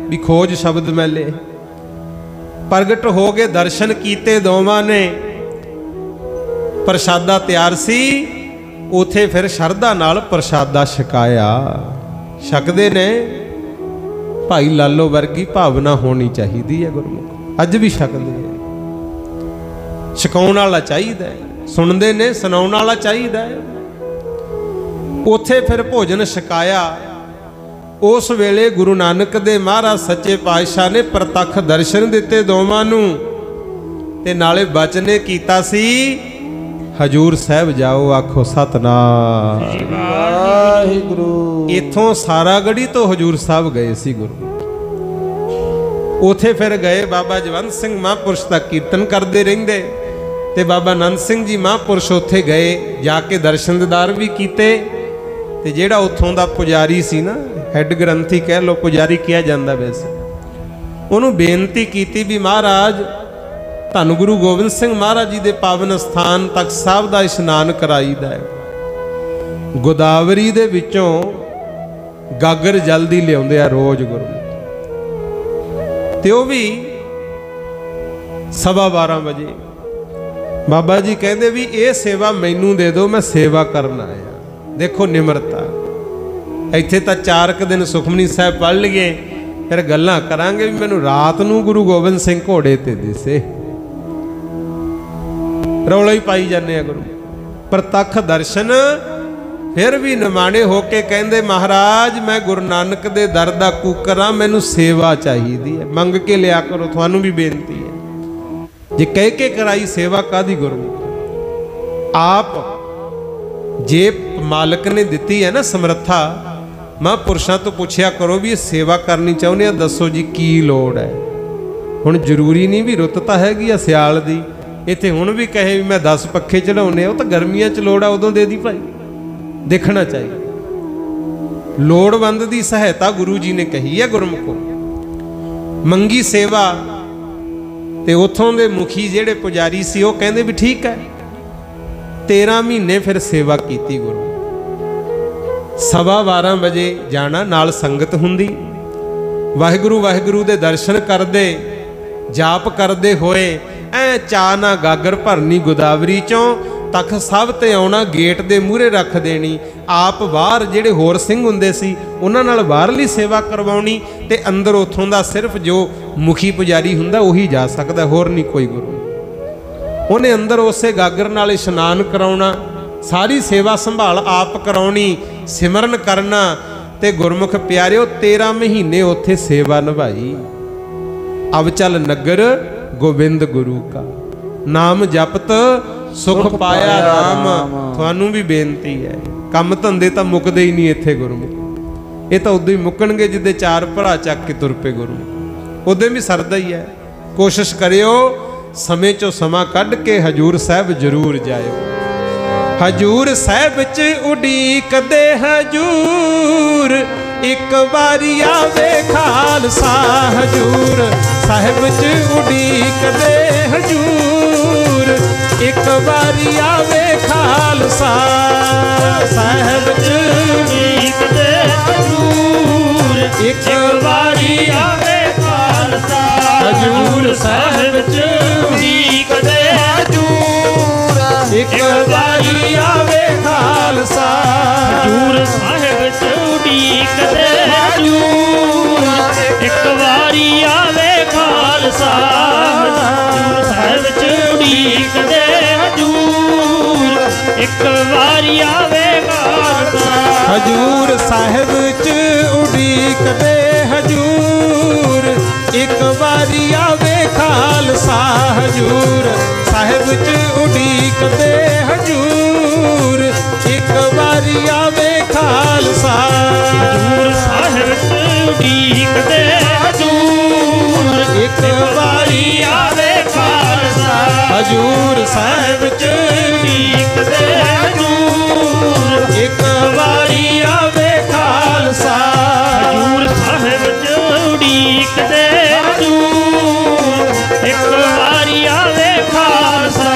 ਵੀ ਖੋਜ ਸ਼ਬਦ ਮੈਲੇ। ਪ੍ਰਗਟ ਹੋ ਗਏ, ਦਰਸ਼ਨ ਕੀਤੇ ਦੋਵਾਂ ਨੇ। ਪ੍ਰਸ਼ਾਦਾ ਤਿਆਰ ਸੀ, ਉਥੇ ਫਿਰ ਸ਼ਰਧਾ ਨਾਲ ਪ੍ਰਸ਼ਾਦਾ ਛਕਾਇਆ। ਛਕਦੇ ਨੇ। ਭਾਈ ਲਾਲੋ ਵਰਗੀ ਭਾਵਨਾ ਹੋਣੀ ਚਾਹੀਦੀ ਹੈ ਗੁਰਮੁਖ। ਅੱਜ ਵੀ ਛਕਦੇ ਆ। ਛਕਾਉਣ ਵਾਲਾ ਚਾਹੀਦਾ, ਸੁਣਦੇ ਨੇ, ਸੁਣਾਉਣ ਵਾਲਾ ਚਾਹੀਦਾ। ਉਥੇ ਫਿਰ ਭੋਜਨ ਛਕਾਇਆ। ਉਸ ਵੇਲੇ ਗੁਰੂ ਨਾਨਕ ਦੇ ਮਹਾਰਾਜ ਸੱਚੇ ਪਾਤਸ਼ਾਹ ਨੇ ਪ੍ਰਤੱਖ ਦਰਸ਼ਨ ਦਿੱਤੇ ਦੋਵਾਂ ਨੂੰ, ਤੇ ਨਾਲੇ ਬਚਨੇ ਕੀਤਾ ਸੀ ਹਜੂਰ ਸਾਹਿਬ ਜਾਓ, ਆਖੋ ਸਤਨਾਮ ਵਾਹਿਗੁਰੂ। ਇਥੋਂ ਸਾਰਾ ਗੜੀ ਤੋਂ ਹਜੂਰ ਸਾਹਿਬ ਗਏ ਸੀ ਗੁਰੂ। ਉਥੇ ਫਿਰ ਗਏ। ਬਾਬਾ ਜਵੰਦ ਸਿੰਘ ਮਹਾਂਪੁਰਸ਼ ਦਾ ਕੀਰਤਨ ਕਰਦੇ ਰਹਿੰਦੇ, ਤੇ ਬਾਬਾ ਆਨੰਦ ਸਿੰਘ ਜੀ ਮਹਾਂਪੁਰਸ਼ ਉੱਥੇ ਗਏ। ਜਾ ਕੇ ਦਰਸ਼ਨ ਦੀਦਾਰ ਵੀ ਕੀਤੇ। ਤੇ ਜਿਹੜਾ ਉੱਥੋਂ ਦਾ ਪੁਜਾਰੀ ਸੀ ਨਾ, ਹੈੱਡ ਗ੍ਰੰਥੀ ਕਹਿ ਲੋ, ਪੁਜਾਰੀ ਕਿਹਾ ਜਾਂਦਾ ਵੈਸੇ, ਉਹਨੂੰ ਬੇਨਤੀ ਕੀਤੀ ਵੀ ਮਹਾਰਾਜ ਧੰਨ ਗੁਰੂ ਗੋਬਿੰਦ ਸਿੰਘ ਮਹਾਰਾਜ ਜੀ ਦੇ ਪਾਵਨ ਸਥਾਨ ਤਖਤ ਸਾਹਿਬ ਦਾ ਇਸ਼ਨਾਨ ਕਰਾਈਦਾ ਹੈ। ਗੋਦਾਵਰੀ ਦੇ ਵਿੱਚੋਂ ਗਾਗਰ ਜਲਦੀ ਲਿਆਉਂਦੇ ਆ ਰੋਜ਼ ਗੁਰੂ, ਤੇ ਉਹ ਵੀ 12:15 ਵਜੇ। ਬਾਬਾ ਜੀ ਕਹਿੰਦੇ ਵੀ ਇਹ ਸੇਵਾ ਮੈਨੂੰ ਦੇ ਦਿਓ, ਮੈਂ ਸੇਵਾ ਕਰਨ ਆਇਆ। ਦੇਖੋ ਨਿਮਰਤਾ। ਇੱਥੇ ਤਾਂ 4 ਦਿਨ ਸੁਖਮਨੀ ਸਾਹਿਬ ਪੜ੍ਹ ਲਈਏ, ਫਿਰ ਗੱਲਾਂ ਕਰਾਂਗੇ ਵੀ ਮੈਨੂੰ ਰਾਤ ਨੂੰ ਗੁਰੂ ਗੋਬਿੰਦ ਸਿੰਘ ਘੋੜੇ ਤੇ ਦਿਸੇ। ਰੌਲਾ ਹੀ ਪਾਈ ਜਾਂਦੇ ਆ ਗੁਰੂ। ਪ੍ਰਤੱਖ ਦਰਸ਼ਨ। ਫਿਰ ਵੀ ਨਿਮਾਣੇ ਹੋ ਕੇ ਕਹਿੰਦੇ ਮਹਾਰਾਜ ਮੈਂ ਗੁਰੂ ਨਾਨਕ ਦੇ ਦਰ ਦਾ ਕੂਕਰ ਹਾਂ, ਮੈਨੂੰ ਸੇਵਾ ਚਾਹੀਦੀ ਹੈ, ਮੰਗ ਕੇ ਲਿਆ ਕਰੋ। ਤੁਹਾਨੂੰ ਵੀ ਬੇਨਤੀ ਹੈ, ਜੇ ਕਹਿ ਕੇ ਕਰਾਈ ਸੇਵਾ ਕਾਦੀ ਗੁਰੂ? ਆਪ ਜੇ ਮਾਲਕ ਨੇ ਦਿੱਤੀ ਹੈ ਨਾ ਸਮਰੱਥਾ, ਮਹਾਂਪੁਰਸ਼ਾਂ ਤੋਂ ਪੁੱਛਿਆ ਕਰੋ ਵੀ ਇਹ ਸੇਵਾ ਕਰਨੀ ਚਾਹੁੰਦੇ ਆ, ਦੱਸੋ ਜੀ ਕੀ ਲੋੜ ਹੈ। ਹੁਣ ਜ਼ਰੂਰੀ ਨਹੀਂ ਵੀ ਰੁੱਤ ਤਾਂ ਹੈਗੀ ਆ ਸਿਆਲ ਦੀ, ਇੱਥੇ ਹੁਣ ਵੀ ਕਹੇ ਵੀ ਮੈਂ 10 ਪੱਖੇ ਚੜਾਉਣੇ ਆ, ਉਹ ਤਾਂ ਗਰਮੀਆਂ 'ਚ ਲੋੜ ਆ, ਉਦੋਂ ਦੇ ਦੀ ਭਾਈ। ਦੇਖਣਾ ਚਾਹੀਦਾ ਲੋੜਵੰਦ ਦੀ ਸਹਾਇਤਾ ਗੁਰੂ ਜੀ ਨੇ ਕਹੀ ਹੈ ਗੁਰਮੁਖੋ। ਮੰਗੀ ਸੇਵਾ ਤੇ ਉਥੋਂ ਦੇ ਮੁਖੀ ਜਿਹੜੇ ਪੁਜਾਰੀ ਸੀ ਉਹ ਕਹਿੰਦੇ ਵੀ ਠੀਕ ਹੈ। 13 ਮਹੀਨੇ ਫਿਰ ਸੇਵਾ ਕੀਤੀ ਗੁਰੂ। 12:15 ਵਜੇ ਜਾਣਾ, ਨਾਲ ਸੰਗਤ ਹੁੰਦੀ, ਵਾਹਿਗੁਰੂ ਵਾਹਿਗੁਰੂ ਦੇ ਦਰਸ਼ਨ ਕਰਦੇ, ਜਾਪ ਕਰਦੇ ਹੋਏ ਐ ਚਾਹ ਨਾ ਗਾਗਰ ਭਰਨੀ ਗੋਦਾਵਰੀ ਚੋਂ, ਤਖਤ ਸਾਹਿਬ ਤੇ ਆਉਣਾ, ਗੇਟ ਦੇ ਮੂਹਰੇ ਰੱਖ ਦੇਣੀ, ਆਪ ਬਾਹਰ ਜਿਹੜੇ ਹੋਰ ਸਿੰਘ ਹੁੰਦੇ ਸੀ ਉਹਨਾਂ ਨਾਲ ਬਾਹਰਲੀ ਸੇਵਾ ਕਰਵਾਉਣੀ, ਤੇ ਅੰਦਰ ਉਥੋਂ ਦਾ ਸਿਰਫ ਜੋ ਮੁਖੀ ਪੁਜਾਰੀ ਹੁੰਦਾ ਉਹੀ ਜਾ ਸਕਦਾ, ਹੋਰ ਨਹੀਂ ਕੋਈ ਗੁਰੂ। ਉਹਨੇ ਅੰਦਰ ਉਸੇ ਗਾਗਰ ਨਾਲ ਇਸ਼ਨਾਨ ਕਰਾਉਣਾ, ਸਾਰੀ ਸੇਵਾ ਸੰਭਾਲ ਆਪ ਕਰਾਉਣੀ, ਸਿਮਰਨ ਕਰਨਾ। ਤੇ ਗੁਰਮੁਖ ਪਿਆਰਿਓ 13 ਮਹੀਨੇ ਉੱਥੇ ਸੇਵਾ ਨਿਭਾਈ। ਅਬ ਚੱਲ ਨਗਰ ਗੋਬਿੰਦ ਗੁਰੂ ਕਾ, ਨਾਮ ਜਪਤ ਸੁਖ ਪਾਇਆ ਰਾਮ। ਤੁਹਾਨੂੰ ਵੀ ਬੇਨਤੀ ਹੈ, ਕੰਮ ਧੰਦੇ ਤਾਂ ਮੁੱਕਦੇ ਹੀ ਨਹੀਂ ਇੱਥੇ ਗੁਰਮੁਖ, ਇਹ ਤਾਂ ਉਦੋਂ ਹੀ ਮੁੱਕਣਗੇ ਜਿੱਦੇ 4 ਭਰਾ ਚੱਕ ਕੇ ਤੁਰ ਪਏ ਗੁਰੂ, ਉਦੋਂ ਵੀ ਸਰਦਾ ਹੀ ਹੈ। ਕੋਸ਼ਿਸ਼ ਕਰਿਓ ਸਮੇਂ ਚੋਂ ਸਮਾਂ ਕੱਢ ਕੇ ਹਜੂਰ ਸਾਹਿਬ ਜ਼ਰੂਰ ਜਾਇਓ। ਹਜੂਰ ਸਾਹਿਬ 'ਚ ਉਡੀਕਦੇ ਹਜੂਰ, ਇੱਕ ਵਾਰੀ ਆਵੇ ਖਾਲਸਾ। ਹਜੂਰ ਸਾਹਿਬ 'ਚ ਉਡੀਕਦੇ ਹਜੂਰ, ਇੱਕ ਵਾਰੀ ਆਵੇ ਖਾਲਸਾ। ਸਾਹਿਬ 'ਚ ਉਡੀਕਦੇ ਹਜੂਰ, ਇੱਕ ਵਾਰੀ ਆਵੇ ਖਾਲਸਾ। ਹਜੂਰ ਸਾਹਿਬ 'ਚ ਉਡੀਕਦੇ ਹਜੂਰ, ਇੱਕ ਵਾਰੀ ਆਵੇ ਖਾਲਸਾ। ਹਜੂਰ ਸਾਹਿਬ 'ਚ ਉਡੀਕਦੇ ਹਜੂਰ, ਇੱਕ ਵਾਰੀ ਆਵੇ ਖਾਲਸਾ। ਹਜੂਰ ਸਾਹਿਬ 'ਚ ਉਡੀਕਦੇ ਹਜੂਰ, ਇੱਕ ਵਾਰੀ ਆਵੇ ਖਾਲਸਾ। ਹਜੂਰ ਸਾਹਿਬ 'ਚ ਉਡੀਕਦੇ ਹਜੂਰ, ਇੱਕ ਵਾਰੀ ਆਵੇ ਖਾਲਸਾ। ਹਜੂਰ ਸਾਹਿਬ 'ਚ ਉਡੀਕਦੇ ਹਜੂਰ, ਇੱਕ ਵਾਰੀ ਆਵੇ ਖਾਲਸਾ। ਹਜੂਰ ਸਾਹਿਬ 'ਚ ਉਡੀਕਦੇ ਹਜੂਰ, ਇੱਕ ਵਾਰੀ ਆਵੇ ਖਾਲਸਾ। ਹਜੂਰ ਸਾਹਿਬ 'ਚ ਉਡੀਕਦੇ ਹਜੂਰ, ਇੱਕ ਵਾਰੀ ਆਵੇ ਖਾਲਸਾ। ਹਜੂਰ ਸਾਹਿਬ 'ਚ ਉਡੀਕਦੇ ਹਜੂਰ, ਇੱਕ ਵਾਰੀ ਆਵੇ ਖਾਲਸਾ।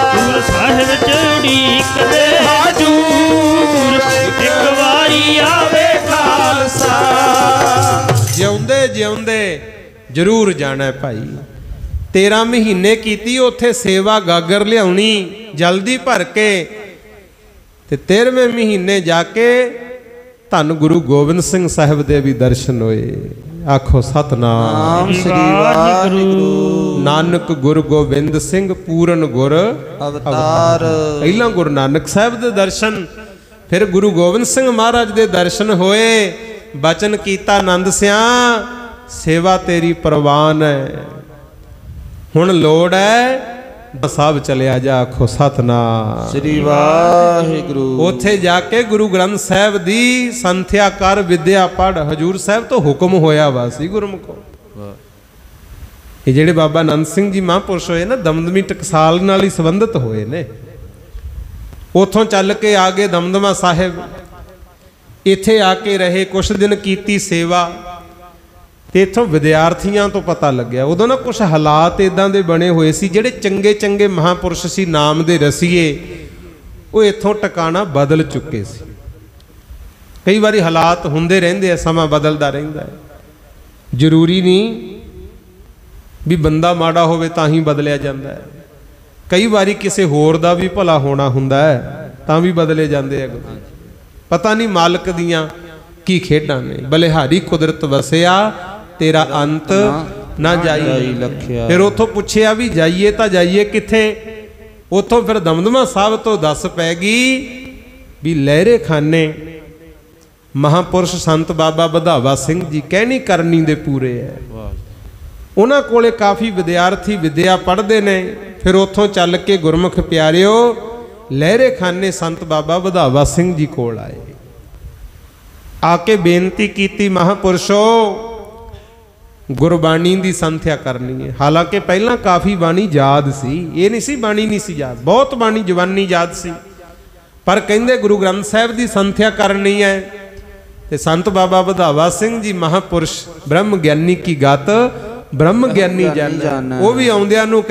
ਹਜੂਰ ਸਾਹਿਬ 'ਚ ਉਡੀਕਦੇ ਹਜੂਰ, ਇੱਕ ਵਾਰੀ ਆਵੇ ਖਾਲਸਾ। ਜਿਉਂਦੇ ਜਿਉਂਦੇ ਜ਼ਰੂਰ ਜਾਣਾ ਭਾਈ। 13 ਮਹੀਨੇ ਕੀਤੀ ਉੱਥੇ ਸੇਵਾ, ਗਾਗਰ ਲਿਆਉਣੀ ਜਲਦੀ ਭਰ ਕੇ, ਤੇ 13ਵੇਂ ਮਹੀਨੇ ਜਾ ਕੇ ਧੰਨ ਗੁਰੂ ਗੋਬਿੰਦ ਸਿੰਘ ਸਾਹਿਬ ਦੇ ਵੀ ਦਰਸ਼ਨ ਹੋਏ। ਆਖੋ ਸਤਨਾਮ ਸ੍ਰੀ ਵਾਹਿਗੁਰੂ। ਨਾਨਕ ਗੁਰ ਗੋਬਿੰਦ ਸਿੰਘ ਪੂਰਨ ਗੁਰ ਅਵਤਾਰ। ਪਹਿਲਾਂ ਗੁਰੂ ਨਾਨਕ ਸਾਹਿਬ ਦੇ ਦਰਸ਼ਨ, ਫਿਰ ਗੁਰੂ ਗੋਬਿੰਦ ਸਿੰਘ ਮਹਾਰਾਜ ਦੇ ਦਰਸ਼ਨ ਹੋਏ। ਬਚਨ ਕੀਤਾ ਆਨੰਦ ਸਿਆ, ਸੇਵਾ ਤੇਰੀ ਪ੍ਰਵਾਨ ਹੈ, ਹੁਣ ਲੋੜ ਹੈ ਸਭ ਚਲਿਆ ਜਾ। ਆਖੋ ਸਤਨਾਮ ਸ੍ਰੀ ਵਾਹਿਗੁਰੂ। ਉੱਥੇ ਜਾ ਕੇ ਗੁਰੂ ਗ੍ਰੰਥ ਸਾਹਿਬ ਦੀ ਸੰਥਿਆ ਕਰ, ਵਿਦਿਆ ਪੜ੍ਹ। ਹਜੂਰ ਸਾਹਿਬ ਤੋਂ ਹੁਕਮ ਹੋਇਆ ਵਾ ਸੀ ਗੁਰਮੁਖੋ। ਇਹ ਜਿਹੜੇ ਬਾਬਾ ਆਨੰਦ ਸਿੰਘ ਜੀ ਮਹਾਂਪੁਰਸ਼ ਹੋਏ ਨਾ, ਦਮਦਮੀ ਟਕਸਾਲ ਨਾਲ ਹੀ ਸੰਬੰਧਿਤ ਹੋਏ ਨੇ। ਉੱਥੋਂ ਚੱਲ ਕੇ ਆ ਗਏ ਦਮਦਮਾ ਸਾਹਿਬ, ਇੱਥੇ ਆ ਕੇ ਰਹੇ, ਕੁਛ ਦਿਨ ਕੀਤੀ ਸੇਵਾ, ਤੇ ਇੱਥੋਂ ਵਿਦਿਆਰਥੀਆਂ ਤੋਂ ਪਤਾ ਲੱਗਿਆ। ਉਦੋਂ ਨਾ ਕੁਛ ਹਾਲਾਤ ਇਦਾਂ ਦੇ ਬਣੇ ਹੋਏ ਸੀ, ਜਿਹੜੇ ਚੰਗੇ ਚੰਗੇ ਮਹਾਂਪੁਰਸ਼ ਸੀ, ਨਾਮ ਦੇ ਰਸੀਏ, ਉਹ ਇੱਥੋਂ ਟਿਕਾਣਾ ਬਦਲ ਚੁੱਕੇ ਸੀ। ਕਈ ਵਾਰੀ ਹਾਲਾਤ ਹੁੰਦੇ ਰਹਿੰਦੇ ਆ, ਸਮਾਂ ਬਦਲਦਾ ਰਹਿੰਦਾ ਹੈ। ਜ਼ਰੂਰੀ ਨਹੀਂ ਵੀ ਬੰਦਾ ਮਾੜਾ ਹੋਵੇ ਤਾਂ ਹੀ ਬਦਲਿਆ ਜਾਂਦਾ ਹੈ। ਕਈ ਵਾਰੀ ਕਿਸੇ ਹੋਰ ਦਾ ਵੀ ਭਲਾ ਹੋਣਾ ਹੁੰਦਾ ਹੈ, ਤਾਂ ਵੀ ਬਦਲੇ ਜਾਂਦੇ ਆ। ਪਤਾ ਨਹੀਂ ਮਾਲਕ ਦੀਆਂ ਕੀ ਖੇਡਾਂ ਨੇ। ਬਲਿਹਾਰੀ ਕੁਦਰਤ ਵਸਿਆ, ਤੇਰਾ ਅੰਤ ਨਾ ਜਾਈ ਲਖਿਆ। ਫਿਰ ਉੱਥੋਂ ਪੁੱਛਿਆ ਵੀ ਜਾਈਏ ਤਾਂ ਜਾਈਏ ਕਿੱਥੇ? ਉੱਥੋਂ ਫਿਰ ਦਮਦਮਾ ਸਾਹਿਬ ਤੋਂ ਦੱਸ ਪੈ ਗਈ ਵੀ ਲਹਿਰੇ ਖਾਨੇ ਮਹਾਂਪੁਰਸ਼ ਸੰਤ ਬਾਬਾ ਵਧਾਵਾ ਸਿੰਘ ਜੀ ਕਹਿਣੀ ਕਰਨੀ ਦੇ ਪੂਰੇ ਹੈ। ਉਹਨਾਂ ਕੋਲੇ ਕਾਫੀ ਵਿਦਿਆਰਥੀ ਵਿਦਿਆ ਪੜ੍ਹਦੇ ਨੇ। ਫਿਰ ਉੱਥੋਂ ਚੱਲ ਕੇ ਗੁਰਮੁਖ ਪਿਆਰਿਓ ਲਹਿਰੇ ਖਾਨੇ ਸੰਤ ਬਾਬਾ ਵਧਾਵਾ ਸਿੰਘ ਜੀ ਕੋਲ ਆਏ। आके बेनती की, महापुरुषो गुरबाणी की संथ्या करनी है। हालांकि पहला काफ़ी बाणी याद सी, ये नहीं सी बाणी नहीं सी याद, बहुत बाणी जवानी याद सी, पर कहंदे गुरु ग्रंथ साहिब की संथ्या करनी है। ते संत बाबा वधावा सिंह जी महापुरुष ब्रह्म ज्ञानी की गत ब्रह्म ज्ञानी जान, वो भी आउंदियां नूं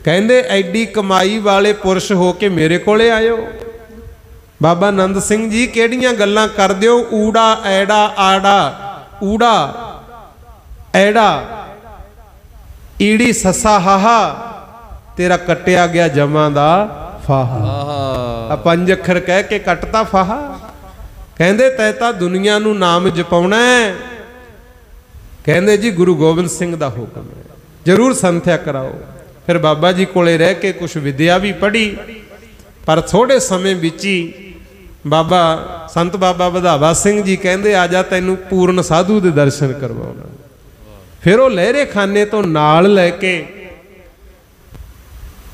कहंदे एडी कमाई वाले पुरुष हो के मेरे कोले आयो। बाबा नंद सिंह जी केड़ियां गल्लां करदे हो, ऊड़ा ऐड़ा आड़ा, ऊड़ा ऐड़ा ईड़ी ससा हाहा, तेरा कटिया गया जमा दा फाहा। पंज अखर कह के कटता फाहा। कहंदे तै तां दुनिया नूं नाम जपाउणा है। कहंदे जी गुरु गोबिंद सिंह दा हुक्म है, जरूर संथ्या कराओ। फिर बाबा जी कोले रह के कुछ विद्या भी पढ़ी, पर थोड़े समय विच ही बाबा संत बाबा वधावा सिंह जी कहंदे आ जा तैनूं पूर्ण साधु दे दर्शन करवाउणा। फिर वो लहरे खाने तो नाल लैके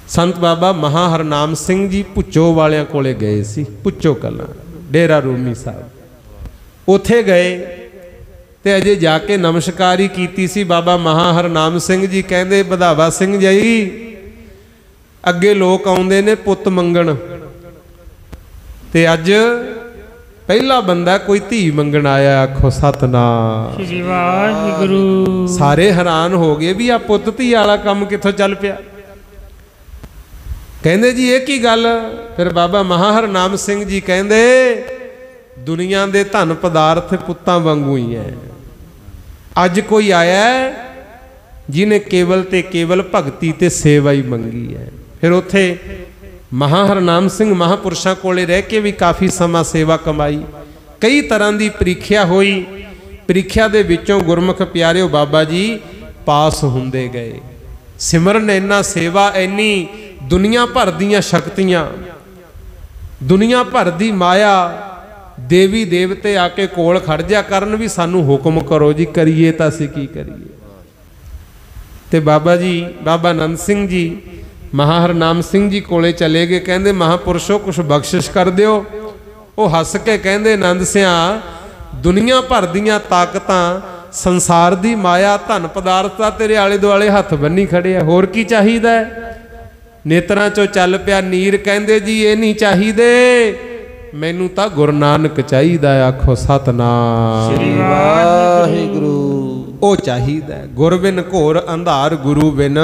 संत बाबा महाहरनाम सिंह जी भुच्चो वालियां कोले गए सी, भुच्चो कलां डेरा रूमी साहब उथे गए ते अजे जाके नमस्कारी कीती सी। बाबा महाहरनाम सिंह जी कहंदे वधावा सिंह जी अगे लोग आउंदे ने पुੱਤ मंगण, ते अज पहला बंदा कोई धी मंगण आया। आखो सतनाम श्री वाहिगुरू। सारे हैरान हो गए भी आ पुੱਤ धी वाला काम कित्थों चल पिया। कहंदे जी ये की गल। फिर बाबा महाहरनाम सिंह जी कहंदे दुनिया दे धन पदार्थ पुत्तां वांगू ही है। अज कोई आया जिन्हें केवल ते केवल भगती ते सेवा ही मंगी है। फिर उत्थे महाहरनाम सिंह महापुरुषां कोले रह के भी काफ़ी समा सेवा कमाई। कई तरह की प्रीख्या हुई, प्रीख्या दे विचों गुरमुख प्यारिओ बाबा जी पास हुंदे गए। सिमरन इन्ना, सेवा इन्नी, दुनिया भर दियां शक्तियां, दुनिया भर दी माया, देवी देवते आके कोल खड़ जा करन भी सानू हुक्म करो जी, करिए तां असीं की करिए। ते बाबा जी बाबा नंद सिंह जी महाहरनाम सिंह जी कोले चले गए। कहंदे महापुरुषो कुछ बख्शिश कर दिओ। वो हस के कहंदे नंद सिया दुनिया भर दियां ताकतां, संसार दी माया, धन पदार्थ दा तेरे आले दुआले हथ बन्नी खड़े आ, होर की चाहीदा है। नेत्रां चों चल पिया नीर। कहंदे जी ये नहीं चाहीदे, मैनू तां गुरु नानक चाहीदा। आखो सतनाम श्री वाहिगुरू। ओ चाहीदा है। गुर बिन घोर अंधार, गुरु बिन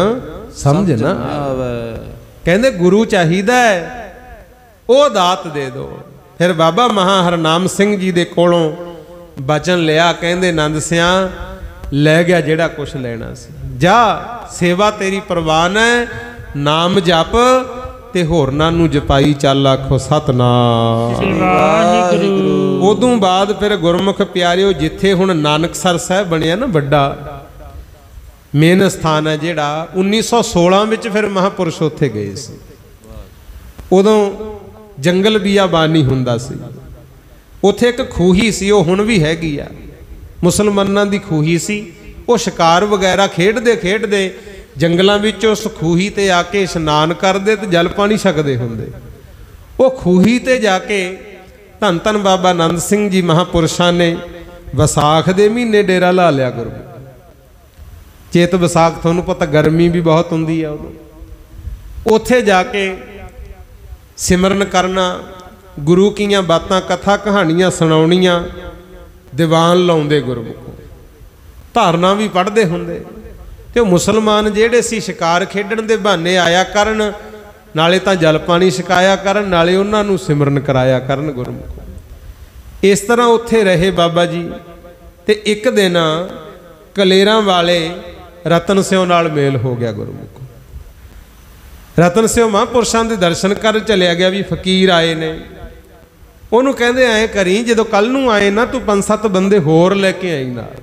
समझ ना आवे। कहंदे गुरु चाहीदा है, ओ दात दे दो। फिर बाबा महाहरनाम सिंह जी दे कोलों बचन लिया। कहंदे नंद सिया लै गया जेड़ा कुछ लेना सी, जा सेवा तेरी प्रवान है, नाम जप ते होरनां नूं जपाई चल। आखो सतनाम श्री वाहिगुरू। उदों बाद फिर गुरमुख प्यारिओ जिथे हुण नानकसर साहिब बनया ना वड्डा मेन स्थान है जिहड़ा 1916 विच फिर महापुरुष उत्थे गए सी। उदों जंगल बियाबानी हुंदा सी। उत्थे एक खूही सी, वो हुण भी हैगी आ, मुसलमानां दी खूही सी। वो शिकार वगैरह खेडदे खेडदे जंगलों में उस खूही ते आके इशनान करते तो जल पानी छकते होंगे। वो खूही ते जाके धन धन बाबा नंद सिंह जी महापुरुषां ने विसाख दे महीने डेरा ला लिया। गुरु चेत विसाख तुहानूं पता गर्मी भी बहुत होंदी है। उदों उत्थे जाके सिमरन करना, गुरु कीयां बातां कथा कहानियां सुणाउणियां, दीवान लाउंदे गुरमुखों, धारना भी पढ़ते होंदे। तो मुसलमान जेड़े सी शिकार खेडण दे बहाने आया करन, नाले तां जल पानी छकाया करन, नाले उन्हां नूं सिमरन कराया करन गुरमुखों। इस तरह उत्थे रहे बाबा जी। ते एक दिन कलेरां वाले रतन सिंह नाल मेल हो गया गुरमुखों। रतन सिंह महापुरुषां दे दर्शन कर चलिया गया भी फकीर आए ने। उन्होंने कहते ऐ करी जो कल नूं आए ना तू 5-7 बंदे होर लैके आई नाल।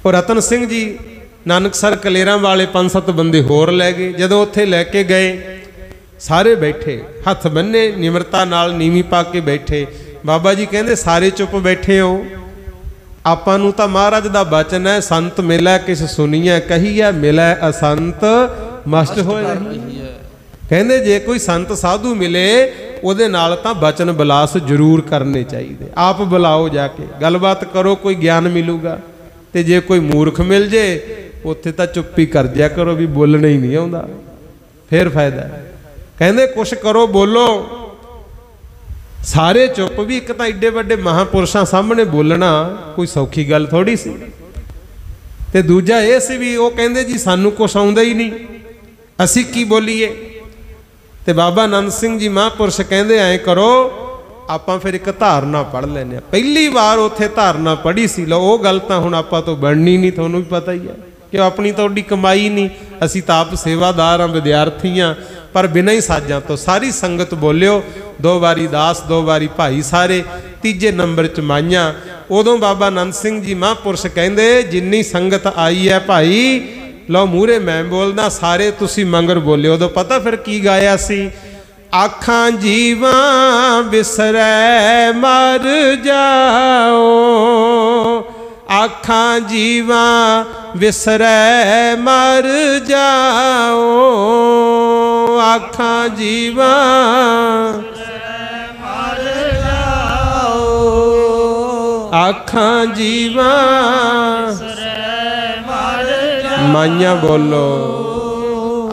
और रतन सिंह जी नानकसर कलेरां वाले 5-7 बंदे होर लै गए। जदों उत्थे लैके गए सारे बैठे हथ बन्ने निमरता नाल नीवी पा के बैठे। बाबा जी कहते सारे चुप बैठे हो, आपां नूं तां महाराज दा बचन है, संत मिलै किस सुनिए कहीए, मिलै असंत मस्ट होए रही। कहते जे कोई संत साधु मिले ਉਹਦੇ ਨਾਲ ਤਾਂ ਬਚਨ ਵਿਲਾਸ ਜ਼ਰੂਰ ਕਰਨੇ ਚਾਹੀਦੇ। ਆਪ ਬੁਲਾਓ, ਜਾ ਕੇ ਗੱਲਬਾਤ ਕਰੋ, ਕੋਈ ਗਿਆਨ ਮਿਲੂਗਾ। ਤੇ ਜੇ ਕੋਈ ਮੂਰਖ ਮਿਲ ਜੇ ਉੱਥੇ ਤਾਂ ਚੁੱਪੀ ਕਰ ਜਿਆ ਕਰੋ, ਵੀ ਬੋਲਣਾ ਹੀ ਨਹੀਂ ਆਉਂਦਾ, ਫਿਰ ਫਾਇਦਾ। ਕਹਿੰਦੇ ਕੁਛ ਕਰੋ, ਬੋਲੋ। ਸਾਰੇ ਚੁੱਪ ਵੀ। ਇੱਕ ਤਾਂ ਏਡੇ ਵੱਡੇ ਮਹਾਂਪੁਰਸ਼ਾਂ ਸਾਹਮਣੇ ਬੋਲਣਾ ਕੋਈ ਸੌਖੀ ਗੱਲ ਥੋੜੀ ਸੀ। ਤੇ ਦੂਜਾ ਇਹ ਸੀ ਵੀ ਉਹ ਕਹਿੰਦੇ ਜੀ ਸਾਨੂੰ ਕੁਛ ਆਉਂਦਾ ਹੀ ਨਹੀਂ, ਅਸੀਂ ਕੀ ਬੋਲੀਏ। ਤੇ ਬਾਬਾ ਆਨੰਦ ਸਿੰਘ ਜੀ ਮਹਾਂਪੁਰਸ਼ ਕਹਿੰਦੇ ਐਂ ਕਰੋ, ਆਪਾਂ ਫਿਰ ਇੱਕ ਧਾਰਨਾ ਪੜ੍ਹ ਲੈਂਦੇ ਹਾਂ। ਪਹਿਲੀ ਵਾਰ ਉੱਥੇ ਧਾਰਨਾ ਪੜ੍ਹੀ ਸੀ। ਲਓ ਉਹ ਗੱਲ ਤਾਂ ਹੁਣ ਆਪਾਂ ਤੋਂ ਬਣਨੀ ਨਹੀਂ, ਤੁਹਾਨੂੰ ਵੀ ਪਤਾ ਹੀ ਹੈ ਕਿ ਆਪਣੀ ਤੁਹਾਡੀ ਕਮਾਈ ਨਹੀਂ। ਅਸੀਂ ਤਾਂ ਆਪ ਸੇਵਾਦਾਰ ਹਾਂ, ਵਿਦਿਆਰਥੀ ਹਾਂ, ਪਰ ਬਿਨਾਂ ਹੀ ਸਾਜ਼ਾਂ ਤੋਂ। ਸਾਰੀ ਸੰਗਤ ਬੋਲਿਓ, 2 ਵਾਰੀ ਦਾਸ, 2 ਵਾਰੀ ਭਾਈ, ਸਾਰੇ ਤੀਜੇ ਨੰਬਰ 'ਚ ਮਾਈਆਂ। ਉਦੋਂ ਬਾਬਾ ਆਨੰਦ ਸਿੰਘ ਜੀ ਮਹਾਂਪੁਰਸ਼ ਕਹਿੰਦੇ ਜਿੰਨੀ ਸੰਗਤ ਆਈ ਹੈ ਭਾਈ, ਲਓ ਮੂਹਰੇ ਮੈਂ ਬੋਲਦਾ, ਸਾਰੇ ਤੁਸੀਂ ਮੰਗਰ ਬੋਲਿਓ। ਉਦੋਂ ਪਤਾ ਫਿਰ ਕੀ ਗਾਇਆ ਸੀ? ਆਖਾਂ ਜੀਵਾਂ ਬਿਸਰੈ ਮਰ ਜਾਓ, ਆਖਾਂ ਜੀਵਾਂ ਬਿਸਰੈ ਮਰ ਜਾਓ, ਆਖਾਂ ਜੀਵਾਂ ਮਰ ਜਾਓ, ਆਖਾਂ ਜੀਵਾਂ ਮਰ ਜਾਓ। ਮਾਈਆਂ ਬੋਲੋ,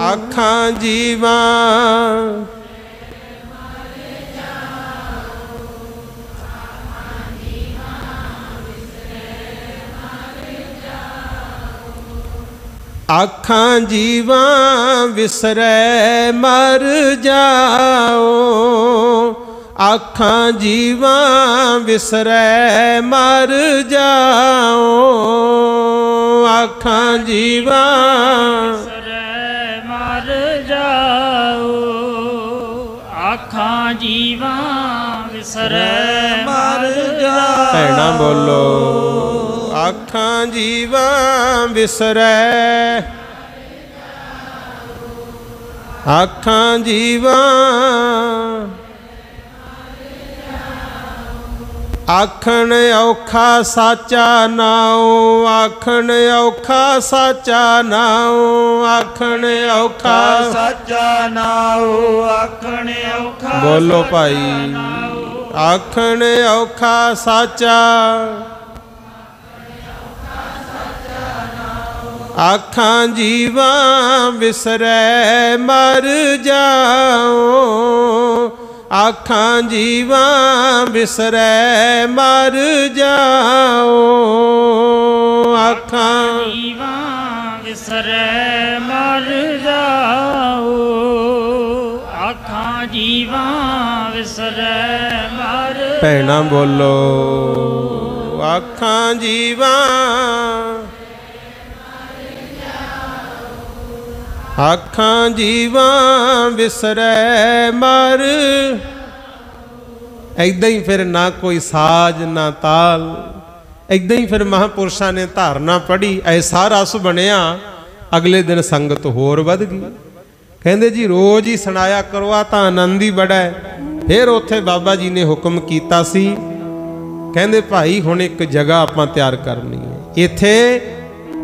ਆਖਾਂ ਜੀਵਾਂ ਆਖਾਂ ਜੀਵਾਂ ਵਿਸਰੈ ਮਰ ਜਾਓ, ਆਖਾਂ ਜੀਵਾਂ ਵਿਸਰੈ ਮਰ ਜਾਓ, ਆਖਾਂ ਜੀਵਾਂ ਵਿਸਰੈ ਮਰ ਜਾਓ, ਆਖਾਂ ਜੀਵਾਂ ਵਿਸਰੈ ਮਰ ਜਾਓ। ਭੈਣਾਂ ਬੋਲੋ, ਆਖਾਂ ਜੀਵਾਂ ਵਿਸਰੈ, ਆਖਾਂ ਜੀਵਾਂ ਆਖਣ ਔਖਾ ਸਾਚਾ ਨਾਉ, ਆਖਣ ਔਖਾ ਸਾਚਾ ਨਾਉ, ਆਖਣ ਔਖਾ ਸਾਚਾ ਨਾਉ, ਆਖਣ ਔਖਾ। ਬੋਲੋ ਭਾਈ, ਆਖਣ ਔਖਾ ਸਾਚਾ, ਆਖਾਂ ਜੀਵਾਂ ਵਿਸਰੈ ਮਰ ਜਾਓ, ਆਖਾਂ ਜੀਵਾਂ ਵਿਸਰੈ ਮਰ ਜਾਓ, ਆਖਾਂ ਜੀਵਾਂ ਵਿਸਰੈ ਮਰ ਜਾਓ, ਆਖਾਂ ਜੀਵਾਂ ਵਿਸਰੈ ਮਰ। ਭੈਣਾਂ ਬੋਲੋ, ਆਖਾਂ ਜੀਵਾਂ, ਆਖਾਂ ਜੀਵਾਂ ਵਿਸਰੈ ਮਰ। ਏਦਾਂ ਹੀ ਫਿਰ ਨਾ ਕੋਈ ਸਾਜ਼ ਨਾ ਤਾਲ, ਏਦਾਂ ਹੀ ਫਿਰ ਮਹਾਂਪੁਰਸ਼ਾਂ ਨੇ ਧਾਰਨਾ ਪੜ੍ਹੀ, ਐਸਾ ਰਸ ਬਣਿਆ। ਅਗਲੇ ਦਿਨ ਸੰਗਤ ਹੋਰ ਵੱਧ ਗਈ। ਕਹਿੰਦੇ ਜੀ ਰੋਜ਼ ਹੀ ਸੁਣਾਇਆ ਕਰੋ, ਆ ਤਾਂ ਆਨੰਦ ਹੀ ਬੜਾ ਹੈ। ਫਿਰ ਉੱਥੇ ਬਾਬਾ ਜੀ ਨੇ ਹੁਕਮ ਕੀਤਾ ਸੀ, ਕਹਿੰਦੇ ਭਾਈ ਹੁਣ ਇੱਕ ਜਗ੍ਹਾ ਆਪਾਂ ਤਿਆਰ ਕਰਨੀ ਹੈ, ਇੱਥੇ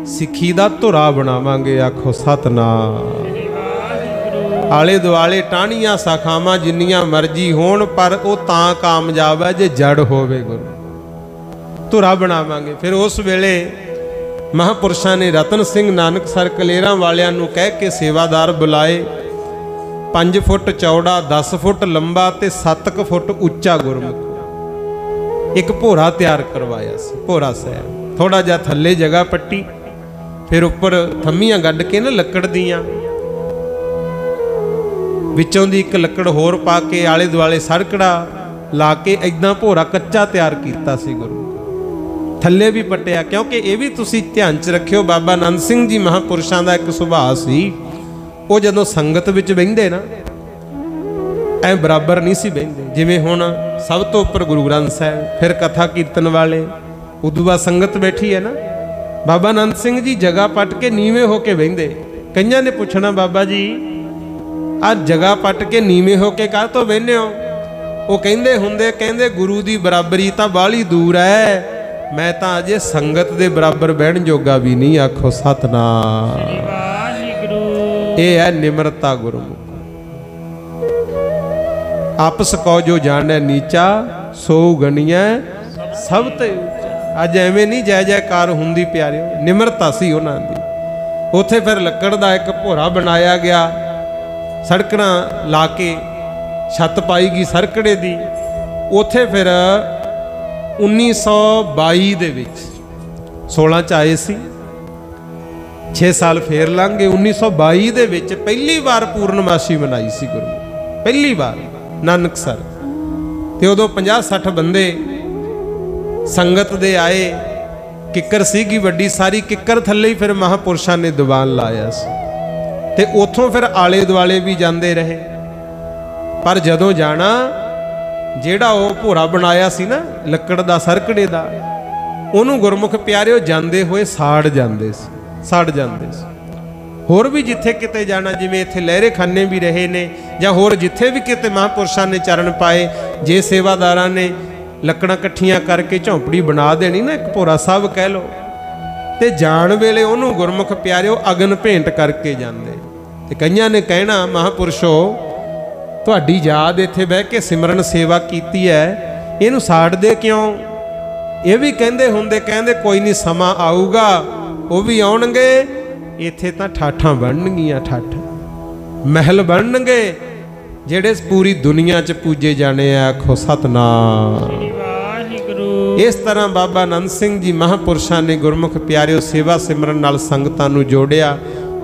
ਸਿੱਖੀ ਦਾ ਧੁਰਾ ਬਣਾਵਾਂਗੇ। ਆਖੋ ਸਤਨਾਮ। ਆਲੇ ਦੁਆਲੇ ਟਾਹਣੀਆਂ ਸਾਖਾਵਾਂ ਜਿੰਨੀਆਂ ਮਰਜ਼ੀ ਹੋਣ, ਪਰ ਉਹ ਤਾਂ ਕਾਮਯਾਬ ਹੈ ਜੇ ਜੜ ਹੋਵੇ ਗੁਰੂ। ਧੁਰਾ ਬਣਾਵਾਂਗੇ। ਫਿਰ ਉਸ ਵੇਲੇ ਮਹਾਂਪੁਰਸ਼ਾਂ ਨੇ ਰਤਨ ਸਿੰਘ ਨਾਨਕਸਰ ਕਲੇਰਾਂ ਵਾਲਿਆਂ ਨੂੰ ਕਹਿ ਕੇ ਸੇਵਾਦਾਰ ਬੁਲਾਏ। 5 ਫੁੱਟ ਚੌੜਾ, 10 ਫੁੱਟ ਲੰਬਾ ਤੇ 7 ਫੁੱਟ ਉੱਚਾ ਗੁਰਮੁਖ ਇੱਕ ਭੋਰਾ ਤਿਆਰ ਕਰਵਾਇਆ ਸੀ। ਭੋਰਾ ਸਾਹਿਬ ਥੋੜਾ ਜਿਹਾ ਥੱਲੇ ਜਗ੍ਹਾ ਪੱਟੀ, ਫਿਰ ਉੱਪਰ ਥੰਮੀਆਂ ਗੱਡ ਕੇ ਨਾ ਲੱਕੜ ਦੀਆਂ, ਵਿੱਚੋਂ ਦੀ ਇੱਕ ਲੱਕੜ ਹੋਰ ਪਾ ਕੇ ਆਲੇ ਦੁਆਲੇ ਸਰਕੜਾ ਲਾ ਕੇ ਇਦਾਂ ਭੋਰਾ ਕੱਚਾ ਤਿਆਰ ਕੀਤਾ ਸੀ ਗੁਰੂ। ਥੱਲੇ ਵੀ ਪੱਟਿਆ, ਕਿਉਂਕਿ ਇਹ ਵੀ ਤੁਸੀਂ ਧਿਆਨ 'ਚ ਰੱਖਿਓ, ਬਾਬਾ ਆਨੰਦ ਸਿੰਘ ਜੀ ਮਹਾਂਪੁਰਸ਼ਾਂ ਦਾ ਇੱਕ ਸੁਭਾਅ ਸੀ, ਉਹ ਜਦੋਂ ਸੰਗਤ ਵਿੱਚ ਬਹਿੰਦੇ ਨਾ ਐ ਬਰਾਬਰ ਨਹੀਂ ਸੀ ਬਹਿੰਦੇ। ਜਿਵੇਂ ਹੁਣ ਸਭ ਤੋਂ ਉੱਪਰ ਗੁਰੂ ਗ੍ਰੰਥ ਸਾਹਿਬ, ਫਿਰ ਕਥਾ ਕੀਰਤਨ ਵਾਲੇ, ਉਦੋਂ ਬਾਅਦ ਸੰਗਤ ਬੈਠੀ ਹੈ ਨਾ। ਬਾਬਾ ਆਨੰਦ ਸਿੰਘ ਜੀ ਜਗ੍ਹਾ ਪੱਟ ਕੇ ਨੀਵੇਂ ਹੋ ਕੇ ਬਹਿੰਦੇ। ਕਈਆਂ ਨੇ ਪੁੱਛਣਾ, ਬਾਬਾ ਜੀ ਆ ਜਗ੍ਹਾ ਪੱਟ ਕੇ ਨੀਵੇਂ ਹੋ ਕੇ ਕਾਹ ਤੋਂ ਬਹਿੰਦੇ ਹੋ? ਉਹ ਕਹਿੰਦੇ ਹੁੰਦੇ, ਕਹਿੰਦੇ ਗੁਰੂ ਦੀ ਬਰਾਬਰੀ ਤਾਂ ਬਾਹਲੀ ਦੂਰ ਹੈ, ਮੈਂ ਤਾਂ ਅਜੇ ਸੰਗਤ ਦੇ ਬਰਾਬਰ ਬਹਿਣ ਜੋਗਾ ਵੀ ਨਹੀਂ। ਆਖੋ ਸਤਨਾਮ। ਵਾਹਿਗੁਰੂ। ਇਹ ਹੈ ਨਿਮਰਤਾ ਗੁਰਮੁਖ। ਆਪਸ ਕੋ ਜੋ ਜਾਣੈ ਨੀਚਾ ਸੋ ਗਣੀਐ ਸਭ ਤੇ ਉੱਚਾ। ਅੱਜ ਐਵੇਂ ਨਹੀਂ ਜੈ ਜੈਕਾਰ ਹੁੰਦੀ ਪਿਆਰਿਓ, ਨਿਮਰਤਾ ਸੀ ਉਹਨਾਂ ਦੀ। ਉੱਥੇ ਫਿਰ ਲੱਕੜ ਦਾ ਇੱਕ ਭੋਰਾ ਬਣਾਇਆ ਗਿਆ, ਸੜਕੜਾਂ ਲਾ ਕੇ ਛੱਤ ਪਾਈ ਗਈ ਸਰਕੜੇ ਦੀ। ਉੱਥੇ ਫਿਰ 1922 ਦੇ ਵਿੱਚ 16 ਚ ਆਏ ਸੀ, 6 ਸਾਲ ਫੇਰ ਲੰਘ ਗਏ। 1922 ਦੇ ਵਿੱਚ ਪਹਿਲੀ ਵਾਰ ਪੂਰਨਮਾਸ਼ੀ ਮਨਾਈ ਸੀ ਗੁਰੂ, ਪਹਿਲੀ ਵਾਰ ਨਾਨਕਸਰ। ਤੇ ਉਦੋਂ 50-60 ਬੰਦੇ ਸੰਗਤ ਦੇ ਆਏ। ਕਿੱਕਰ ਸੀਗੀ ਵੱਡੀ ਸਾਰੀ, ਕਿੱਕਰ ਥੱਲੇ ਹੀ ਫਿਰ ਮਹਾਂਪੁਰਸ਼ਾਂ ਨੇ ਦੀਵਾਨ ਲਾਇਆ ਸੀ। ਤੇ ਉੱਥੋਂ ਫਿਰ ਆਲੇ ਦੁਆਲੇ ਵੀ ਜਾਂਦੇ ਰਹੇ। ਪਰ ਜਦੋਂ ਜਾਣਾ, ਜਿਹੜਾ ਉਹ ਭੋਰਾ ਬਣਾਇਆ ਸੀ ਨਾ ਲੱਕੜ ਦਾ ਸਰਕੜੇ ਦਾ, ਉਹਨੂੰ ਗੁਰਮੁਖ ਪਿਆਰਿਓ ਜਾਂਦੇ ਹੋਏ ਸਾੜ ਜਾਂਦੇ ਸੀ, ਸੜ ਜਾਂਦੇ ਸੀ। ਹੋਰ ਵੀ ਜਿੱਥੇ ਕਿਤੇ ਜਾਣਾ, ਜਿਵੇਂ ਇੱਥੇ ਲਹਿਰੇ ਖਾਨੇ ਵੀ ਰਹੇ ਨੇ, ਜਾਂ ਹੋਰ ਜਿੱਥੇ ਵੀ ਕਿਤੇ ਮਹਾਂਪੁਰਸ਼ਾਂ ਨੇ ਚਰਨ ਪਾਏ, ਜੇ ਸੇਵਾਦਾਰਾਂ ਨੇ ਲੱਕੜਾਂ ਇਕੱਠੀਆਂ ਕਰਕੇ ਝੌਂਪੜੀ ਬਣਾ ਦੇਣੀ ਨਾ, ਇੱਕ ਭੋਰਾ ਸਾਹਿਬ ਕਹਿ ਲਓ, ਤੇ ਜਾਣ ਵੇਲੇ ਉਹਨੂੰ ਗੁਰਮੁਖ ਪਿਆਰਿਓ ਅਗਨ ਭੇਂਟ ਕਰਕੇ ਜਾਂਦੇ। ਤੇ ਕਈਆਂ ਨੇ ਕਹਿਣਾ, ਮਹਾਂਪੁਰਸ਼ੋ ਤੁਹਾਡੀ ਯਾਦ ਇੱਥੇ ਬਹਿ ਕੇ ਸਿਮਰਨ ਸੇਵਾ ਕੀਤੀ ਹੈ, ਇਹਨੂੰ ਸਾੜਦੇ ਕਿਉਂ? ਇਹ ਵੀ ਕਹਿੰਦੇ ਹੁੰਦੇ, ਕਹਿੰਦੇ ਕੋਈ ਨਹੀਂ ਸਮਾਂ ਆਊਗਾ, ਉਹ ਵੀ ਆਉਣਗੇ, ਇੱਥੇ ਤਾਂ ਠਾਠਾਂ ਬਣਨਗੀਆਂ, ਠਾਠ ਮਹਿਲ ਬਣਨਗੇ, ਜਿਹੜੇ ਪੂਰੀ ਦੁਨੀਆ 'ਚ ਪੂਜੇ ਜਾਣੇ ਆ। ਆਖੋ ਸਤਨਾਮ। ਇਸ ਤਰ੍ਹਾਂ ਬਾਬਾ ਆਨੰਦ ਸਿੰਘ ਜੀ ਮਹਾਂਪੁਰਸ਼ਾਂ ਨੇ ਗੁਰਮੁਖ ਪਿਆਰਿਓ ਸੇਵਾ ਸਿਮਰਨ ਨਾਲ ਸੰਗਤਾਂ ਨੂੰ ਜੋੜਿਆ।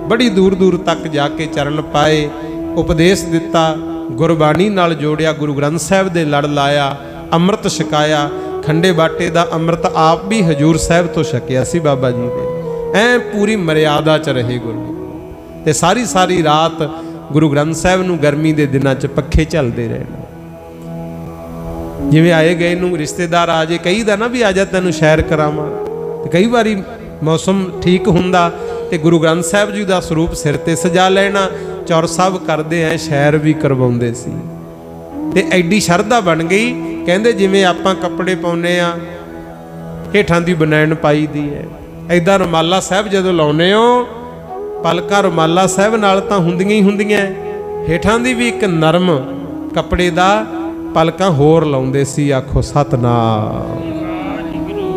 ਬੜੀ ਦੂਰ ਦੂਰ ਤੱਕ ਜਾ ਕੇ ਚਰਨ ਪਾਏ, ਉਪਦੇਸ਼ ਦਿੱਤਾ, ਗੁਰਬਾਣੀ ਨਾਲ ਜੋੜਿਆ, ਗੁਰੂ ਗ੍ਰੰਥ ਸਾਹਿਬ ਦੇ ਲੜ ਲਾਇਆ, ਅੰਮ੍ਰਿਤ ਛਕਾਇਆ। ਖੰਡੇ ਬਾਟੇ ਦਾ ਅੰਮ੍ਰਿਤ ਆਪ ਵੀ ਹਜੂਰ ਸਾਹਿਬ ਤੋਂ ਛਕਿਆ ਸੀ ਬਾਬਾ ਜੀ ਦੇ। ਐ ਪੂਰੀ ਮਰਿਆਦਾ 'ਚ ਰਹੇ ਗੁਰੂ। ਤੇ ਸਾਰੀ ਸਾਰੀ ਰਾਤ ਗੁਰੂ ਗ੍ਰੰਥ ਸਾਹਿਬ ਨੂੰ ਗਰਮੀ ਦੇ ਦਿਨਾਂ 'ਚ ਪੱਖੇ ਝੱਲਦੇ ਰਹਿਣਾ। ਜਿਵੇਂ ਆਏ ਗਏ ਨੂੰ ਰਿਸ਼ਤੇਦਾਰ ਆ ਜੇ, ਕਹੀਦਾ ਨਾ ਵੀ ਆ ਜਾ ਤੈਨੂੰ ਸੈਰ ਕਰਾਵਾਂ। ਤੇ ਕਈ ਵਾਰੀ ਮੌਸਮ ਠੀਕ ਹੁੰਦਾ ਤੇ ਗੁਰੂ ਗ੍ਰੰਥ ਸਾਹਿਬ ਜੀ ਦਾ ਸਰੂਪ ਸਿਰ ਤੇ ਸਜਾ ਲੈਣਾ, ਚੌਰ ਸਾਹਿਬ ਕਰਦੇ ਐ ਸੈਰ ਵੀ ਕਰਵਾਉਂਦੇ ਸੀ। ਤੇ ਐਡੀ ਸ਼ਰਧਾ ਬਣ ਗਈ, ਕਹਿੰਦੇ ਜਿਵੇਂ ਆਪਾਂ ਕੱਪੜੇ ਪਾਉਨੇ ਆ, ਹੇਠਾਂ ਦੀ ਬਨੈਣ ਪਾਈ ਦੀ ਹੈ, ਐਦਾਂ ਰੁਮਾਲਾ ਸਾਹਿਬ ਜਦੋਂ ਲਾਉਨੇ ਹੋ, ਪਲਕਾਂ ਰੁਮਾਲਾ ਸਾਹਿਬ ਨਾਲ ਤਾਂ ਹੁੰਦੀਆਂ ਹੀ ਹੁੰਦੀਆਂ, ਹੇਠਾਂ ਦੀ ਵੀ ਇੱਕ ਨਰਮ ਕੱਪੜੇ ਦਾ ਪਲਕਾਂ ਹੋਰ ਲਾਉਂਦੇ ਸੀ। ਆਖੋ ਸਤਨਾਮ।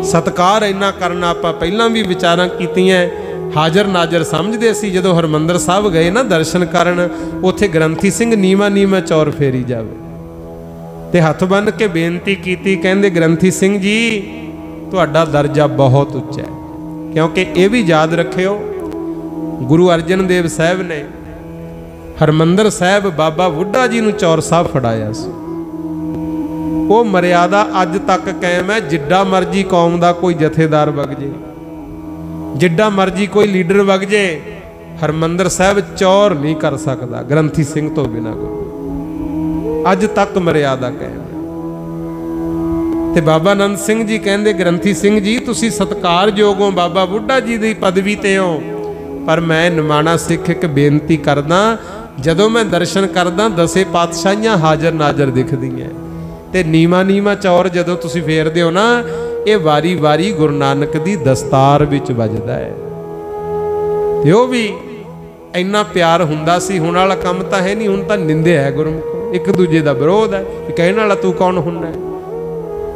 ਸਤਕਾਰ ਇੰਨਾ ਕਰਨਾ ਆਪਾਂ ਪਹਿਲਾਂ ਵੀ ਵਿਚਾਰਾਂ ਕੀਤੀਆਂ। ਹਾਜ਼ਰ ਨਾਜ਼ਰ ਸਮਝਦੇ ਸੀ। ਜਦੋਂ ਹਰਿਮੰਦਰ ਸਾਹਿਬ ਗਏ ਨਾ ਦਰਸ਼ਨ ਕਰਨ, ਉੱਥੇ ਗ੍ਰੰਥੀ ਸਿੰਘ ਨੀਵਾਂ ਨੀਵਾਂ ਚੌਰ ਫੇਰੀ ਜਾਵੇ ਤੇ ਹੱਥ ਬੰਨ੍ਹ ਕੇ ਬੇਨਤੀ ਕੀਤੀ, ਕਹਿੰਦੇ ਗ੍ਰੰਥੀ ਸਿੰਘ ਜੀ ਤੁਹਾਡਾ ਦਰਜਾ ਬਹੁਤ ਉੱਚਾ ਹੈ। ਕਿਉਂਕਿ ਇਹ ਵੀ ਯਾਦ ਰੱਖਿਓ, ਗੁਰੂ ਅਰਜਨ ਦੇਵ ਸਾਹਿਬ ਨੇ ਹਰਿਮੰਦਰ ਸਾਹਿਬ ਬਾਬਾ ਬੁੱਢਾ ਜੀ ਨੂੰ ਚੌਰ ਸਾਹਿਬ ਫੜਾਇਆ ਸੀ। ਉਹ ਮਰਿਆਦਾ ਅੱਜ ਤੱਕ ਕਾਇਮ ਹੈ। ਜਿੱਡਾ ਮਰਜੀ ਕੌਮ ਦਾ ਕੋਈ ਜਥੇਦਾਰ ਵਗ ਜੇ, ਜਿੱਡਾ ਮਰਜੀ ਕੋਈ ਲੀਡਰ ਵਗ ਜੇ, ਹਰਿਮੰਦਰ ਸਾਹਿਬ ਚੌਰ ਨਹੀਂ ਕਰ ਸਕਦਾ ਗ੍ਰੰਥੀ ਸਿੰਘ ਤੋਂ ਬਿਨਾਂ। ਅੱਜ ਤੱਕ ਮਰਿਆਦਾ ਕਾਇਮ ਹੈ। ਤੇ ਬਾਬਾ ਆਨੰਦ ਸਿੰਘ ਜੀ ਕਹਿੰਦੇ ਗ੍ਰੰਥੀ ਸਿੰਘ ਜੀ ਤੁਸੀਂ ਸਤਿਕਾਰਯੋਗ ਹੋ, ਬਾਬਾ ਬੁੱਢਾ ਜੀ ਦੀ ਪਦਵੀ ਤੇ ਹੋ, ਪਰ ਮੈਂ ਨਿਮਾਣਾ ਸਿੱਖ ਇੱਕ ਬੇਨਤੀ ਕਰਦਾ, ਜਦੋਂ ਮੈਂ ਦਰਸ਼ਨ ਕਰਦਾ ਦਸੇ ਪਾਤਸ਼ਾਹੀਆਂ ਹਾਜ਼ਰ ਨਾਜ਼ਰ ਦਿਖਦੀਆਂ, ਤੇ ਨੀਵਾਂ ਨੀਵਾਂ ਚੌਰ ਜਦੋਂ ਤੁਸੀਂ ਫੇਰਦੇ ਹੋ ਨਾ, ਇਹ ਵਾਰੀ ਵਾਰੀ ਗੁਰੂ ਨਾਨਕ ਦੀ ਦਸਤਾਰ ਵਿੱਚ ਵੱਜਦਾ ਹੈ। ਤੇ ਉਹ ਵੀ ਇੰਨਾ ਪਿਆਰ ਹੁੰਦਾ ਸੀ। ਹੁਣ ਵਾਲਾ ਕੰਮ ਤਾਂ ਹੈ ਨਹੀਂ, ਹੁਣ ਤਾਂ ਨਿੰਦਿਆ ਹੈ ਗੁਰਮੁਖ, ਇੱਕ ਦੂਜੇ ਦਾ ਵਿਰੋਧ ਹੈ ਕਿ ਕਹਿਣ ਵਾਲਾ ਤੂੰ ਕੌਣ ਹੁੰਦਾ ਹੈ।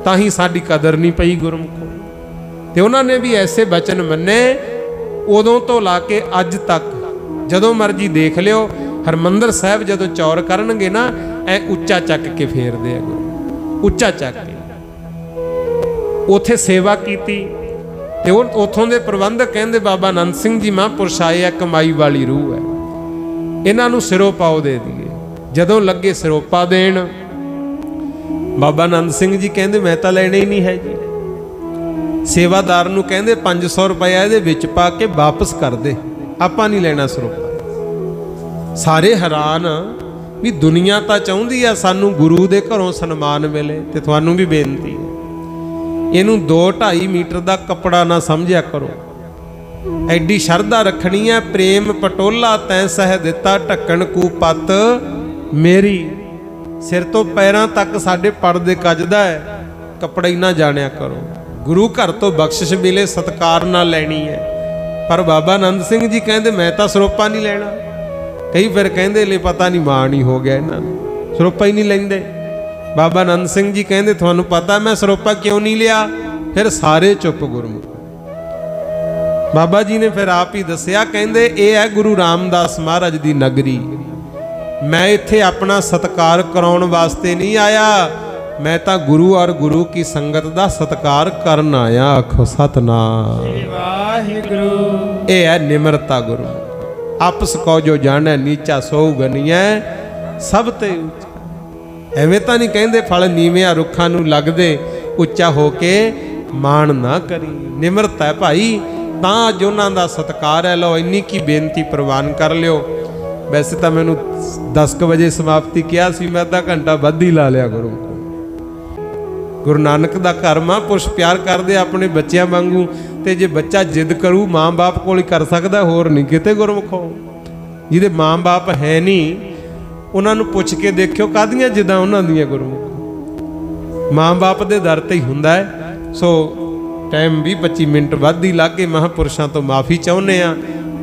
ਤਾਂ ਹੀ ਸਾਡੀ ਕਦਰ ਨਹੀਂ ਪਈ ਗੁਰਮੁਖ। ਤੇ ਉਹਨਾਂ ਨੇ ਵੀ ਐਸੇ ਬਚਨ ਮੰਨੇ, ਉਦੋਂ ਤੋਂ ਲਾ ਕੇ ਅੱਜ ਤੱਕ ਜਦੋਂ ਮਰਜੀ ਦੇਖ ਲਿਓ, ਹਰਿਮੰਦਰ ਸਾਹਿਬ ਜਦੋਂ ਚੌਰ ਕਰਨਗੇ ਨਾ, ਐ ਉੱਚਾ ਚੱਕ ਕੇ ਫੇਰਦੇ ਆ ਗੁਰੂ, ਉੱਚਾ ਚੱਕ ਕੇ। ਉੱਥੇ ਸੇਵਾ ਕੀਤੀ ਤੇ ਉਹ ਉੱਥੋਂ ਦੇ ਪ੍ਰਬੰਧਕ ਕਹਿੰਦੇ ਬਾਬਾ ਆਨੰਦ ਸਿੰਘ ਜੀ ਮਹਾਂਪੁਰਸ਼ ਆਏ ਆ, ਕਮਾਈ ਵਾਲੀ ਰੂਹ ਹੈ, ਇਹਨਾਂ ਨੂੰ ਸਿਰੋਪਾਓ ਦੇ ਦਈਏ। ਜਦੋਂ ਲੱਗੇ ਸਿਰੋਪਾ ਦੇਣ, ਬਾਬਾ ਆਨੰਦ ਸਿੰਘ ਜੀ ਕਹਿੰਦੇ ਮੈਂ ਤਾਂ ਲੈਣੇ ਹੀ ਨਹੀਂ ਹੈ ਜੀ। ਸੇਵਾਦਾਰ ਨੂੰ ਕਹਿੰਦੇ 500 ਰੁਪਇਆ ਇਹਦੇ ਵਿੱਚ ਪਾ ਕੇ ਵਾਪਸ ਕਰ ਦੇ, ਆਪਾਂ ਨਹੀਂ ਲੈਣਾ ਸਰੋਪਾ। ਸਾਰੇ ਹੈਰਾਨ ਵੀ ਦੁਨੀਆ ਤਾਂ ਚਾਹੁੰਦੀ ਆ ਸਾਨੂੰ ਗੁਰੂ ਦੇ ਘਰੋਂ ਸਨਮਾਨ ਮਿਲੇ, ਤੇ ਤੁਹਾਨੂੰ ਵੀ ਬੇਨਤੀ ਹੈ ਇਹਨੂੰ 2-2.5 ਮੀਟਰ ਦਾ ਕੱਪੜਾ ਨਾ ਸਮਝਿਆ ਕਰੋ। ਐਡੀ ਸ਼ਰਧਾ ਰੱਖਣੀ ਹੈ। ਪ੍ਰੇਮ ਪਟੋਲਾ ਤੈਂ ਸਹਿ ਦਿੱਤਾ, ਢੱਕਣ ਕੂ ਪੱਤ ਮੇਰੀ। ਸਿਰ ਤੋਂ ਪੈਰਾਂ ਤੱਕ ਸਾਡੇ ਪੜਦੇ ਕੱਜਦਾ ਹੈ, ਕੱਪੜਾ ਹੀ ਨਾ ਜਾਣਿਆ ਕਰੋ। ਗੁਰੂ ਘਰ ਤੋਂ ਬਖਸ਼ਿਸ਼ ਮਿਲੇ, ਸਤਕਾਰ ਨਾਲ ਲੈਣੀ ਹੈ। ਪਰ ਬਾਬਾ ਆਨੰਦ ਸਿੰਘ ਜੀ ਕਹਿੰਦੇ ਮੈਂ ਤਾਂ ਸਰੋਪਾ ਨਹੀਂ ਲੈਣਾ। ਕਈ ਫਿਰ ਕਹਿੰਦੇ ਲੈ ਪਤਾ ਨਹੀਂ ਮਾਣ ਹੀ ਹੋ ਗਿਆ ਇਹਨਾਂ ਨੂੰ। ਸਰੋਪਾ ਹੀ ਨਹੀਂ ਲੈਂਦੇ। ਬਾਬਾ ਆਨੰਦ ਸਿੰਘ ਜੀ ਕਹਿੰਦੇ ਤੁਹਾਨੂੰ ਪਤਾ ਮੈਂ ਸਰੋਪਾ ਕਿਉਂ ਨਹੀਂ ਲਿਆ? ਫਿਰ ਸਾਰੇ ਚੁੱਪ ਗੁਰਮੁਖ। ਬਾਬਾ ਜੀ ਨੇ ਫਿਰ ਆਪ ਹੀ ਦੱਸਿਆ, ਕਹਿੰਦੇ ਇਹ ਹੈ ਗੁਰੂ ਰਾਮਦਾਸ ਮਹਾਰਾਜ ਦੀ ਨਗਰੀ। ਮੈਂ ਇੱਥੇ ਆਪਣਾ ਸਤਿਕਾਰ ਕਰਾਉਣ ਵਾਸਤੇ ਨਹੀਂ ਆਇਆ, ਮੈਂ ਤਾਂ ਗੁਰੂ ਔਰ ਗੁਰੂ ਕੀ ਸੰਗਤ ਦਾ ਸਤਿਕਾਰ ਕਰਨ ਆਇਆ। ਆਖੋ ਸਤਨਾਮ ਵਾਹਿਗੁਰੂ। ਇਹ ਹੈ ਨਿਮਰਤਾ ਗੁਰੂ। ਆਪਸ ਕੋ ਜੋ ਜਾਣੈ ਨੀਚਾ ਸੋਊ ਗਨੀਐ ਸਭ ਤੇ ਉੱਚਾ। ਐਵੇਂ ਤਾਂ ਨਹੀਂ ਕਹਿੰਦੇ ਫਲ ਨੀਵਿਆਂ ਰੁੱਖਾਂ ਨੂੰ ਲੱਗਦੇ, ਉੱਚਾ ਹੋ ਕੇ ਮਾਣ ਨਾ ਕਰੀ। ਨਿਮਰਤਾ ਹੈ ਭਾਈ, ਤਾਂ ਅੱਜ ਉਹਨਾਂ ਦਾ ਸਤਿਕਾਰ ਹੈ। ਲਓ ਇੰਨੀ ਕੀ ਬੇਨਤੀ ਪ੍ਰਵਾਨ ਕਰ ਲਿਓ। ਵੈਸੇ ਤਾਂ ਮੈਨੂੰ 10 ਵਜੇ ਸਮਾਪਤੀ ਕਿਹਾ ਸੀ, ਮੈਂ ਅੱਧਾ ਘੰਟਾ ਵੱਧ ਹੀ ਲਾ ਲਿਆ। ਗੁਰੂ ਨਾਨਕ ਦਾ ਘਰ ਮਹਾਂਪੁਰਸ਼ ਪਿਆਰ ਕਰਦੇ ਆਪਣੇ ਬੱਚਿਆਂ ਵਾਂਗੂ, ਤੇ ਜੇ ਬੱਚਾ ਜਿੱਦ ਕਰੂ ਮਾਂ-ਬਾਪ ਕੋਲ ਹੀ ਕਰ ਸਕਦਾ, ਹੋਰ ਨਹੀਂ ਕਿਤੇ ਗੁਰਮੁਖੋ। ਜਿਹਦੇ ਮਾਂ-ਬਾਪ ਹੈ ਨਹੀਂ ਉਹਨਾਂ ਨੂੰ ਪੁੱਛ ਕੇ ਦੇਖਿਓ ਕਾਹਦੀਆਂ ਜਿੱਦਾਂ ਉਹਨਾਂ ਦੀਆਂ ਗੁਰਮੁਖੋ। ਮਾਂ-ਬਾਪ ਦੇ ਦਰ ਤੇ ਹੀ ਹੁੰਦਾ ਹੈ। ਸੋ ਟਾਈਮ 20-25 ਮਿੰਟ ਵੱਧ ਹੀ ਲੱਗ ਗਏ। ਮਹਾਂਪੁਰਸ਼ਾਂ ਤੋਂ ਮਾਫੀ ਚਾਹੁੰਦੇ ਆ।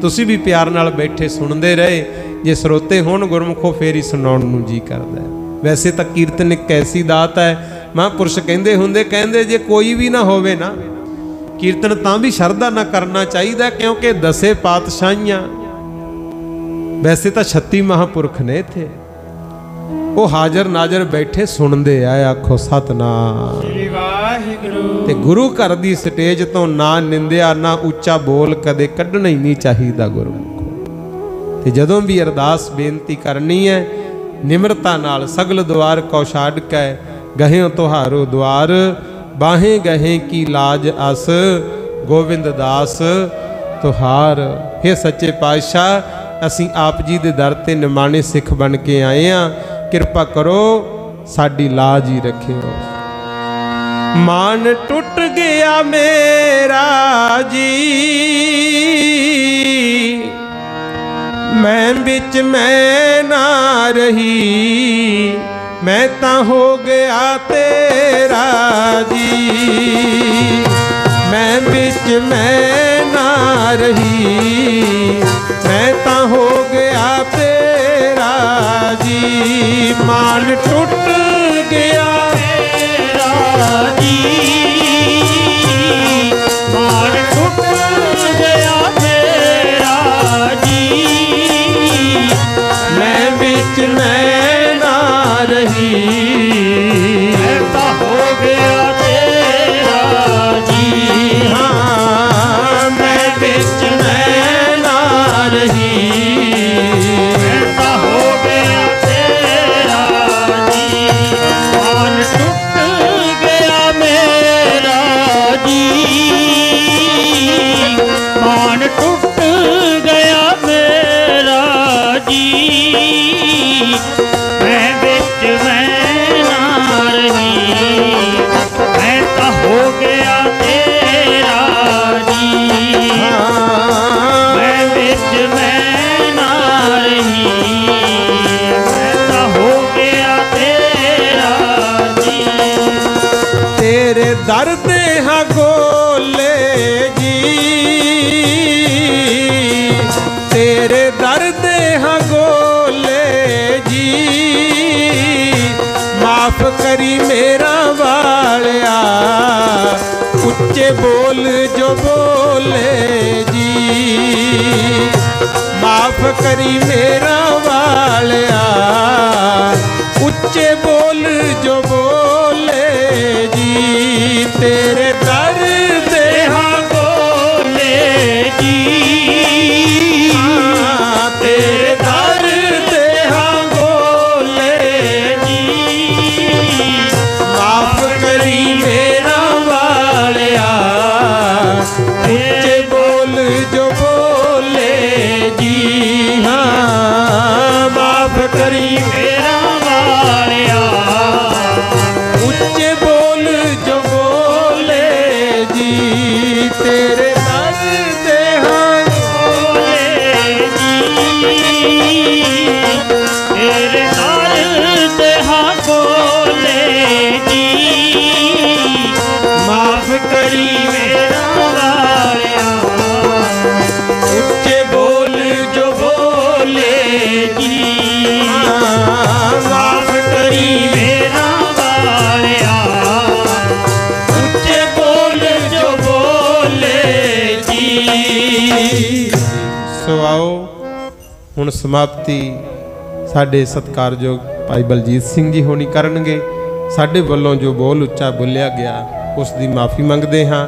ਤੁਸੀਂ ਵੀ ਪਿਆਰ ਨਾਲ ਬੈਠੇ ਸੁਣਦੇ ਰਹੇ। ਜੇ ਸਰੋਤੇ ਹੋਣ ਗੁਰਮੁਖੋ ਫੇਰ ਹੀ ਸੁਣਾਉਣ ਨੂੰ ਜੀ ਕਰਦਾ ਹੈ। ਵੈਸੇ ਤਾਂ ਕੀਰਤਨ ਇੱਕ ਐਸੀ ਦਾਤ ਹੈ, ਮਹਾਂਪੁਰਸ਼ ਕਹਿੰਦੇ ਹੁੰਦੇ, ਕਹਿੰਦੇ ਜੇ ਕੋਈ ਵੀ ਨਾ ਹੋਵੇ ਨਾ ਕੀਰਤਨ ਤਾਂ ਵੀ ਸ਼ਰਧਾ ਨਾਲ ਕਰਨਾ ਚਾਹੀਦਾ, ਕਿਉਂਕਿ 10 ਪਾਤਸ਼ਾਹੀਆਂ, ਵੈਸੇ ਤਾਂ 36 ਮਹਾਂਪੁਰਖ ਨੇ ਇੱਥੇ, ਉਹ ਹਾਜ਼ਰ ਨਾਜ਼ਰ ਬੈਠੇ ਸੁਣਦੇ ਆ। ਆਖੋ ਸਤਨਾਮ ਵਾਹਿਗੁਰੂ। ਤੇ ਗੁਰੂ ਘਰ ਦੀ ਸਟੇਜ ਤੋਂ ਨਾ ਨਿੰਦਿਆ ਨਾ ਉੱਚਾ ਬੋਲ ਕਦੇ ਕੱਢਣਾ ਹੀ ਨਹੀਂ ਚਾਹੀਦਾ ਗੁਰਮੁਖੋ। ਤੇ ਜਦੋਂ ਵੀ ਅਰਦਾਸ ਬੇਨਤੀ ਕਰਨੀ ਹੈ ਨਿਮਰਤਾ ਨਾਲ, ਸਗਲ ਦੁਆਰ ਕੋ ਛਾੜ ਕੇ ਗਹਿਓ ਤੁਹਾਰੋ ਦੁਆਰ, ਬਾਹੇ ਗਹੇ ਕੀ ਲਾਜ ਅਸ ਗੋਬਿੰਦ ਦਾਸ ਤੁਹਾਰ। हे ਸੱਚੇ ਪਾਤਸ਼ਾਹ, ਅਸੀਂ ਆਪ ਜੀ ਦੇ ਦਰ ਤੇ ਨਿਮਾਣੇ ਸਿੱਖ ਬਣ ਕੇ ਆਏ ਆ, ਕਿਰਪਾ ਕਰੋ ਸਾਡੀ ਲਾਜ ਹੀ ਰੱਖਿਓ। ਮਾਨ ਟੁੱਟ ਗਿਆ ਮੇਰਾ ਜੀ, ਮੈਂ ਵਿੱਚ ਮੈਂ ਨਾ ਰਹੀ, ਮੈਂ ਤਾਂ ਹੋ ਗਿਆ ਤੇਰਾ ਜੀ। ਮੈਂ ਵਿੱਚ ਮੈਂ ਨਾ ਰਹੀ, ਮੈਂ ਤਾਂ ਹੋ ਗਿਆ ਤੇਰਾ ਜੀ। ਮਾਨ ਟੁੱਟ ਗਿਆ ਮੇਰਾ ਜੀ, ਮਾਨ ਟੁੱਟ ਗਿਆ ਮੇਰਾ ਜੀ। ਮੈਂ ਵਿੱਚ ਮੈਂ ਨਾ ਰਹੀ, ਮੈਂ ਤਾਂ ਹੋ ਗਿਆ ਤੇਰਾ ਜੀ। ਹਾਂ ਮੈਂ ਵਿੱਚ ਮੈਂ ਨਾ ਰਹੀ, ਮੈਂ ਤਾਂ ਹੋ ਗਿਆ ਤੇਰਾ ਜੀ। ਮਾਨ ਟੁੱਟ ਗਿਆ ਮੇਰਾ ਜੀ, ਮਾਨ ਟੁੱਟ ਗਿਆ ਮੇਰਾ ਜੀ। ਮੈਂ ਵਿੱਚ ਮੈਂ ਨਾ ਰਹੀ, ਮੈਂ ਤਾਂ ਹੋ ਗਿਆ ਤੇਰਾ ਜੀ। ਮੈਂ ਵਿੱਚ ਮੈਂ ਨਾ ਰਹੀ, ਮੈਂ ਤਾਂ ਹੋ ਗਿਆ ਤੇਰਾ ਜੀ। ਤੇਰੇ ਦਰ ਤੇ ਹਾਂ ਗੋਲੇ ਜੀ, ਤੇਰੇ ਦਰ ਤੇ ਹਾਂ ਗੋਲੇ ਜੀ। ਮਾਫ ਕਰੀ ਮੇਰਾ ਵਾਲਿਆ, ਉੱਚੇ ਬੋਲ ਜੋ ਬੋਲੇ ਜੀ। ਮਾਫ ਕਰੀ ਮੇਰਾ ਵਾਲਿਆ, ਉੱਚੇ ਬੋਲ ਜੋ ਬੋਲੇ ਜੀ। ਤੇਰੇ ਦਰ ਤੇ ਹਾਂ ਗੋਲੇ ਜੀ, ਤੇਰੇ ਦਰ ਤੇ ਹਾਂ ਗੋਲੇ ਜੀ। ਮਾਫ ਕਰੀ ਮੇਰਾ ਵਾਲਿਆ, ਉੱਚੇ ਬੋਲ ਜੋ ਬੋਲੇ ਜੀ। ਹਾਂ सो आओ हुण समाप्ति साडे सत्कारयोग भाई बलजीत सिंह जी होनी करनगे। साडे वल्लों जो बोल उच्चा बोलिया गया उस दी माफ़ी मंगते हाँ।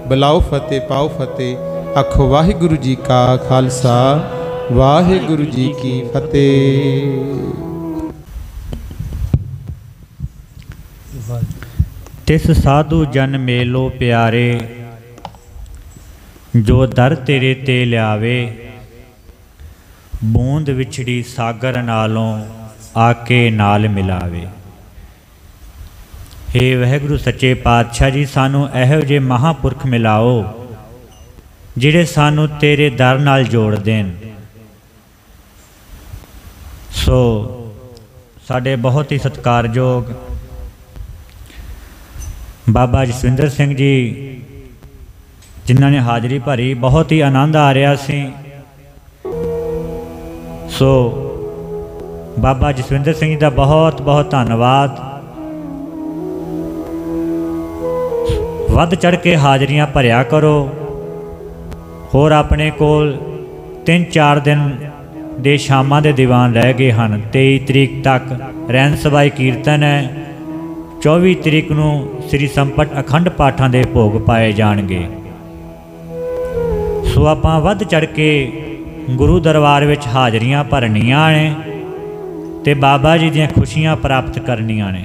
बुलाओ फतेह पाओ फतेह। आखो वाहिगुरु जी का खालसा वाहिगुरु जी की फतेह। तिस साधु जन मेलो प्यारे जो दर तेरे ते लियावे। बूंद विछड़ी सागर नालों आके नाल मिलावे। हे वाहिगुरु सच्चे पातशाह जी सानू इहो जे महापुरख मिलाओ जिहड़े सानू तेरे दर नाल जोड़ देन। सो साडे बहुत ही सत्कारयोग बाबा जसविंदर सिंह जी जिन्होंने हाज़री भरी, बहुत ही आनंद आ रहा सी। सो बाबा जसविंदर सिंह जी का बहुत बहुत धन्यवाद। वध चढ़ के हाज़रियां भरिया करो। होर अपने कोल 3-4 दिन दे शामां दे दीवान रह गए हैं। 23 तरीक तक रहन सभाई कीर्तन है। 24 तरीक नूं श्री संपट अखंड पाठां दे भोग पाए जाणगे। सो आपां वध चढ़ के गुरु दरबार विच हाज़रियां भरनियां ने ते बाबा जी दीयां खुशियां प्राप्त करनियां ने।